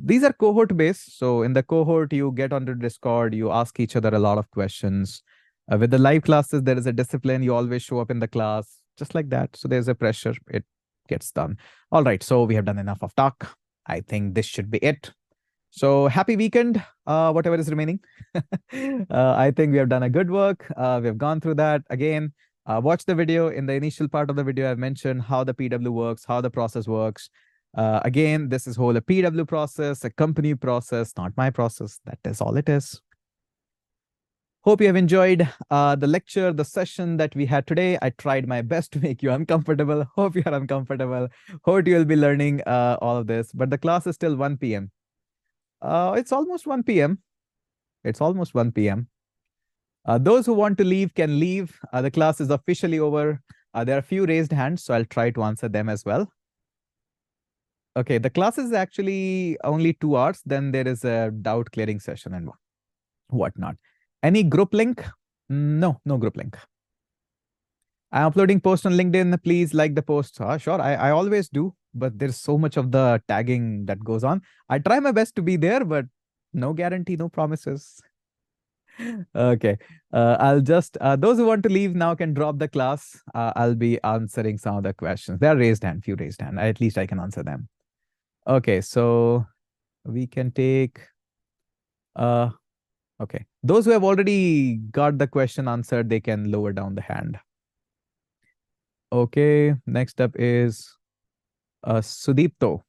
These are cohort based. So in the cohort, you get onto Discord, you ask each other a lot of questions. With the live classes, there is a discipline. You always show up in the class, just like that. So there's a pressure. It gets done. All right. So we have done enough of talk. I think this should be it. So happy weekend, whatever is remaining. I think we have done a good work. We have gone through that. Again, watch the video. In the initial part of the video, I've mentioned how the PW works, how the process works. Again, this is whole a PW process, a company process, not my process. That is all it is. Hope you have enjoyed the lecture, the session that we had today. I tried my best to make you uncomfortable. Hope you are uncomfortable. Hope you will be learning all of this. But the class is still 1 p.m. It's almost 1 p.m. It's almost 1 p.m. Those who want to leave can leave. The class is officially over. There are a few raised hands, so I'll try to answer them as well. Okay, the class is actually only 2 hours. Then there is a doubt clearing session and whatnot. Any group link? No group link. I'm uploading post on LinkedIn. Please like the post. Sure, I always do, but there's so much of the tagging that goes on. I try my best to be there, but no guarantee, no promises. Okay, I'll just, those who want to leave now can drop the class. I'll be answering some of the questions. They are raised hand, few raised hand. At least I can answer them. Okay, so we can take, okay. Those who have already got the question answered, they can lower down the hand. Okay, next up is Sudipto.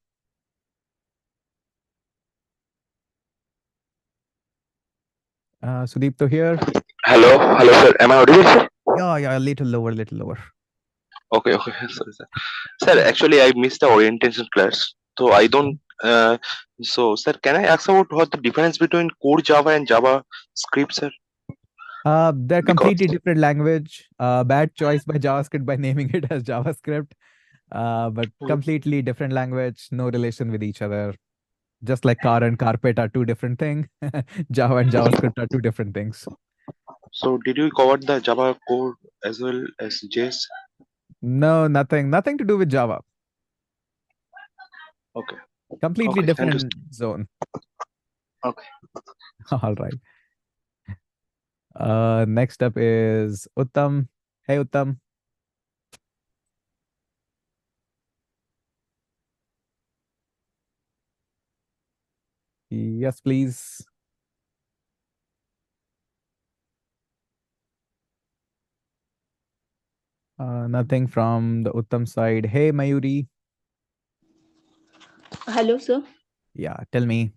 Sudipto here. Hello, sir. Am I audible, sir? Yeah, a little lower, Okay, sorry, sir. Sir, actually, I missed the orientation class, so I don't. So, sir, can I ask about what the difference between core Java and JavaScript, sir? They're completely different language. Bad choice by JavaScript by naming it as JavaScript. But completely different language, no relation with each other. Just like car and carpet are 2 different things. Java and JavaScript are 2 different things. So, did you cover the Java core as well as JS? No, nothing to do with Java. Okay. Completely Okay, thank you, different zone. Okay. All right. Next up is Uttam. Hey, Uttam. Yes, please. Nothing from the Uttam side. Hey, Mayuri. Hello, sir. Yeah, tell me.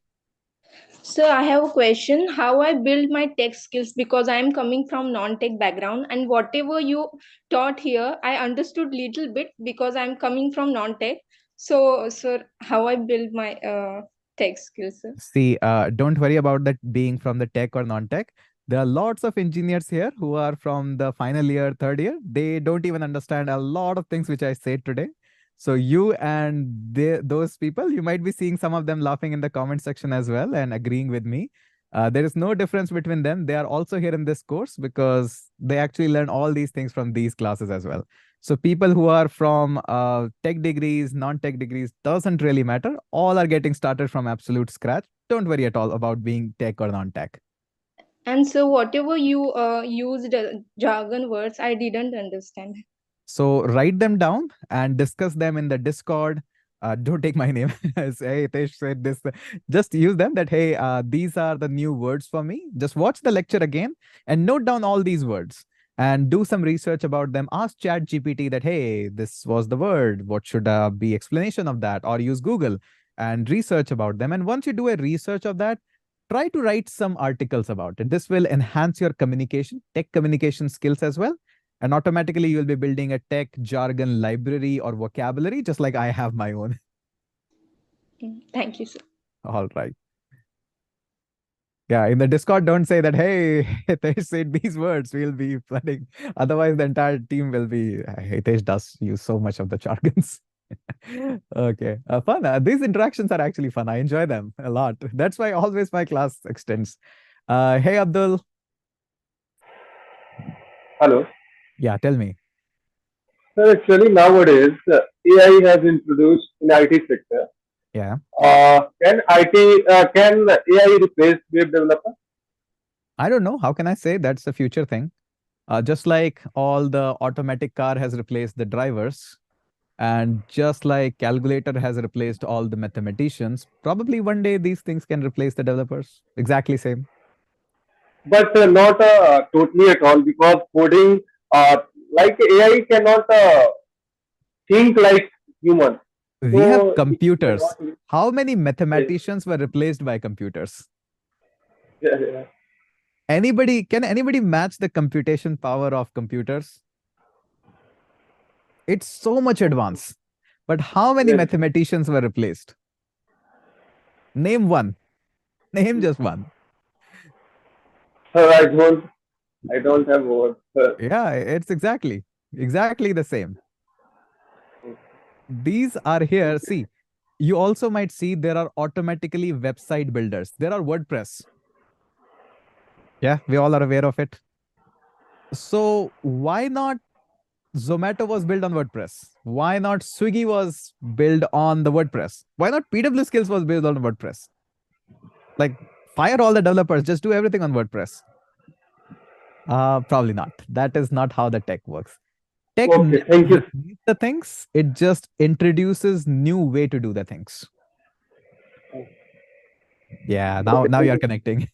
Sir, I have a question. How I build my tech skills, because I am coming from non-tech background, and whatever you taught here, I understood little bit because I'm coming from non-tech. So, sir, how I build my tech skills, sir? See, don't worry about that being from the tech or non-tech. There are lots of engineers here who are from the final year, 3rd year. They don't even understand a lot of things which I said today. So you and those people, you might be seeing some of them laughing in the comment section as well and agreeing with me. There is no difference between them. They are also here in this course because they actually learn all these things from these classes as well. So people who are from tech degrees, non-tech degrees, doesn't really matter. All are getting started from absolute scratch. Don't worry at all about being tech or non-tech. And so, whatever you used jargon words, I didn't understand. So write them down and discuss them in the Discord. Don't take my name. Say, Hitesh said this. Just use them that, hey, these are the new words for me. Just watch the lecture again and note down all these words and do some research about them. Ask ChatGPT that, hey, this was the word. What should be explanation of that? Or use Google and research about them. And once you do a research of that, try to write some articles about it. This will enhance your communication, tech communication skills as well. And automatically you'll be building a tech jargon library or vocabulary, just like I have my own. Thank you, sir. All right. Yeah, in the Discord, don't say that, hey, Hitesh said these words, we'll be flooding. Otherwise, the entire team will be, Hitesh does use so much of the jargons. Okay, fun. These interactions are actually fun. I enjoy them a lot. That's why always my class extends. Hey, Abdul. Hello. Yeah, tell me. Sir, actually nowadays AI has introduced in IT sector. Yeah. Can AI replace web developer? I don't know. How can I say that's the future thing? Just like all the automatic car has replaced the drivers, and just like calculator has replaced all the mathematicians, probably one day these things can replace the developers. Exactly same. But not totally at all, because coding, like AI cannot think like human. We have So, computers. what- How many mathematicians were replaced by computers? yeah. Can anybody match the computation power of computers? It's so much advanced. But how many Yes. mathematicians were replaced? Name one. Name just one. Sir, I don't have words, sir. Yeah, it's exactly the same. These are here. See, you also might see there are automatically website builders. There are WordPress. Yeah, we all are aware of it. So why not Zomato was built on WordPress? Why not Swiggy was built on the WordPress? Why not PW Skills was built on WordPress? Like, fire all the developers, just do everything on WordPress. Probably not. That is not how the tech works. Tech Okay, thank you. replaces the things, it just introduces new way to do the things. Yeah, now you're connecting.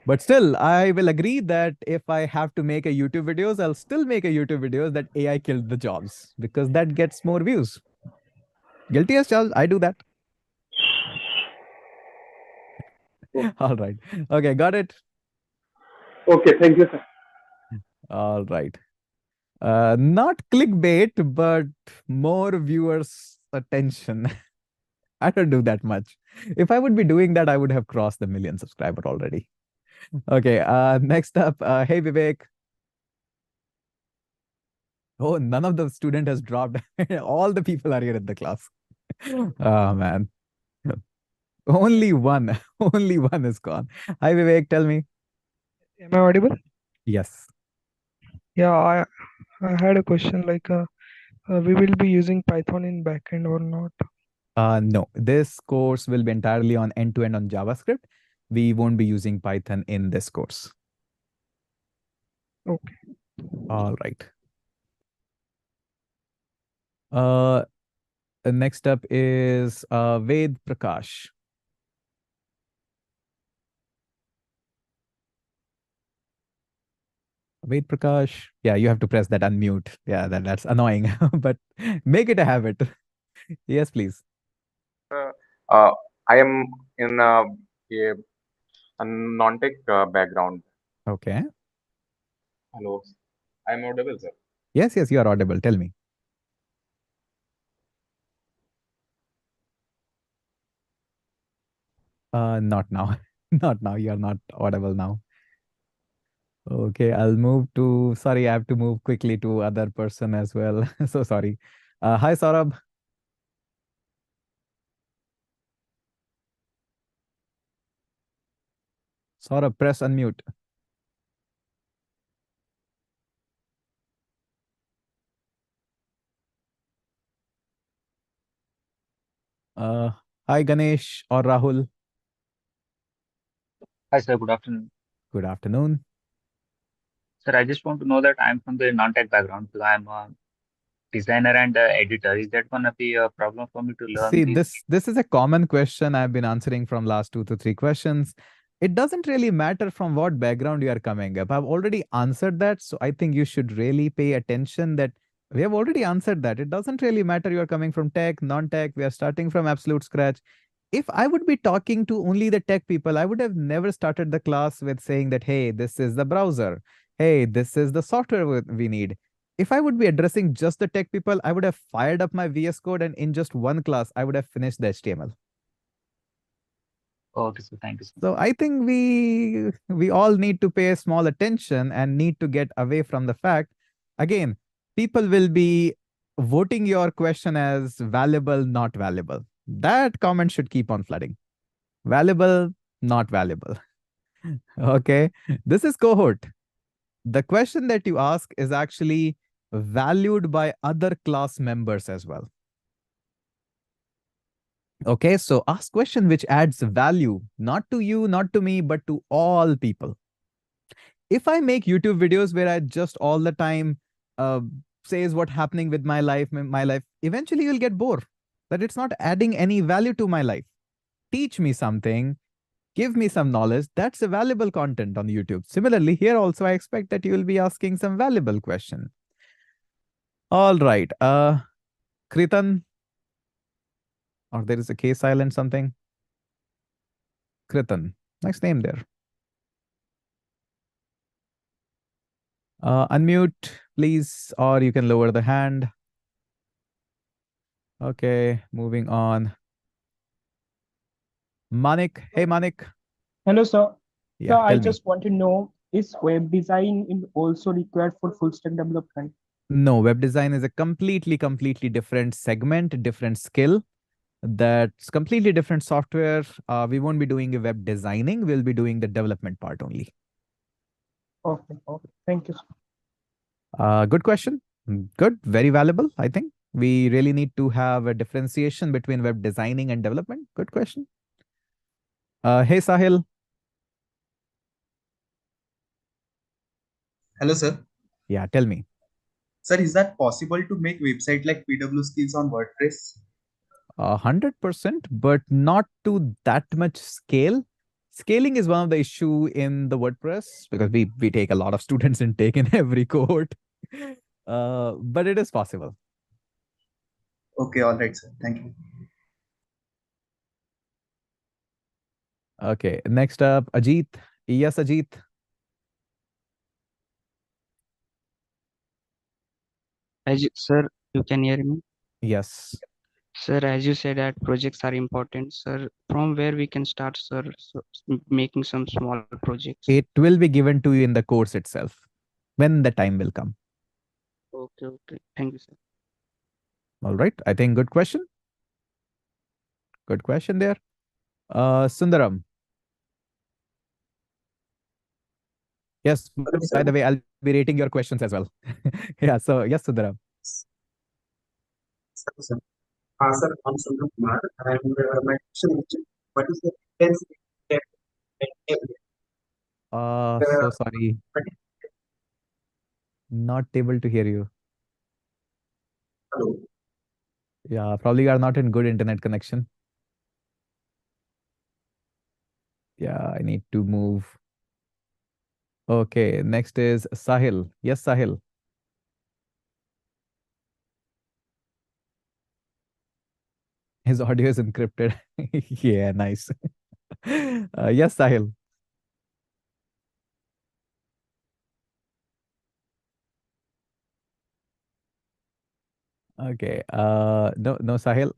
But still, I will agree that if I have to make a YouTube videos, I'll still make a YouTube videos that AI killed the jobs because that gets more views. Guilty as charged, I do that. All right. Okay, got it. Okay, thank you, sir. All right. Not clickbait, but more viewers' attention. I don't do that much. If I would be doing that, I would have crossed the 1 million subscriber already. Okay, next up, hey Vivek. Oh, none of the student has dropped. All the people are here in the class. Oh man. Only one is gone. Hi Vivek, tell me. Am I audible? Yes. Yeah, I had a question like we will be using Python in backend or not? No, this course will be entirely on end-to-end on JavaScript. We won't be using Python in this course. Okay. All right. Next up is Ved Prakash. Ved Prakash. Yeah, you have to press that unmute. Yeah, that's annoying, but make it a habit. Yes, please. I am in a non-tech background. Okay. Hello, I am audible, sir. Yes, you are audible. Tell me. Not now. Not now. You are not audible now. Okay, I'll move to, sorry, I have to move quickly to other person as well. So sorry. Hi, Saurabh. Saurabh, press unmute. Hi, Ganesh or Rahul. Hi, sir. Good afternoon. Good afternoon. Sir, I just want to know that I'm from the non-tech background. So I'm a designer and editor. Is that going to be a problem for me to learn See, these? this is a common question I've been answering from last 2 to 3 questions. It doesn't really matter from what background you are coming up. I've already answered that. So I think you should really pay attention that we have already answered that. It doesn't really matter you are coming from tech, non-tech. We are starting from absolute scratch. If I would be talking to only the tech people, I would have never started the class with saying that, hey, this is the browser. Hey, this is the software we need. If I would be addressing just the tech people, I would have fired up my VS Code and in just one class, I would have finished the HTML. Okay, so thank you, sir. So I think we all need to pay small attention and need to get away from the fact, again, people will be voting your question as valuable, not valuable. That comment should keep on flooding. Valuable, not valuable. Okay, this is cohort. The question that you ask is actually valued by other class members as well. Okay, so ask question which adds value, not to you, not to me, but to all people. If I make YouTube videos where I just all the time says what's happening with my life, eventually you'll get bored. That it's not adding any value to my life. Teach me something, give me some knowledge. That's a valuable content on YouTube. Similarly, here also, I expect that you will be asking some valuable question. All right. Kritan, or there is a K silent something. Kritan, nice name there. Unmute, please, or you can lower the hand. Okay, moving on. Manik, hey Manik. Hello, sir. Yeah, So I tell me. just want to know, is web design also required for full stack development? No, web design is a completely different segment, different skill. That's completely different software. We won't be doing a web designing. We'll be doing the development part only. Okay, okay. Thank you, sir. Good question. Good, very valuable, I think. We really need to have a differentiation between web designing and development. Good question. Hey, Sahil. Hello, sir. Yeah, tell me. Sir, is that possible to make website like PW Skills on WordPress? 100%, but not to that much scale. Scaling is one of the issue in the WordPress because we take a lot of students intake in every cohort. But it is possible. Okay, all right, sir. Thank you. Okay, next up, Ajit. Yes, Ajit. Sir, you can hear me? Yes. Sir, as you said that projects are important, sir, from where we can start, sir, making some small projects? It will be given to you in the course itself when the time will come. Okay, okay. Thank you, sir. All right. I think good question. Good question there. Sundaram. Yes, by the way, I'll be rating your questions as well. Yeah, so yes, Sundaram. Sir, I'm Sundaram Kumar, and my question is, what is the intensity So sorry. Not able to hear you. Hello. Yeah, probably you are not in good internet connection. Yeah, I need to move. Okay, next is Sahil. Yes, Sahil. His audio is encrypted. Yeah, nice. Yes, Sahil. Okay. No, Sahil.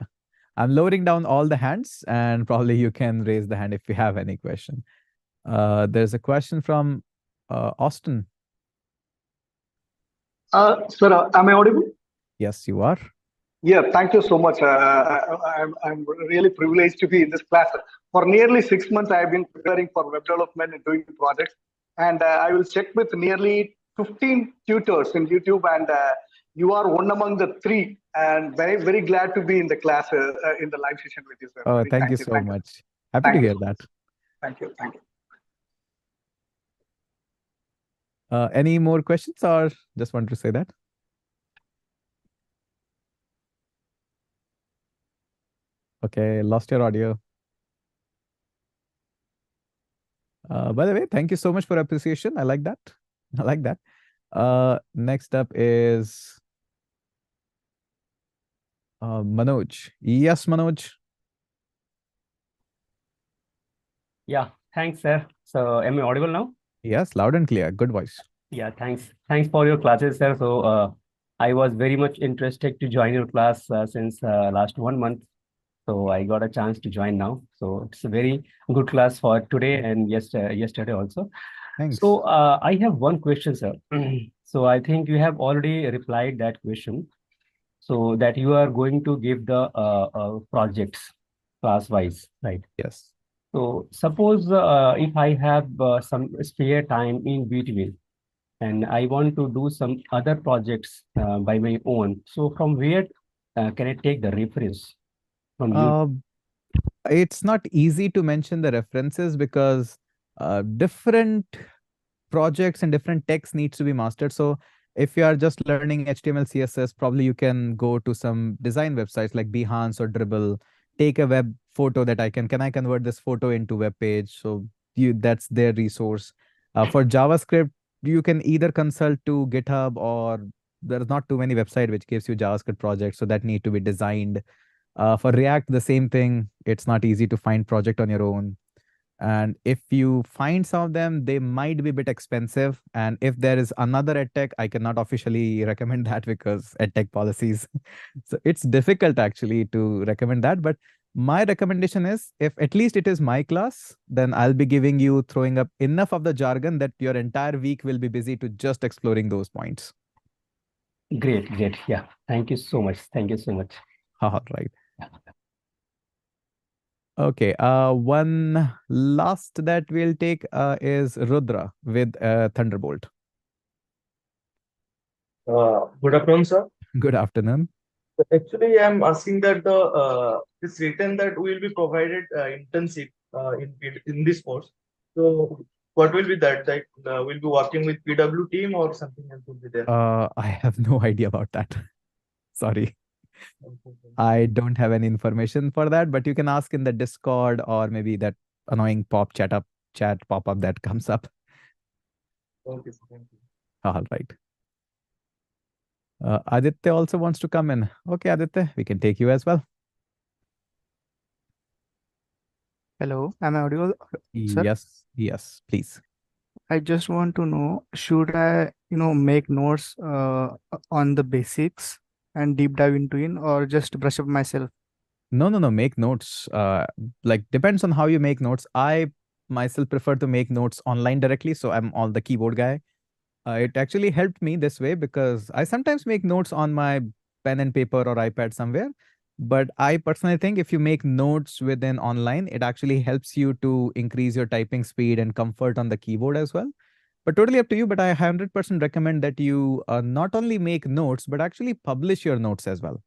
I'm lowering down all the hands, and probably you can raise the hand if you have any question. There's a question from Austin. Sir, am I audible? Yes, you are. Yeah, thank you so much. I'm really privileged to be in this class. For nearly 6 months, I have been preparing for web development and doing projects. And I will check with nearly 15 tutors in YouTube, and you are one among the 3. And very glad to be in the class in the live session with you, sir. Oh, thank you so much. Happy to Thank you hear so that. Thank you. Thank you. Any more questions, or just want to say that? Okay, lost your audio. By the way, thank you so much for appreciation. I like that. I like that. Next up is Manoj. Yes, Manoj. Yeah, thanks, sir. So, am I audible now? Yes, loud and clear. Good voice. Yeah, thanks. Thanks for your classes, sir. So, I was very much interested to join your class since last 1 month. So, I got a chance to join now. So, it's a very good class for today and yesterday also. Thanks. So, I have one question, sir. So, I think you have already replied that question. So, that you are going to give the projects class-wise, right? Yes. So suppose if I have some spare time in between and I want to do some other projects by my own. So from where can I take the reference from you? It's not easy to mention the references because different projects and different texts needs to be mastered. So if you are just learning HTML, CSS, probably you can go to some design websites like Behance or Dribbble. Take a web photo that can I convert this photo into web page? So that's their resource. For JavaScript, you can either consult to GitHub or there's not too many website which gives you JavaScript projects, so that need to be designed. For React, the same thing. It's not easy to find project on your own. And if you find some of them, they might be a bit expensive. And if there is another edtech, I cannot officially recommend that because edtech policies. So it's difficult actually to recommend that. But my recommendation is, if at least it is my class, then I'll be giving you, throwing up enough of the jargon that your entire week will be busy to just exploring those points. Great, great. Yeah. Thank you so much. Thank you so much. All right. Okay, one last that we'll take is Rudra with Thunderbolt. Good afternoon, sir. Good afternoon. Actually, I'm asking that it's written that we will be provided internship in this course. So, what will be that? Like, we'll be working with PW team or something else will be there? I have no idea about that. Sorry. I don't have any information for that, but you can ask in the Discord or maybe that annoying chat pop-up that comes up. Okay, sir, thank you. All right. Aditya also wants to come in. Okay, Aditya, we can take you as well. Hello, am I audible, sir? Yes, please. I just want to know, should I, make notes on the basics and deep dive into it, or just brush up myself? No, make notes. Like depends on how you make notes. I myself prefer to make notes online directly, so I'm all the keyboard guy. It actually helped me this way because I sometimes make notes on my pen and paper or iPad somewhere. But I personally think if you make notes within online, it actually helps you to increase your typing speed and comfort on the keyboard as well. But totally up to you. But I 100% recommend that you not only make notes, but actually publish your notes as well.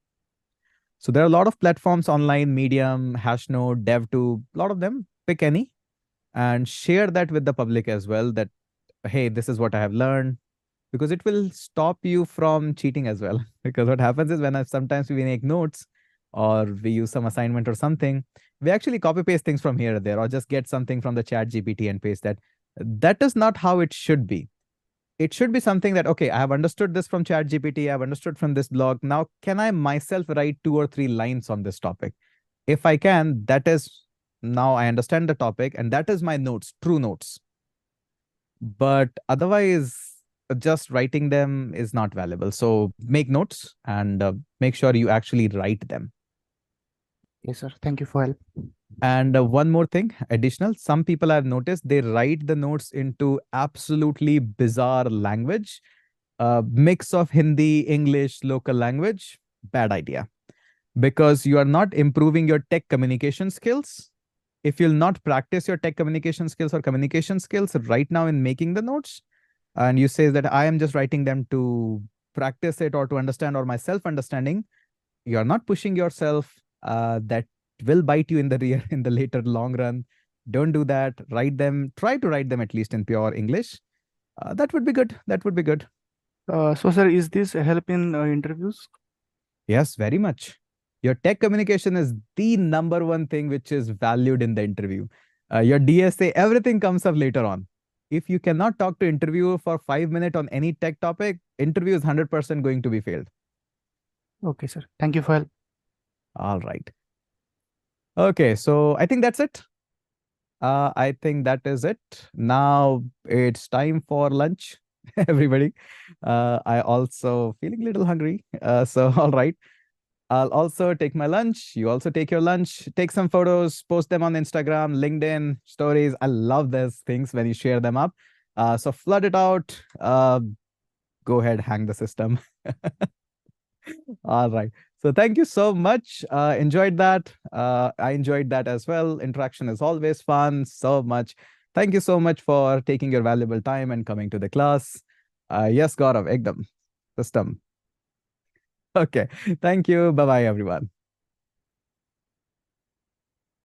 So there are a lot of platforms online, Medium, Hashnote, DevTube, a lot of them. Pick any and share that with the public as well, that, hey, this is what I have learned, because it will stop you from cheating as well. Because what happens is sometimes we make notes or we use some assignment or something, we actually copy paste things from here or there, or just get something from the ChatGPT and paste that. That is not how it should be. It should be something that, okay, I have understood this from ChatGPT, I've understood from this blog. Now, can I myself write 2 or 3 lines on this topic? If I can, that is, now I understand the topic and that is my notes, true notes. But otherwise, just writing them is not valuable. So make notes and make sure you actually write them. Yes, sir. Thank you for help. And one more thing, additional, some people I've noticed, they write the notes into absolutely bizarre language, mix of Hindi, English, local language. Bad idea, because you are not improving your tech communication skills. If you'll not practice your tech communication skills or communication skills right now in making the notes, and you say that I am just writing them to practice it or to understand or my self-understanding, you are not pushing yourself. That will bite you in the rear in the later long run. Don't do that. Write them. Try to write them at least in pure English. That would be good. That would be good. So, sir, is this a help in interviews? Yes, very much. Your tech communication is the #1 thing which is valued in the interview. Your DSA, everything comes up later on. If you cannot talk to interviewer for 5 minutes on any tech topic, interview is 100% going to be failed. Okay, sir. Thank you for help. All right. Okay, so I think that's it. I think that is it. Now it's time for lunch, everybody. I also feeling a little hungry. So, all right. I'll also take my lunch. You also take your lunch. Take some photos, post them on Instagram, LinkedIn, stories. I love those things when you share them up. So flood it out. Go ahead, hang the system. All right. So thank you so much. Enjoyed that. I enjoyed that as well. Interaction is always fun. So much. Thank you so much for taking your valuable time and coming to the class. Yes, Gaurav, ekdam. System. Okay. Thank you. Bye-bye, everyone.